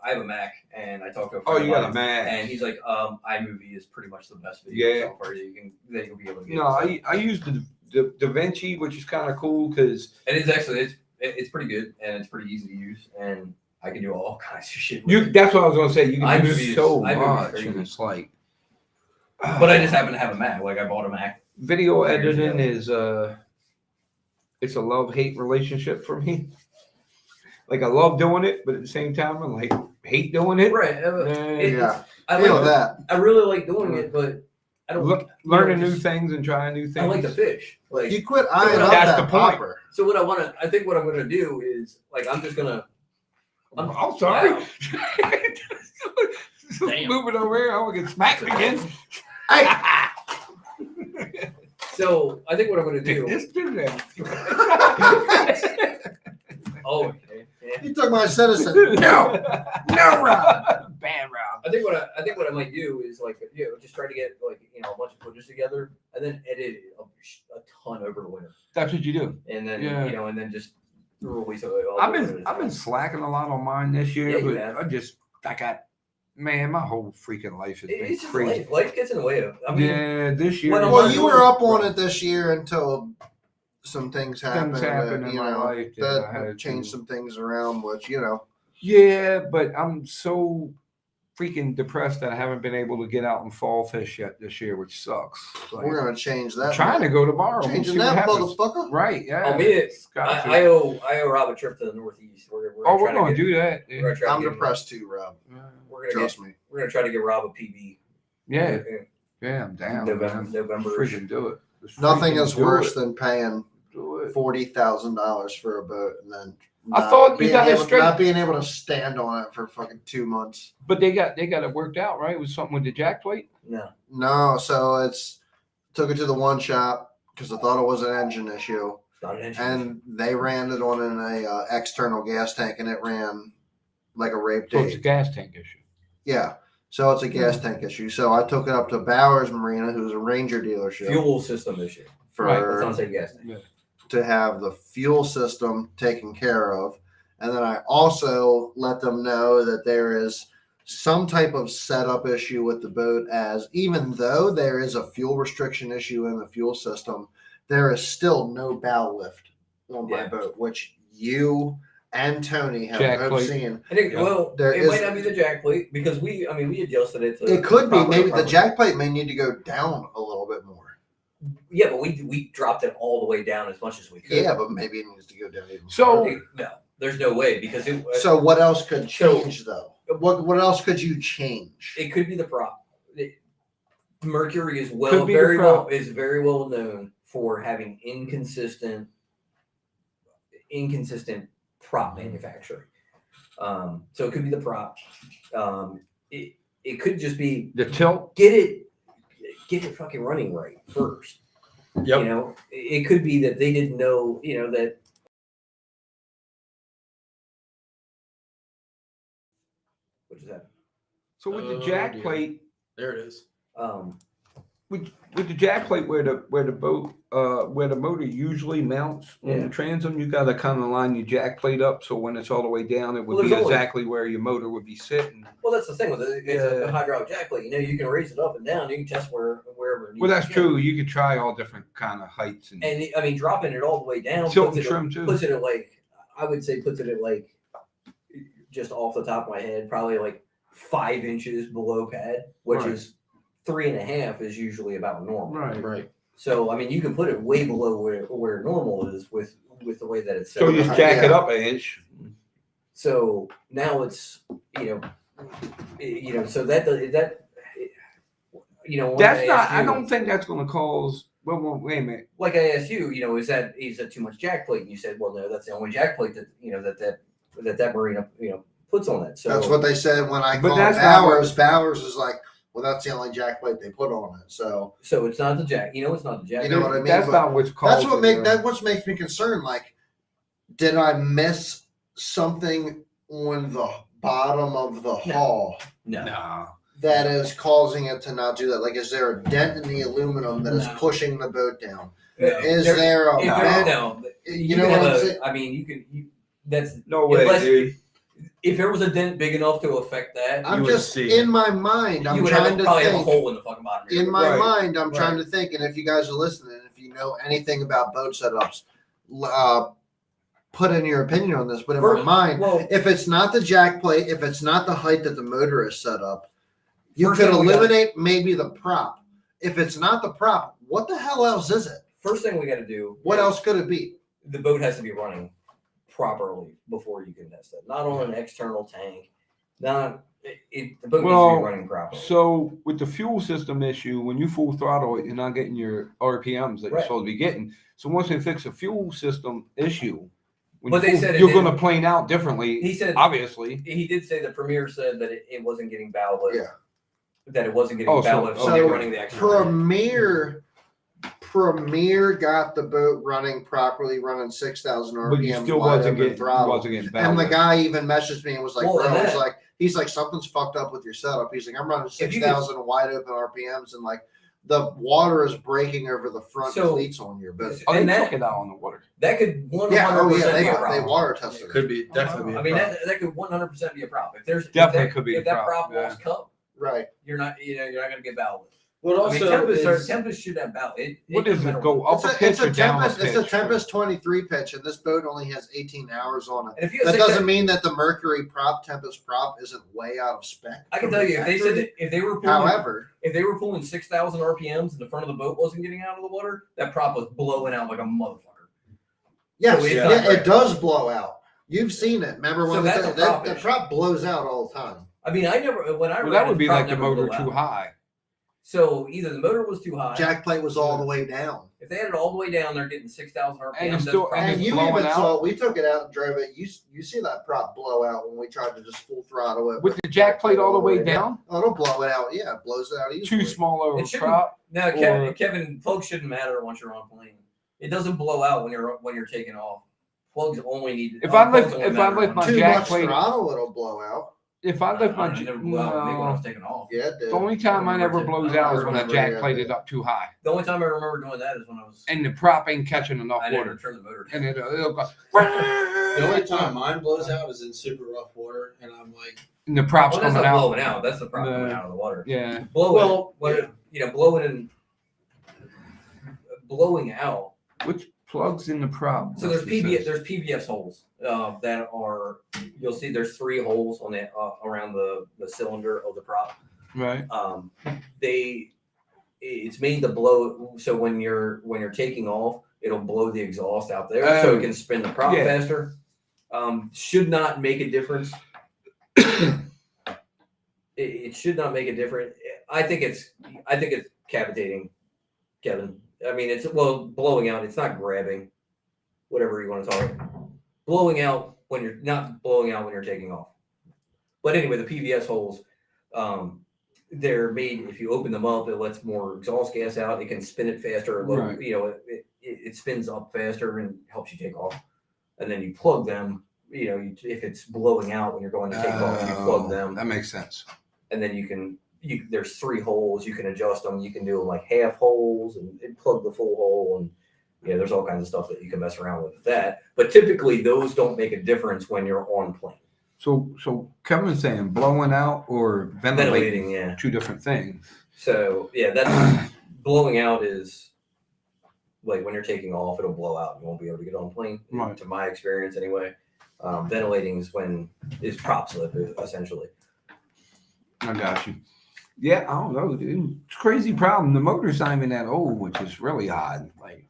have a Mac and I talked to a Oh, friend you of got a mine, Mac. and he's like, iMovie is pretty much the best video Yeah. software that you'll be able to get. No, I use the DaVinci, which is kind of cool because and it's actually it's pretty good and it's pretty easy to use and I can do all kinds of shit. With it. that's what I was gonna say. You can iMovie do is- so iMovie is much, crazy. and it's like. But I just happen to have a Mac. Like I bought a Mac. Video Years editing ago. is it's a love-hate relationship for me. Like I love doing it, but at the same time I like hate doing it. Right. Yeah. I Feel like that. I really like doing it, but I don't. Learning new just- things and trying new things. I like to fish. Like You quit eyeing up That's that the point. popper. so. I think what I'm gonna do is like I'm just gonna. I'm sorry. Wow. Damn. Moving over here, I want to get smacked again. So I think what I'm gonna do. This do that. Oh, okay. Yeah. You took my citizen. No. No, Rob. Bad Rob. I think what I might do is like just try to get like a bunch of footage together and then edit it a ton over the winter That's what you do. and then Yeah. and then just release it. All I've over been the I've been time. slacking a lot on mine this year, Yeah, you but have. my whole freaking life has been It's just crazy. life gets in the way of. I mean, Yeah, this year. When I'm Well, not you doing- were up on it this year until some things happened. things happen that, in my life that I that had changed to. some things around, which Yeah, but I'm so freaking depressed that I haven't been able to get out and fall fish yet this year, which sucks. Like, we're gonna change I'm that. trying to go tomorrow. We'll changing see what that happens. motherfucker. Right? Yeah. I mean, Gotta I feel- owe Rob a trip to the Northeast. We're Oh, we're try to gonna get- do that. We're Yeah. gonna try to I'm get- depressed too, Rob. We're gonna Trust me. we're gonna try to get Rob a PB. Yeah, yeah, I'm down. November. Freaking do it. Just Nothing freaking is do worse it. than paying Do it. $40,000 for a boat and then I not thought you being got it able- straight. not being able to stand on it for fucking 2 months. But they got it worked out, right? It was something with the jack plate. No. No, so took it to the one shop because I thought it was an engine issue, It's not an engine. and they ran it on an external gas tank, and it ran like a rape So it's a date. gas tank issue. Yeah, so it's a gas tank issue. So I took it up to Bowers Marina, who's a Ranger dealership, Fuel system issue. Right, Let's for not say gas tank. Yeah. to have the fuel system taken care of. And then I also let them know that there is some type of setup issue with the boat, as even though there is a fuel restriction issue in the fuel system, there is still no bow lift on my Yeah. boat, which you and Tony have Jack both plate. seen. I think, Yeah. well, There it is- might not be the jack plate because we adjusted it. To It could be, proper- maybe the proper- jack plate may need to go down a little bit more. Yeah, but we dropped it all the way down as much as we could. Yeah, but maybe it needs to go down even So- further. No, there's no way because it. So what else could change though? What else could you change? It could be the prop. Mercury is Could be the very prop. very well known for having inconsistent prop manufacturing. So it could be the prop. It could just be The tilt. get it fucking running right first. Yep. It could be that they didn't know, that which is that. So with the Oh, jack dear. plate, There it is. with the jack plate where the boat where the motor usually mounts on the transom, you got to kind of line your jack plate up so when it's all the way down, it would be exactly where your motor would be sitting. Well, that's the thing with it. It's a hydraulic jack plate. You know, you can raise it up and down. You can test wherever. Well, that's true. You could try all different kind of heights and I mean, dropping it all the way down tilt and trim too. puts it at like, I would say puts it at like, just off the top of my head, probably like 5 inches below pad, which is 3.5 is usually about normal. Right. So I mean, you can put it way below where normal is with the way that it's set So up. you just jack it up an inch. So now it's so that That's not. I don't think that's going to cause. Well, wait a minute. Like I asked you, is that too much jack plate? And you said, well, no, that's the only jack plate that that marina puts on it. So that's what they said when I But called that's not Bowers. Bowers is like, well, that's the only jack plate they put on it. So it's not the jack. It's not the jack. You know what I mean? That's But not what's called. that's what makes me concerned. Like, did I miss something on the bottom of the hull No. that is causing it to not do that? Like, is there a dent in the aluminum that is pushing the boat down? Is there a vent? No. You know what I'm saying? I mean, you can. That's No way, dude. If there was a dent big enough to affect that, I'm just in my mind. I'm you would trying to probably have a think. hole in the fucking bottom. In my Right. mind, I'm trying to think, and if you guys are listening, if you know anything about boat setups, put in your opinion on this. But in my mind, if it's not the jack plate, if it's not the height that the motor is set up, you could eliminate maybe the prop. If it's not the prop, what the hell else is it? First thing we got to do. What else could it be? The boat has to be running properly before you can test it. Not on an external tank. The boat needs to be running properly. So with the fuel system issue, when you full throttle it, you're not getting your RPMs that you're supposed to be getting. So once they fix a fuel system issue, you're going to plane out differently. He said, obviously, he did say the Premier said that it wasn't getting bow lift. Yeah. That it wasn't getting bow lift. So so running the extra. Premier got the boat running properly, running 6,000 RPM. but you still wasn't getting bow And the lift. guy even messaged me and was like, Well, bro, he's like, something's fucked up with your setup. He's like, I'm running 6,000 wide open RPMs and like the water is breaking over the front cleats on your boat. Oh, they took it out on the water. That could 100% be a problem. They water tested it. Could be definitely. I mean, that could 100% be a problem. If that prop was cut, right, you're not going to get bow lift. Well, also, Tempest should have bow. What does it go up a pitch or down a pitch? It's a Tempest 23 pitch, and this boat only has 18 hours on it. And if you that doesn't mean that the Mercury prop, Tempest prop, isn't way out of spec. I can tell you, if they were pulling 6,000 RPMs and the front of the boat wasn't getting out of the water, that prop was blowing out like a motherfucker. Yes, it does blow out. You've seen it. Remember when the prop blows out all the time. I mean, that would be like the motor too high. So either the motor was too high, jack plate was all the way down. If they had it all the way down, they're getting 6,000 RPM. And you even saw, we took it out and drove it. You see that prop blow out when we tried to just full throttle it with the jack plate all the way down. Oh, it'll blow it out. Yeah, it blows it out easily. Too small of a prop. No, Kevin, plugs shouldn't matter once you're on plane. It doesn't blow out when you're taking off. Plugs only need. If I lift my jack plate, throttle, it'll blow out. If I lift my never blew out when I was taking off. Yeah, it did. The only time I never blows out is when that jack plate is up too high. The only time I remember doing that is when I was. And the prop ain't catching enough water. Never turned the motor down. And it'll go. The only time mine blows out is in super rough water, and I'm like. And the prop's that's coming not out. Blowing out. That's the prop coming out of the water. Yeah. Blowing out. Which plugs in the prop? So there's PVS holes that are. You'll see there's 3 holes on the around the cylinder of the prop. Right. It's made to blow. So when you're taking off, it'll blow the exhaust out there, so it can spin the prop faster. Should not make a difference. It should not make a difference. I think it's cavitating, Kevin. I mean, it's blowing out. It's not grabbing, whatever you want to call it. Blowing out when you're not blowing out when you're taking off. But anyway, the PVS holes, they're made. If you open them up, it lets more exhaust gas out. It can spin it faster. Right. It spins up faster and helps you take off. And then you plug them if it's blowing out when you're going to take off, you plug them. That makes sense. And then there's 3 holes. You can adjust them. You can do like half holes and plug the full hole. And there's all kinds of stuff that you can mess around with that. But typically those don't make a difference when you're on plane. So Kevin's saying blowing out or ventilating, yeah. 2 different things. So that's blowing out is like when you're taking off, it'll blow out. You won't be able to get on plane. Right. To my experience, anyway. Ventilating is prop slip essentially. I got you. Yeah, I don't know, dude. It's a crazy problem. The motor's not even that old, which is really odd. Like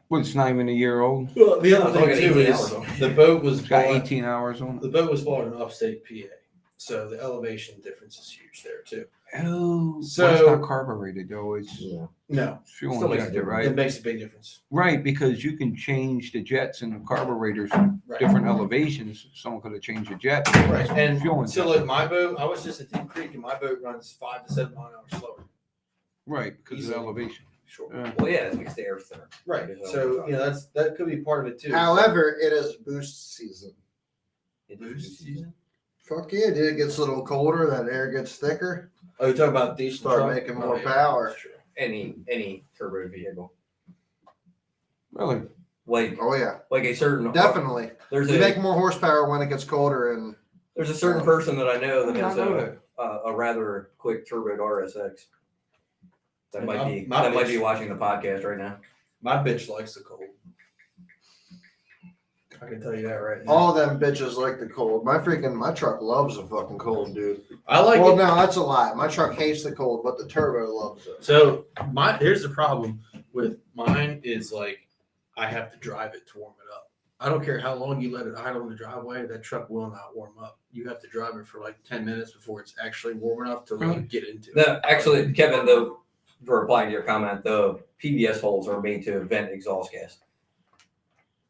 well, it's not even a year old. Well, the other It's thing only too got 18 is hours on it. the boat was It's got bought, 18 hours on the it. boat was bought in upstate PA, so the elevation difference is huge there too. Oh, So- it's not carbureted though. It's No, fuel Still makes a injected, difference. right? it makes a big difference. Right, because you can change the jets and the carburetors Right. different elevations. Someone could have changed the jet. Right, and fuel so injected. like my boat, I was just at Deep Creek, and my boat runs 5 to 7 miles an hour slower. Right, because of Easily. the elevation. Sure. Well, yeah, it makes the air thinner. Right. So that could be part of it too. However, it is boost season. It Boost season? Fuck yeah, dude. It gets a little colder, that air gets thicker. Oh, you're talking about diesel Start truck? making Oh, more yeah, power. that's true. Any turbo vehicle, Really? like Oh yeah, a certain definitely. There's You make more horsepower when it gets colder, and a certain person that I know that I has know that. a rather quick turboed RSX. That And might my be bitch- watching the podcast right now. My bitch likes the cold. I can tell you that right now. all them bitches like the cold. My truck loves the fucking cold, dude. I like Well, it. no, that's a lie. My truck hates the cold, but the turbo loves it. So here's the problem with mine is like I have to drive it to warm it up. I don't care how long you let it idle in the driveway, that truck will not warm up. You have to drive it for like 10 minutes before it's actually warm enough to Really? get into it. No, actually, Kevin, though, for replying to your comment, the PBS holes are made to vent exhaust gas.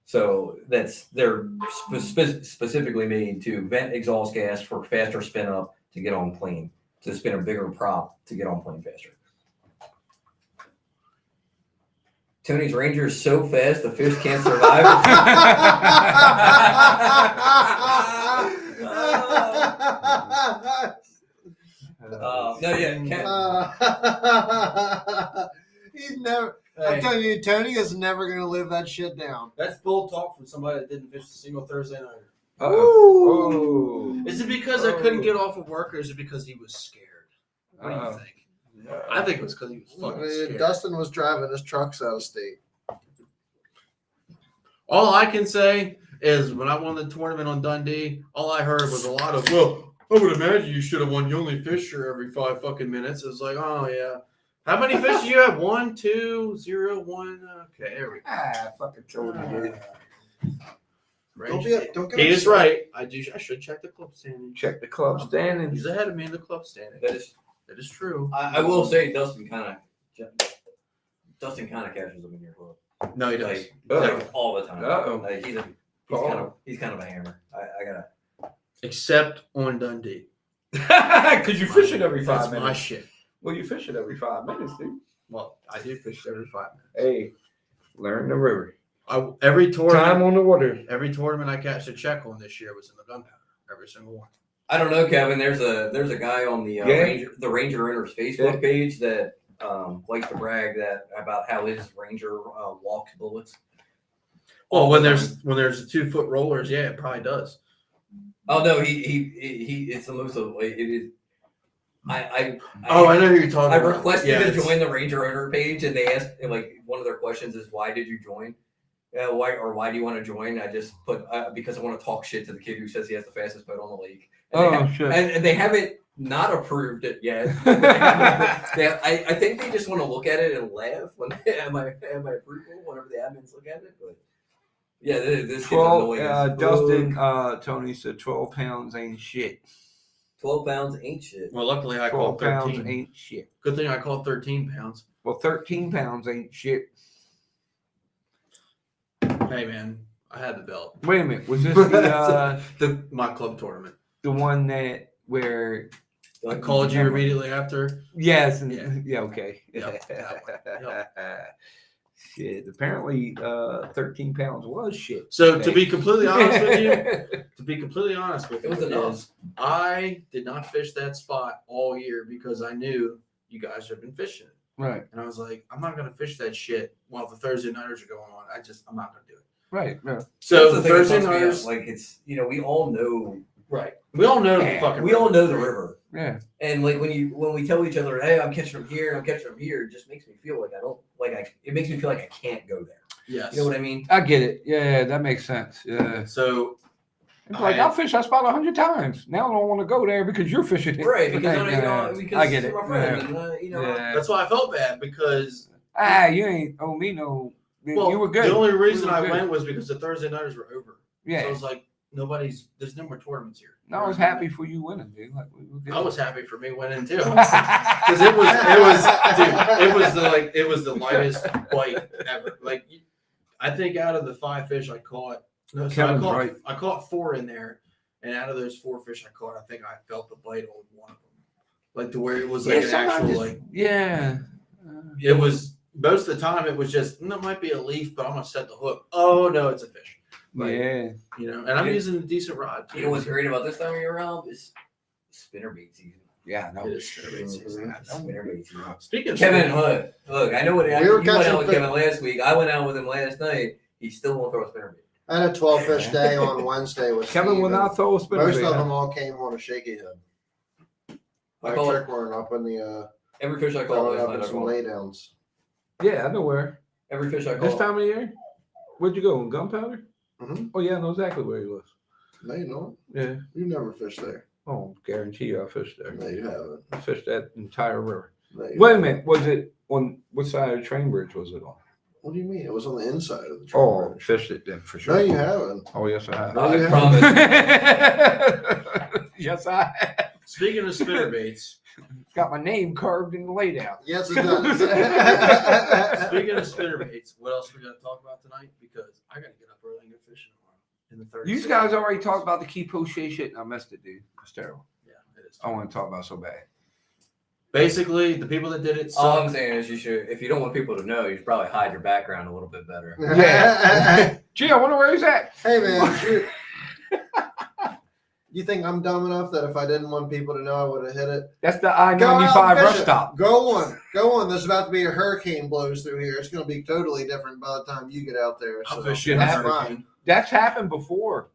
So they're specifically made to vent exhaust gas for faster spin up to get on plane, to spin a bigger prop to get on plane faster. Tony's Ranger is so fast the fish can't survive. No, yeah, He's never. I'm Hey, telling you, Tony is never gonna live that shit down. that's bull talk from somebody that didn't fish a single Thursday night. Oh. Is it because I couldn't get off of work, or is it because he was scared? What do you think? I think it was because he was fucking scared. Dustin was driving his trucks out of state. All I can say is when I won the tournament on Dundee, all I heard was a lot of, well, I would imagine you should have won. You only fish here every 5 fucking minutes. It was like, oh, yeah. How many fish do you have? 1, 2, 0, 1. Okay, there we go. Fucking told you, dude. Don't get He is upset. right. I should check the club standing. Check the club standings. He's ahead of me in the club standing. That is, That is true. I will say, Dustin kind of catches them in your hook. No, he does. Like all the time. Uh-oh. Like he's kind of a hammer. I gotta. Except on Dundee. Because you fish it every That's 5 my minutes. shit. Well, you fish it every 5 minutes, dude. Well, I do fish every 5 minutes. Hey, learn the river. Every tournament. Time on the water. Every tournament I catch a check on this year was in the gunpowder. Every single one. I don't know, Kevin. There's a guy on the Ranger Owners Facebook page that likes to brag about how his Ranger walks bullets. Well, when there's 2-foot rollers, yeah, it probably does. Oh no, he it's the most of it is. I I know who you're talking I about. requested Yeah, to it's- join the Ranger Owner page, and they asked, like, one of their questions is, why did you join? Why do you want to join? I just put because I want to talk shit to the kid who says he has the fastest boat on the lake. And Shit. and they haven't not approved it yet. I think they just want to look at it and laugh when am I approval whenever the admins look at it. But yeah, this kid's 12, annoying. as Dustin, fuck. Tony said 12 pounds ain't shit. 12 pounds ain't shit. Well, luckily I 12 called pounds 13. ain't shit. Good thing I called 13 pounds. Well, 13 pounds ain't shit. Hey man, I had the belt. Wait a minute. Was this My club tournament. the one that where? I called you immediately after. Yes. And, Yeah. yeah. Okay. Yep, that one. Shit. Apparently, 13 pounds was shit. So to be completely honest with you, It was enough. I did not fish that spot all year because I knew you guys have been fishing it. Right. And I was like, I'm not gonna fish that shit while the Thursday nighters are going on. I'm not gonna do it. Right. Yeah. So That's the thing that Thursday bums me out. nighters, like it's we all know. right? We all know Yeah, the fucking. We all know the river. Yeah. And like when we tell each other, hey, I'm catching them here, it just makes me feel like it makes me feel like I can't go there. Yes. You know what I mean? I get it. Yeah, that makes sense. Yeah. So It's like I'll fish that spot 100 times. Now I don't want to go there because you're fishing it. Right, because I get it. you're my friend, Yeah. and, Yeah. that's why I felt bad because You ain't owe me no. well, you were good. the only reason You were I good. went was because the Thursday nighters were over. So I Yeah. was like, there's no more tournaments here. No, I was happy for you winning, dude. Like, we were good. I was happy for me winning too. Because it was the lightest bite ever. Like, I think out of the 5 fish I caught, I caught 4 in there, and out of those 4 fish I caught, I think I felt the bite on one of them, like to where it was like an actual Yeah. It was most of the time it was just it might be a leaf, but I'm gonna set the hook. Oh no, it's a fish. Like, Yeah. and I'm using a decent rod. you know what's great about this time of year, Rob, is spinnerbait season. Yeah. No. It is spinnerbait season. Spinnerbait season. Speaking of Kevin, look, I know what We you were went out catching with Kevin last week. I went out with him last night. He still won't throw a spinnerbait. I had a 12 fish day on Wednesday with Kevin Steve, will not throw a spinner. most of them all came on a shaky head. I call Electric weren't up in the Every fish I caught last up night, in I some caught. laydowns. Yeah, I know where. Every fish I This caught. time of year? Where'd you go? In Gunpowder? Mhm. Oh, yeah, I know exactly where he was. No, you don't. Yeah. You never fished there. Oh, guarantee you I fished there. No, you haven't. I fished that entire river. No, you Wait a haven't. minute. Was it on what side of the train bridge was it on? What do you mean? It was on the inside of the train Oh, bridge. fished it then for sure. No, you haven't. Oh, yes, I have. No, you I haven't. promise. Yes, I have. Speaking of spinnerbaits, Got my name carved in the laydown. Yes, it does. speaking of spinnerbaits, what else we got to talk about tonight? Because I got to get up early and go fishing tomorrow in the 30. You guys already talked about the key crochet shit, and I missed it, dude. It's terrible. Yeah, it is. I want to talk about it so bad. Basically, the people that did it All I'm suck. saying is you should, if you don't want people to know, you should probably hide your background a little bit better. Yeah. Gee, I wonder where he's at. Hey, man. Shoot. You think I'm dumb enough that if I didn't want people to know, I would have hit it? That's the Go out I-95 and rough fish it. stop. Go on. Go on. There's about to be a hurricane blows through here. It's going to be totally different by the time you get out there. I'm So fishing that's in a hurricane. fine. That's happened before.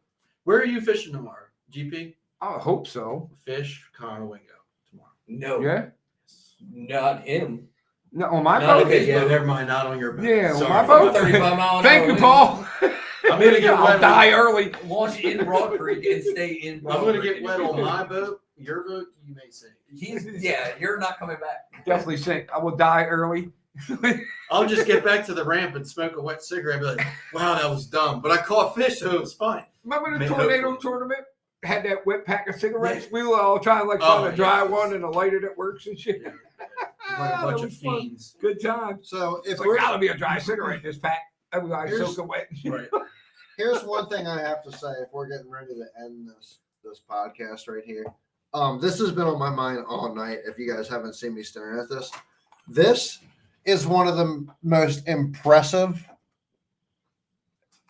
Where are you fishing tomorrow? GP? I hope so. Fish, Conowingo tomorrow. No, Yeah. not him. No, on my Not boat. okay. Yeah, never mind. Not on your boat. Yeah, on Sorry. my boat. 35 mile an Thank hour you, Paul. I'm gonna get I'll wet. die early. Launch in Broad Creek and stay in Broad I'm gonna Creek. get wet on my boat. Your boat, you may sink. You're not coming back. Definitely sink. I will die early. I'll just get back to the ramp and smoke a wet cigarette and be like, wow, that was dumb. But I caught fish, so it was fine. Remember the May- tornado hopefully. tournament? Had that wet pack of cigarettes. We were all trying to find a dry one and a lighter that works and shit. Like a That bunch of was fun. fiends. Good time. So if There gotta be a dry cigarette in this pack. Everybody Here's- soaking wet. Right. here's one thing I have to say if we're getting ready to end this podcast right here. This has been on my mind all night. If you guys haven't seen me staring at this is one of the most impressive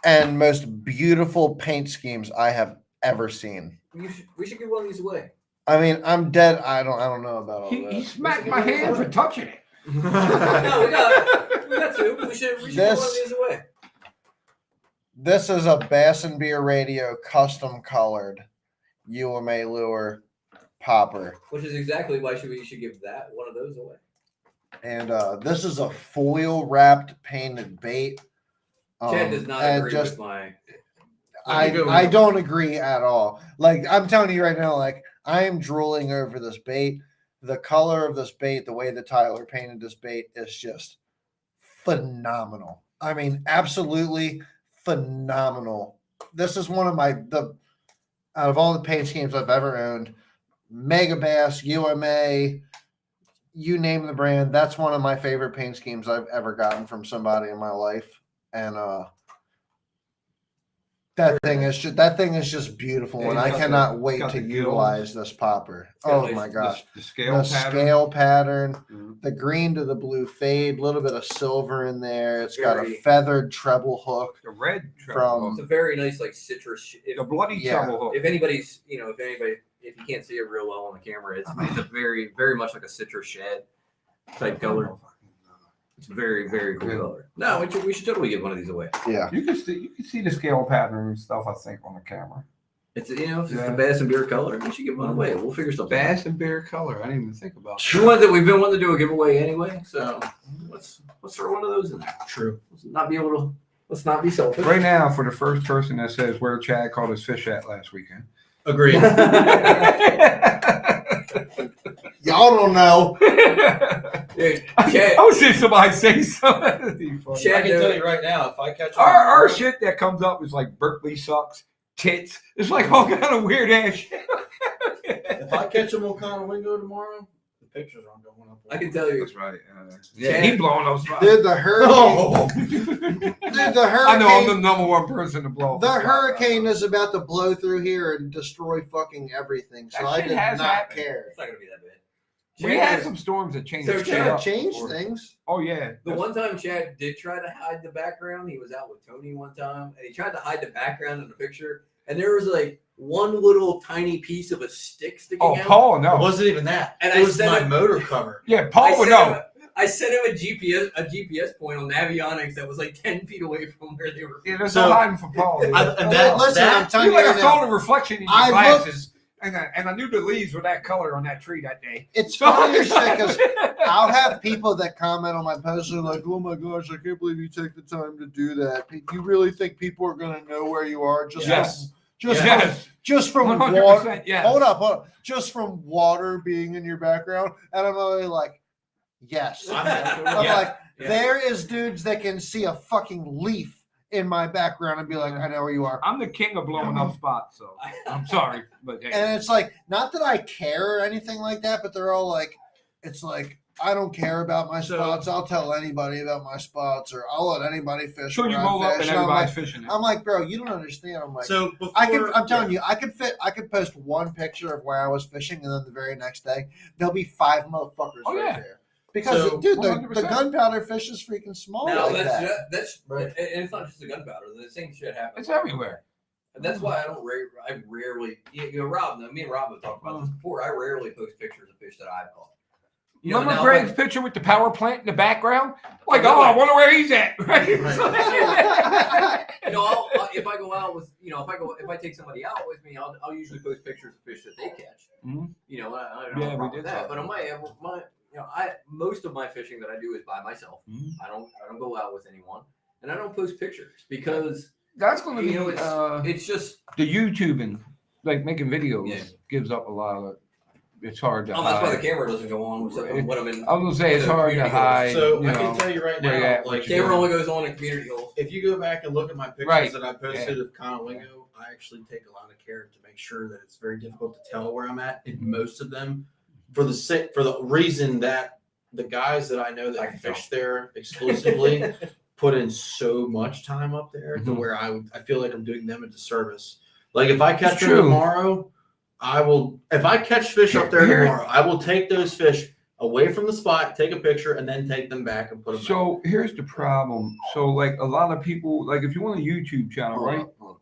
and most beautiful paint schemes I have ever seen. We should give one of these away. I mean, I'm dead. I don't know about all He that. smacked my hand for touching it. No, we got two. We should give one of these away. This is a Bass and Beer Radio custom colored UMA lure popper. Which is exactly why we should give that one of those away. And this is a foil wrapped painted bait. Chad does not and agree just with my. I don't agree at all. Like I'm telling you right now, like I am drooling over this bait. The color of this bait, the way that Tyler painted this bait is just phenomenal. I mean, absolutely phenomenal. This is one of out of all the paint schemes I've ever owned, Mega Bass, UMA, you name the brand, that's one of my favorite paint schemes I've ever gotten from somebody in my life. And That thing is just beautiful, Yeah, and it's I got cannot the- it's wait got to the utilize this popper. got Oh nice- my gosh. The scale The pattern. scale pattern, Mhm. the green to the blue fade, a little bit of silver in there. It's got a Very- feathered treble hook. The red From- treble It's hook. a very nice like citrus. The bloody Yeah. treble hook. If anybody's, if you can't see it real well on the camera, it's a very much like a citrus shed type color. It's very, very cool Good. color. No, we should totally give one of these away. Yeah. You can see the scale pattern and stuff. I think on the camera. It's if it's Yeah. the bass and beer color, we should give one away. We'll figure something. out. Bass and beer color. I didn't even think about that. The ones that we've been wanting to do a giveaway anyway, so let's throw one of those in there. True. Let's not be selfish. Right now, for the first person that says where Chad caught his fish at last weekend. Agreed. Y'all don't know. Dude, Chad, I was seeing somebody say something. Chad, I can tell you right now, if I catch Our shit that comes up is like Berkeley sucks, tits. It's like all kind of weird ass shit. if I catch them on Conowingo tomorrow, the pictures aren't going up. I can tell you. That's right. Chad- he blowing up spots. Dude, the hurricane. Oh, Dude, the I know I'm the hurricane. number one person to blow up. The a spot. hurricane is about to blow through here and destroy fucking everything. So That I shit did has not happened. care. It's not gonna be that bad. We Chad- had some storms that changed. So shit Chad up Change before. things. Oh yeah. The one time Chad did try to hide the background, he was out with Tony one time, and he tried to hide the background in the picture, and there was like one little tiny piece of a stick sticking Oh, out. Paul, it no. wasn't even that. And it I was sent my him- motor cover. Yeah, Paul would know. I sent him a GPS point on Navionics that was like 10 feet away from where they were. Yeah, there's So- no hiding for Paul. dude. And that, Listen, I'm that telling You you like right I saw now, the reflection in your I looked- glasses, and I knew the leaves were that color on that tree that day. it's funny as shit because I'll have people that comment on my post and are like, "Oh my gosh, I can't believe you take the time to do that. You really think people are going to know where you are just Yes. just from 100%, water? yes. Hold up, just from water being in your background?" And I'm only like, "Yes." I'm Yeah. like, Yeah. there is dudes that can see a fucking leaf in my background and be like, "I know where you are." I'm the king of blowing up spots, so I'm sorry, but hey. And it's like, not that I care or anything like that, but they're all like, it's like, I don't care about my So- spots. I'll tell anybody about my spots, or I'll let anybody fish. Sure, you where I roll up fish. and And everybody's fishing it. I'm like, bro, you don't understand. I'm like, So before, I'm telling you, I could post one picture of where I was fishing, and then the very next day there'll be 5 motherfuckers Oh, right yeah. there. Because So, dude, the 100%. gunpowder fish is freaking small No, like that. that's Right. and it's not just the gunpowder. The same shit happens. It's everywhere. And that's why I rarely, Rob, me and Rob have talked about this before. I rarely post pictures of fish that I've caught. You know, Remember now, Greg's like- picture with the power plant in the background? Like, know oh, I it. wonder where he's at. Right? You know, I'll, if I go out with, if I take somebody out with me, I'll usually post pictures of fish that they catch. Mhm. You know, I don't Yeah, have a we problem did with that. talk But on most of my fishing that I do is by myself. Mhm. I don't go out with anyone, and I don't post pictures because That's going to be you know it's just the YouTubing, like making videos, Yeah. gives up a lot of. It's hard to oh, that's why the hide. camera doesn't go on when I'm in. I was gonna say it's the hard to community hide. so you I know. can tell you right where you now, at, like what you Camera only goes on in community holes. if you go back and look at my pictures Right. that I posted of Conowingo, I actually take a lot of care to make sure that it's very difficult to tell where I'm at in most of them, for the reason that the guys that I know I that can fish there exclusively put in so much time up there to Mhm. where I feel like I'm doing them a disservice. Like if I catch It's them true. tomorrow, if I catch fish up there Here- tomorrow, I will take those fish away from the spot, take a picture, and then take them back and put them back. So here's the problem. So like a lot of people, like if you want a YouTube channel, Hold right? on, hold on.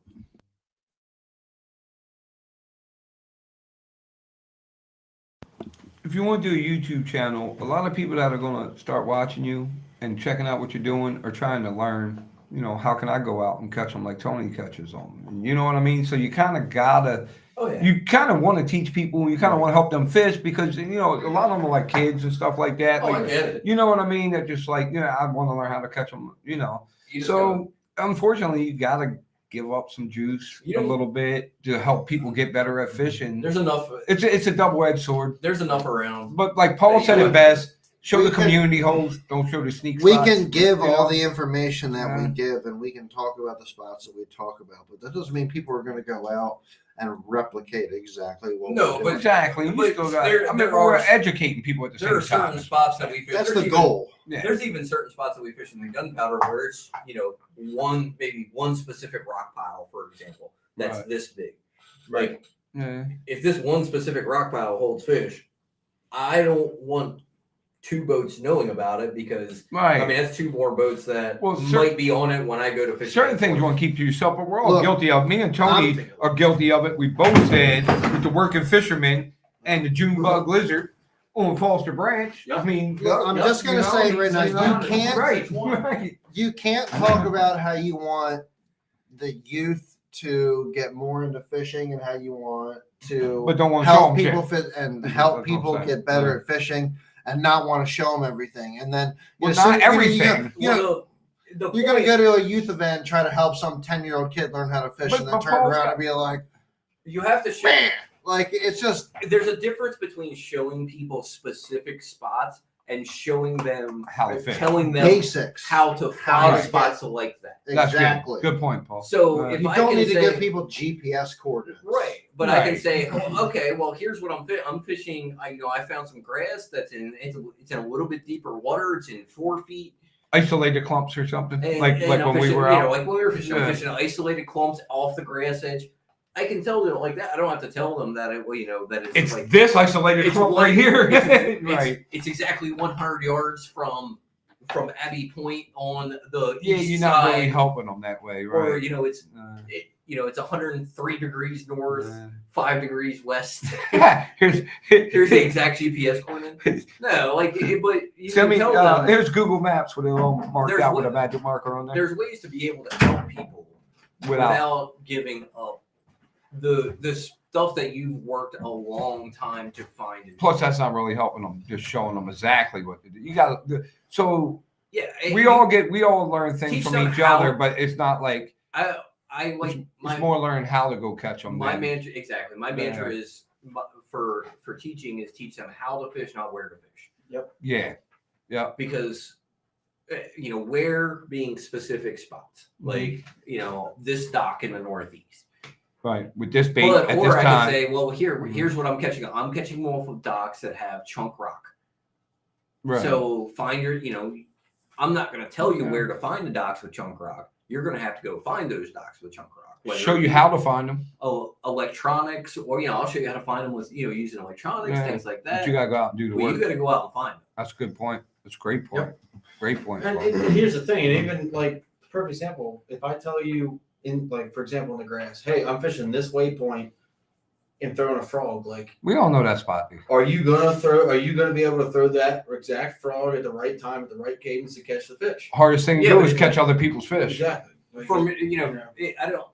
If you want to do a YouTube channel, a lot of people that are going to start watching you and checking out what you're doing are trying to learn, you know, how can I go out and catch them like Tony catches them? And you know what I mean? So you kind of gotta, Oh yeah. you kind of want to teach people, you kind of want to help them fish because, you know, a lot of them are like kids and stuff like that. Oh, I Like, get it. you know what I mean? They're just like, you know, I want to learn how to catch them, you know. You just gotta- So unfortunately, you got to give up some juice You a know- little bit to help people get better at fishing. there's enough. It's a double-edged sword. There's enough around. But like Paul Hey, said you it know- best, Show We the can- community holes. Don't show the sneak We spots, can give you all know? the information that we Yeah. give, and we can talk about the spots that we talk about. But that doesn't mean people are going to go out and replicate exactly what. No, we're but doing. Exactly. You But still got. there- I mean, there we're are- educating people at the There are same certain time. spots that we fish. That's there's the even- goal. Yeah. There's even certain spots that we fish in the gunpowder where it's, maybe one specific rock pile, for example, that's Right. this big. Right. Like, Yeah. if this one specific rock pile holds fish, I don't want 2 boats knowing about it because Right. I mean that's 2 more boats that Well, might be on it when I go to fish. Certain things you want to keep to yourself, but we're all Look, guilty of. Me and Tony I'm- are guilty of it. We both said with the working fishermen and the June bug lizard on Foster Branch. I mean, Look, I'm just going to say right now, you can't Right. you can't talk about how you want the youth to get more into fishing and how you want to But don't want to show help them people shit. fit and That's help what people I'm saying. get better at fishing and not want to show them everything. And then Well, so, not everything. Well, the you're going to point- go to a youth event and try to help some 10-year-old kid learn how to fish, But- and then but turn Paul's around got- and be like, You have to show. man, like it's just There's a difference between showing people specific spots and showing them How to fish. telling them basics. how to How find to spots like that. That's exactly. good. Good point, Paul. So Right. if You I don't can need to say, give people GPS coordinates. right, but I can Right. say, oh, okay, well, here's what I'm fishing. I found some grass that's it's in a little bit deeper water. It's in 4 feet. Isolated clumps or something, And, like and I'm when we fishing, were you out. know, like when we were fishing, I'm Yeah. fishing isolated clumps off the grass edge. I can tell them like that. I don't have to tell them that that It's like this isolated it's clump one- right here. it's, Right. It's exactly 100 yards from Abbey Point on the Yeah, east you're not side, really helping them that way, or right? it's 103 degrees north, Uh, 5 degrees west. here's Here's the exact GPS coordinate. No, like, but you Send can me. tell them Here's Google Maps with a little marked There's out one- with a magic marker on there. there's ways to be able to help people without giving up the stuff that you've worked a long time to find. and Plus, that's not really helping them. Just showing them exactly what to do. You got to. So yeah, and we you- all learn things teach from them each how- other, but it's not like I like it's more learn how to go catch them. my mantra exactly. My mantra Yeah. is for teaching is teach them how to fish, not where to fish. Yeah. Because where being specific spots, like this dock in the northeast. Right. With this bait But at or this I time. can say, well, here's what I'm catching. I'm catching them off of docks that have chunk rock. Right. So find your, I'm not going to tell you Okay. where to find the docks with chunk rock. You're going to have to go find those docks with chunk rock. Whether show you it be, how to find them. electronics, or I'll show you how to find them with using electronics, Yeah. things like But that. you gotta go out and do the Well, work. you got to go out and find them. That's a good point. That's a great point. Great point. And, Paul. and here's the thing, and even like perfect example, if I tell you in like for example in the grass, hey, I'm fishing this waypoint and throwing a frog, like We all know that spot. are you gonna be able to throw that exact frog at the right time at the right cadence to catch the fish? Hardest thing to Yeah, do but is it- catch other people's fish. Exactly. Like, For me, I don't.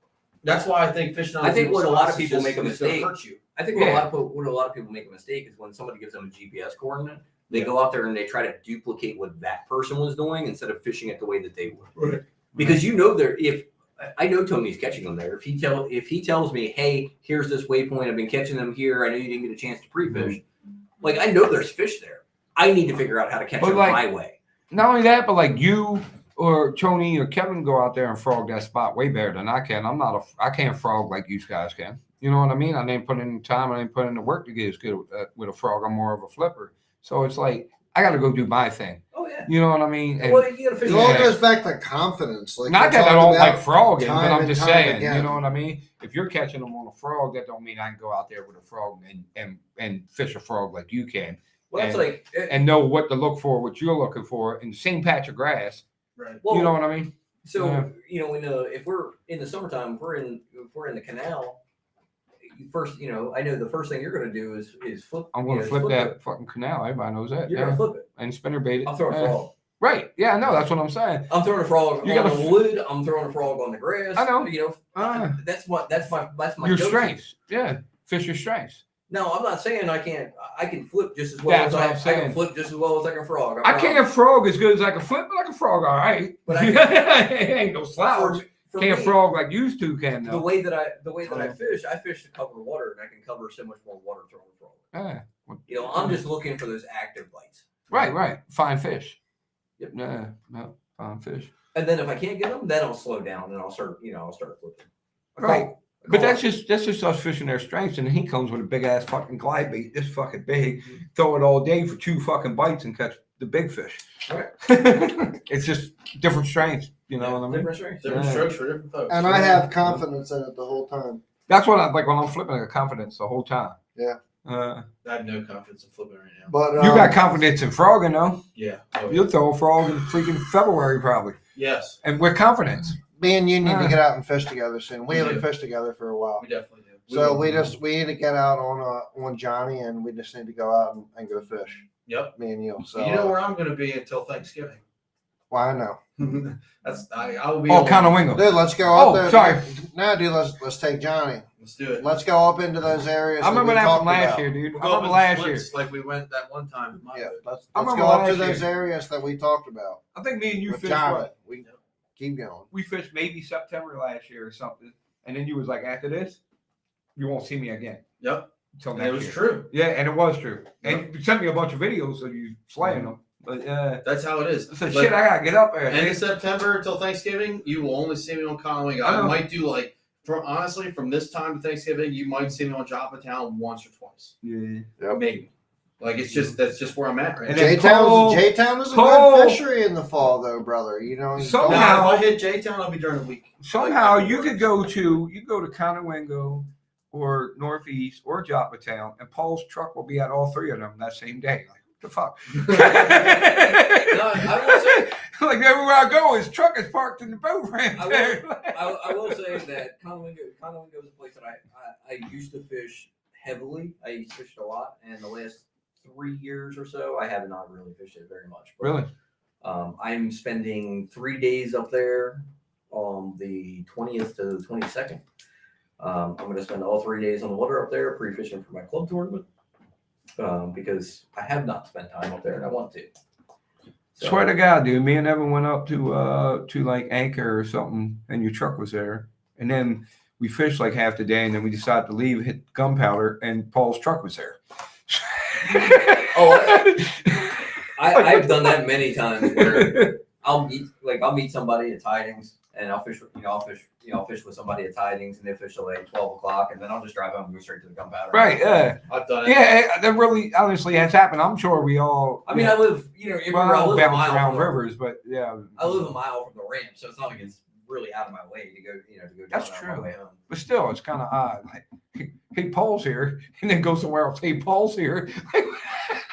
that's why I think fishing on I think people's what a lot of spots is people just- make a is gonna mistake- hurt you. I think what a lot of people make a mistake is when somebody gives them a GPS coordinate, they go out there and they try to duplicate what that person was doing instead of fishing it the way that they would. Right. Because if I know Tony's catching them there, if he tells me, hey, here's this waypoint, I've been catching them here, I know you didn't get a chance to pre-fish. Like I know there's fish there. I need to figure out how to catch But them like- my way. Not only that, but like you or Tony or Kevin go out there and frog that spot way better than I can. I can't frog like you guys can. You know what I mean? I didn't put in the time. I didn't put in the work to get as good with a frog. I'm more of a flipper. So it's like I got to go do my thing. Oh yeah. You know what I mean? And Well, you gotta fish. It all Yeah. goes back to confidence. Like not we that I talked don't about like frogging, but time I'm and just time saying. again. You know what I mean? If you're catching them on a frog, that don't mean I can go out there with a frog and fish a frog like you can, Well, that's and- like and know what to look for, what you're looking for in the same patch of grass. Right. well, You know what I mean? So Yeah. if we're in the summertime, if we're in the canal, first, I know the first thing you're going to do is flip. I'm going to is flip that it. fucking canal. Everybody knows that. You're Yeah. going to flip it. And spinner bait it. I'm throwing a Yeah. frog. Right. Yeah, I know. That's what I'm saying. I'm throwing a frog You on gotta the wood. I'm throwing a frog on the grass. I know. That's my Your go-to. strengths. Yeah. Fish your strengths. No, I'm not saying I can't. I can flip just as well That's as what I I'm saying. can flip just as well as I can frog. I can't frog as good as I can flip, but I can frog all right. But I ain't no slouch. For Can't me, frog like used to can the though. way that I Oh. fish to cover water, and I can cover so much more water throwing a frog. Yeah. I'm just looking for those active bites. Right. Fine fish. Yep. No, fine fish. And then if I can't get them, then I'll slow down and I'll start flipping. Right. But that's just us fishing their strengths, and he comes with a big ass fucking glide bait, this fucking big, throw it all day for 2 fucking bites and catch the big fish. Right. It's just different strengths, you know what I mean? Different strengths. Different Yeah. strokes for different folks. And I have confidence in it the whole time. That's what I like when I'm flipping. I got confidence the whole time. Yeah. I have no confidence in flipping right now. But You got confidence in frogging, though. Yeah. Oh, You'll throw a frog in freaking February probably, yes, and with confidence. me and you need to get out and fish together soon. We We haven't do. fished together for a while. we definitely do. So we need to get out on Johnny, and we just need to go out and go fish. Yep. Me and you. So You know where I'm going to be until Thanksgiving. well, I know. I will be. Oh, on- Conowingo. Dude, let's go up Oh, there. sorry. No, dude, let's take Johnny. Let's do it. Let's go up into those areas. I remember we that talked from last about. year, dude. We'll I go up remember in last year. splits like we went that one time. in my Yeah, boat. let's I go remember up to last those year. areas that we talked about. I think me and you with fished Johnny. what? We keep going. We fished maybe September last year or something, and then you was like, after this, you won't see me again Yep. until And next it was year. true. Yeah, and it was true. And you sent me a bunch of videos of you slaying them. But That's how it is. I said, Like, shit, I gotta get up there. end of September until Thanksgiving, you will only see me on Conway. I I know. might do like from this time to Thanksgiving, you might see me on Joppatown once or twice. Yeah. Yep. Maybe. Like that's just where I'm at right And now. then J-Town is a Cole- good fishery in the fall, though, brother. You know, Somehow- Now, if I hit J-Town, I'll be during the week. Somehow Like, you could go to Conowingo or Northeast or Joppatown, and Paul's truck will be at all 3 of them that same day. Like, what the fuck? No, I will say, Like everywhere I go, his truck is parked in the boat ramp. I there. I will say that Conowingo is a place that I used to fish heavily. I fished a lot, and the last 3 years or so, I have not really fished it very much. But, Really? I'm spending 3 days up there on the 20th to the 22nd. I'm going to spend all 3 days on the water up there, pre-fishing for my club tournament, because I have not spent time up there and I want to. So, Swear to God, dude. Me and Evan went up to like Anchor or something, and your truck was there. And then we fished like half the day, and then we decided to leave, hit Gunpowder, and Paul's truck was there. I've done that many times where I'll meet somebody at Tidings, and I'll fish with somebody at Tidings, and they fish till like 12 o'clock, and then I'll just drive home and go straight to the Gunpowder. Right? Yeah. I've done it. Yeah. That really, honestly, has happened. I'm sure we all. I mean, I live, remember, well, I I live a bounce mile around from the, rivers, but yeah. I live a mile from the ramp, so it's not like it's really out of my way to go, to go. That's down on my true. way home. But still, it's kind of odd. Like, hey, Paul's here, and then go somewhere else. Hey, Paul's here. Yeah,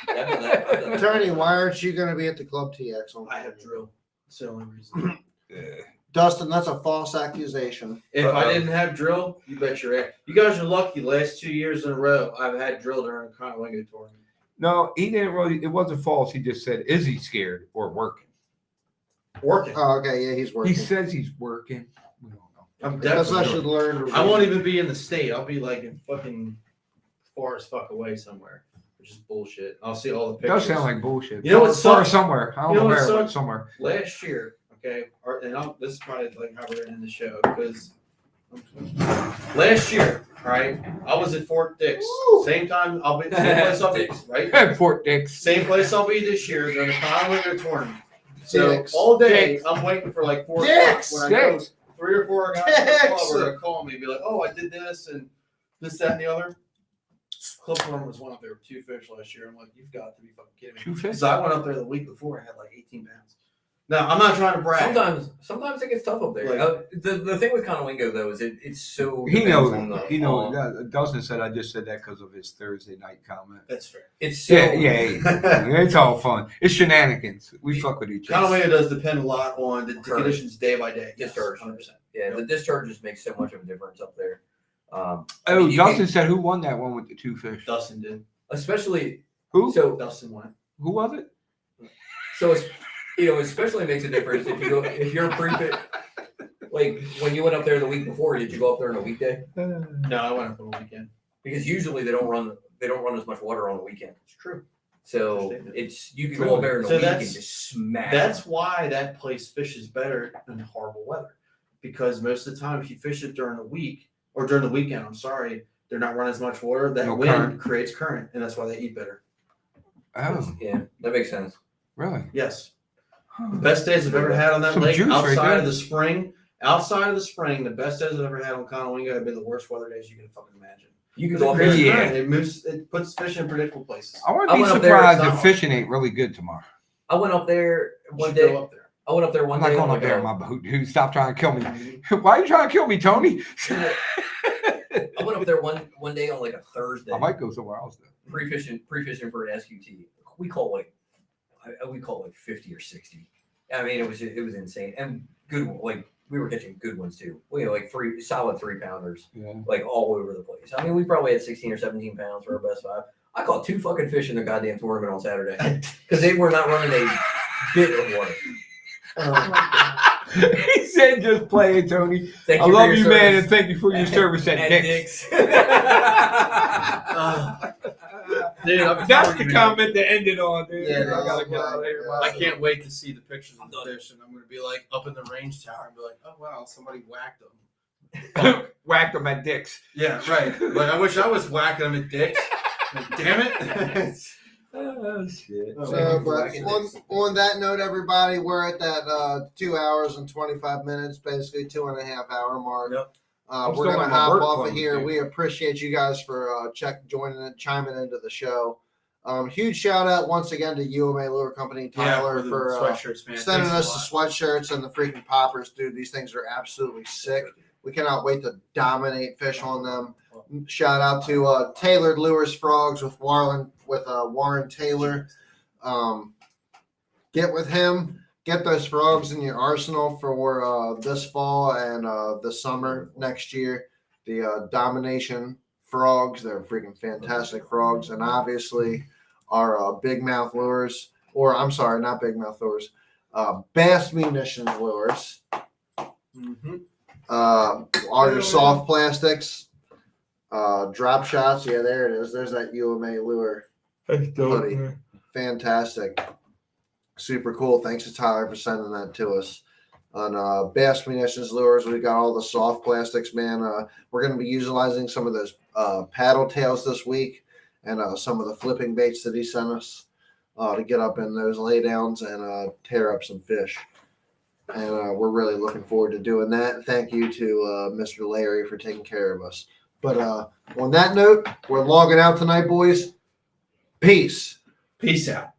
I've done that. I've done that. Attorney, why aren't you going to be at the Club TX on I have drill. That's the only reason. Dustin, that's a false accusation. If I didn't have drill, you bet your ass. You guys are lucky. Last 2 years in a row, I've had drill during a Conowingo tournament. No, he didn't really. It wasn't false. He just said, "Is he scared or working?" Working. Oh, okay. Yeah, he's working. He says he's working. We don't know. I'm Because I definitely. should learn to I won't even be in the state. I'll be like in fucking far as fuck away somewhere, which is bullshit. I'll see all the It pictures. does sound like bullshit. You know what Somewhere, sucks? somewhere. I don't You know know what where, but sucks? somewhere. Last year, okay, this is probably like how we're gonna end the show because last year, right, I was at Fort Dix. Same time I'll be same place I'll be, right? Fort Dix. Same place I'll be this year during the Conowingo tournament. So Dix. all day Dix. I'm waiting for like 4 Dix. o'clock when I go. Dix. 3 or 4 guys in the Dix. club are gonna call me and be like, "Oh, I did this and this, that, and the other." Club tournament was one up there with 2 fish last year. I'm like, "You've got to be fucking kidding me!" 2 fish? Because I went up there the week before and had like 18 pounds. Now I'm not trying to brag. Sometimes it gets tough up there. Like- The thing with Conowingo though is it's so He depends knows. on the- He knows. on- Dustin said I just said that because of his Thursday night comment. That's fair. It's so Yeah. It's all fun. It's shenanigans. We fuck with each other. Conowingo does depend a lot on the Correct. conditions day by day. Discharge. 100%. Yeah, the discharges make so much of a difference up there. I Oh, mean, you Dustin can- said who won that one with the 2 fish? Dustin did. especially Who? so Dustin won. Who was it? so it's especially makes a difference if you're a pre-fit. Like when you went up there the week before, did you go up there on a weekday? No, I went up on the weekend. Because usually they don't run as much water on the weekend. It's true. So Understand you can go up there in the So week and that's- just smash. That's why that place fishes better in horrible weather. Because most of the time, if you fish it during the week or during the weekend, I'm sorry, they're not running as much water. That No wind current. creates current, and that's why they eat better. Oh, Yeah, that makes sense. really? Yes. The best days I've ever had on that Some lake juice right outside there. of the spring. Outside of the spring, the best days I've ever had on Conowingo have been the worst weather days you can fucking imagine. You can Because go it up creates there. Yeah. current. It moves. It puts fish in predictable places. I wouldn't I be went up there, surprised it's if not- fishing ain't really good tomorrow. I went up there You one should day. go up there. I went up there I'm one not day. going on up there in like my boat. Dude, stop trying to kill me. Why are you trying to kill me, Tony? I went up there one day on like a Thursday. I might go somewhere else though. Pre-fishing for an SQT. We call it 50 or 60. I mean, it was insane and good. Like we were catching good ones too. We had like solid 3-pounders, Yeah. like all over the place. I mean, we probably had 16 or 17 pounds for our best 5. I caught 2 fucking fish in the goddamn tournament on Saturday because they were not running a bit of water. He said, "Just play it, Tony. Thank I for love your you, man, service. and thank you for your service at Dick's." Dick's. Dude, I'm That's telling the you, comment that ended on, dude. Yeah, I gotta get out of here. I can't wait to see the pictures of the fish, and I'm gonna be like up in the range tower and be like, "Oh wow, somebody whacked them." Whacked them at Dick's. Yeah, right. Like I wish I was whacking them at Dick's. Damn it! Oh shit. So, but on that note, everybody, we're at that 2 hours and 25 minutes, basically 2.5 hour mark. Yep. I'm We're still gonna on my hop work off of clothes, here. dude. We appreciate you guys for chiming into the show. Huge shout out once again to UMA Lure Company, Tyler, the for sweatshirts, man. sending Thanks us a lot. the sweatshirts and the freaking poppers, dude. These things are absolutely sick. We cannot wait to dominate fish on them. Shout out to Tailored Lures Frogs with Warren Taylor. Get with him. Get those frogs in your arsenal for this fall and the summer next year. The Domination frogs, they're freaking fantastic frogs. And obviously our big mouth lures, or I'm sorry, not big mouth lures, Bass Munitions lures. Mm-hmm. Are your soft plastics, drop shots. Yeah, there it is. There's that UMA lure hoodie. Fantastic. Super cool. Thanks to Tyler for sending that to us. On Bass Munitions lures, we got all the soft plastics, man. We're going to be utilizing some of those paddle tails this week and some of the flipping baits that he sent us to get up in those laydowns and tear up some fish. And we're really looking forward to doing that. Thank you to Mr. Larry for taking care of us. But on that note, we're logging out tonight, boys. Peace. Peace out.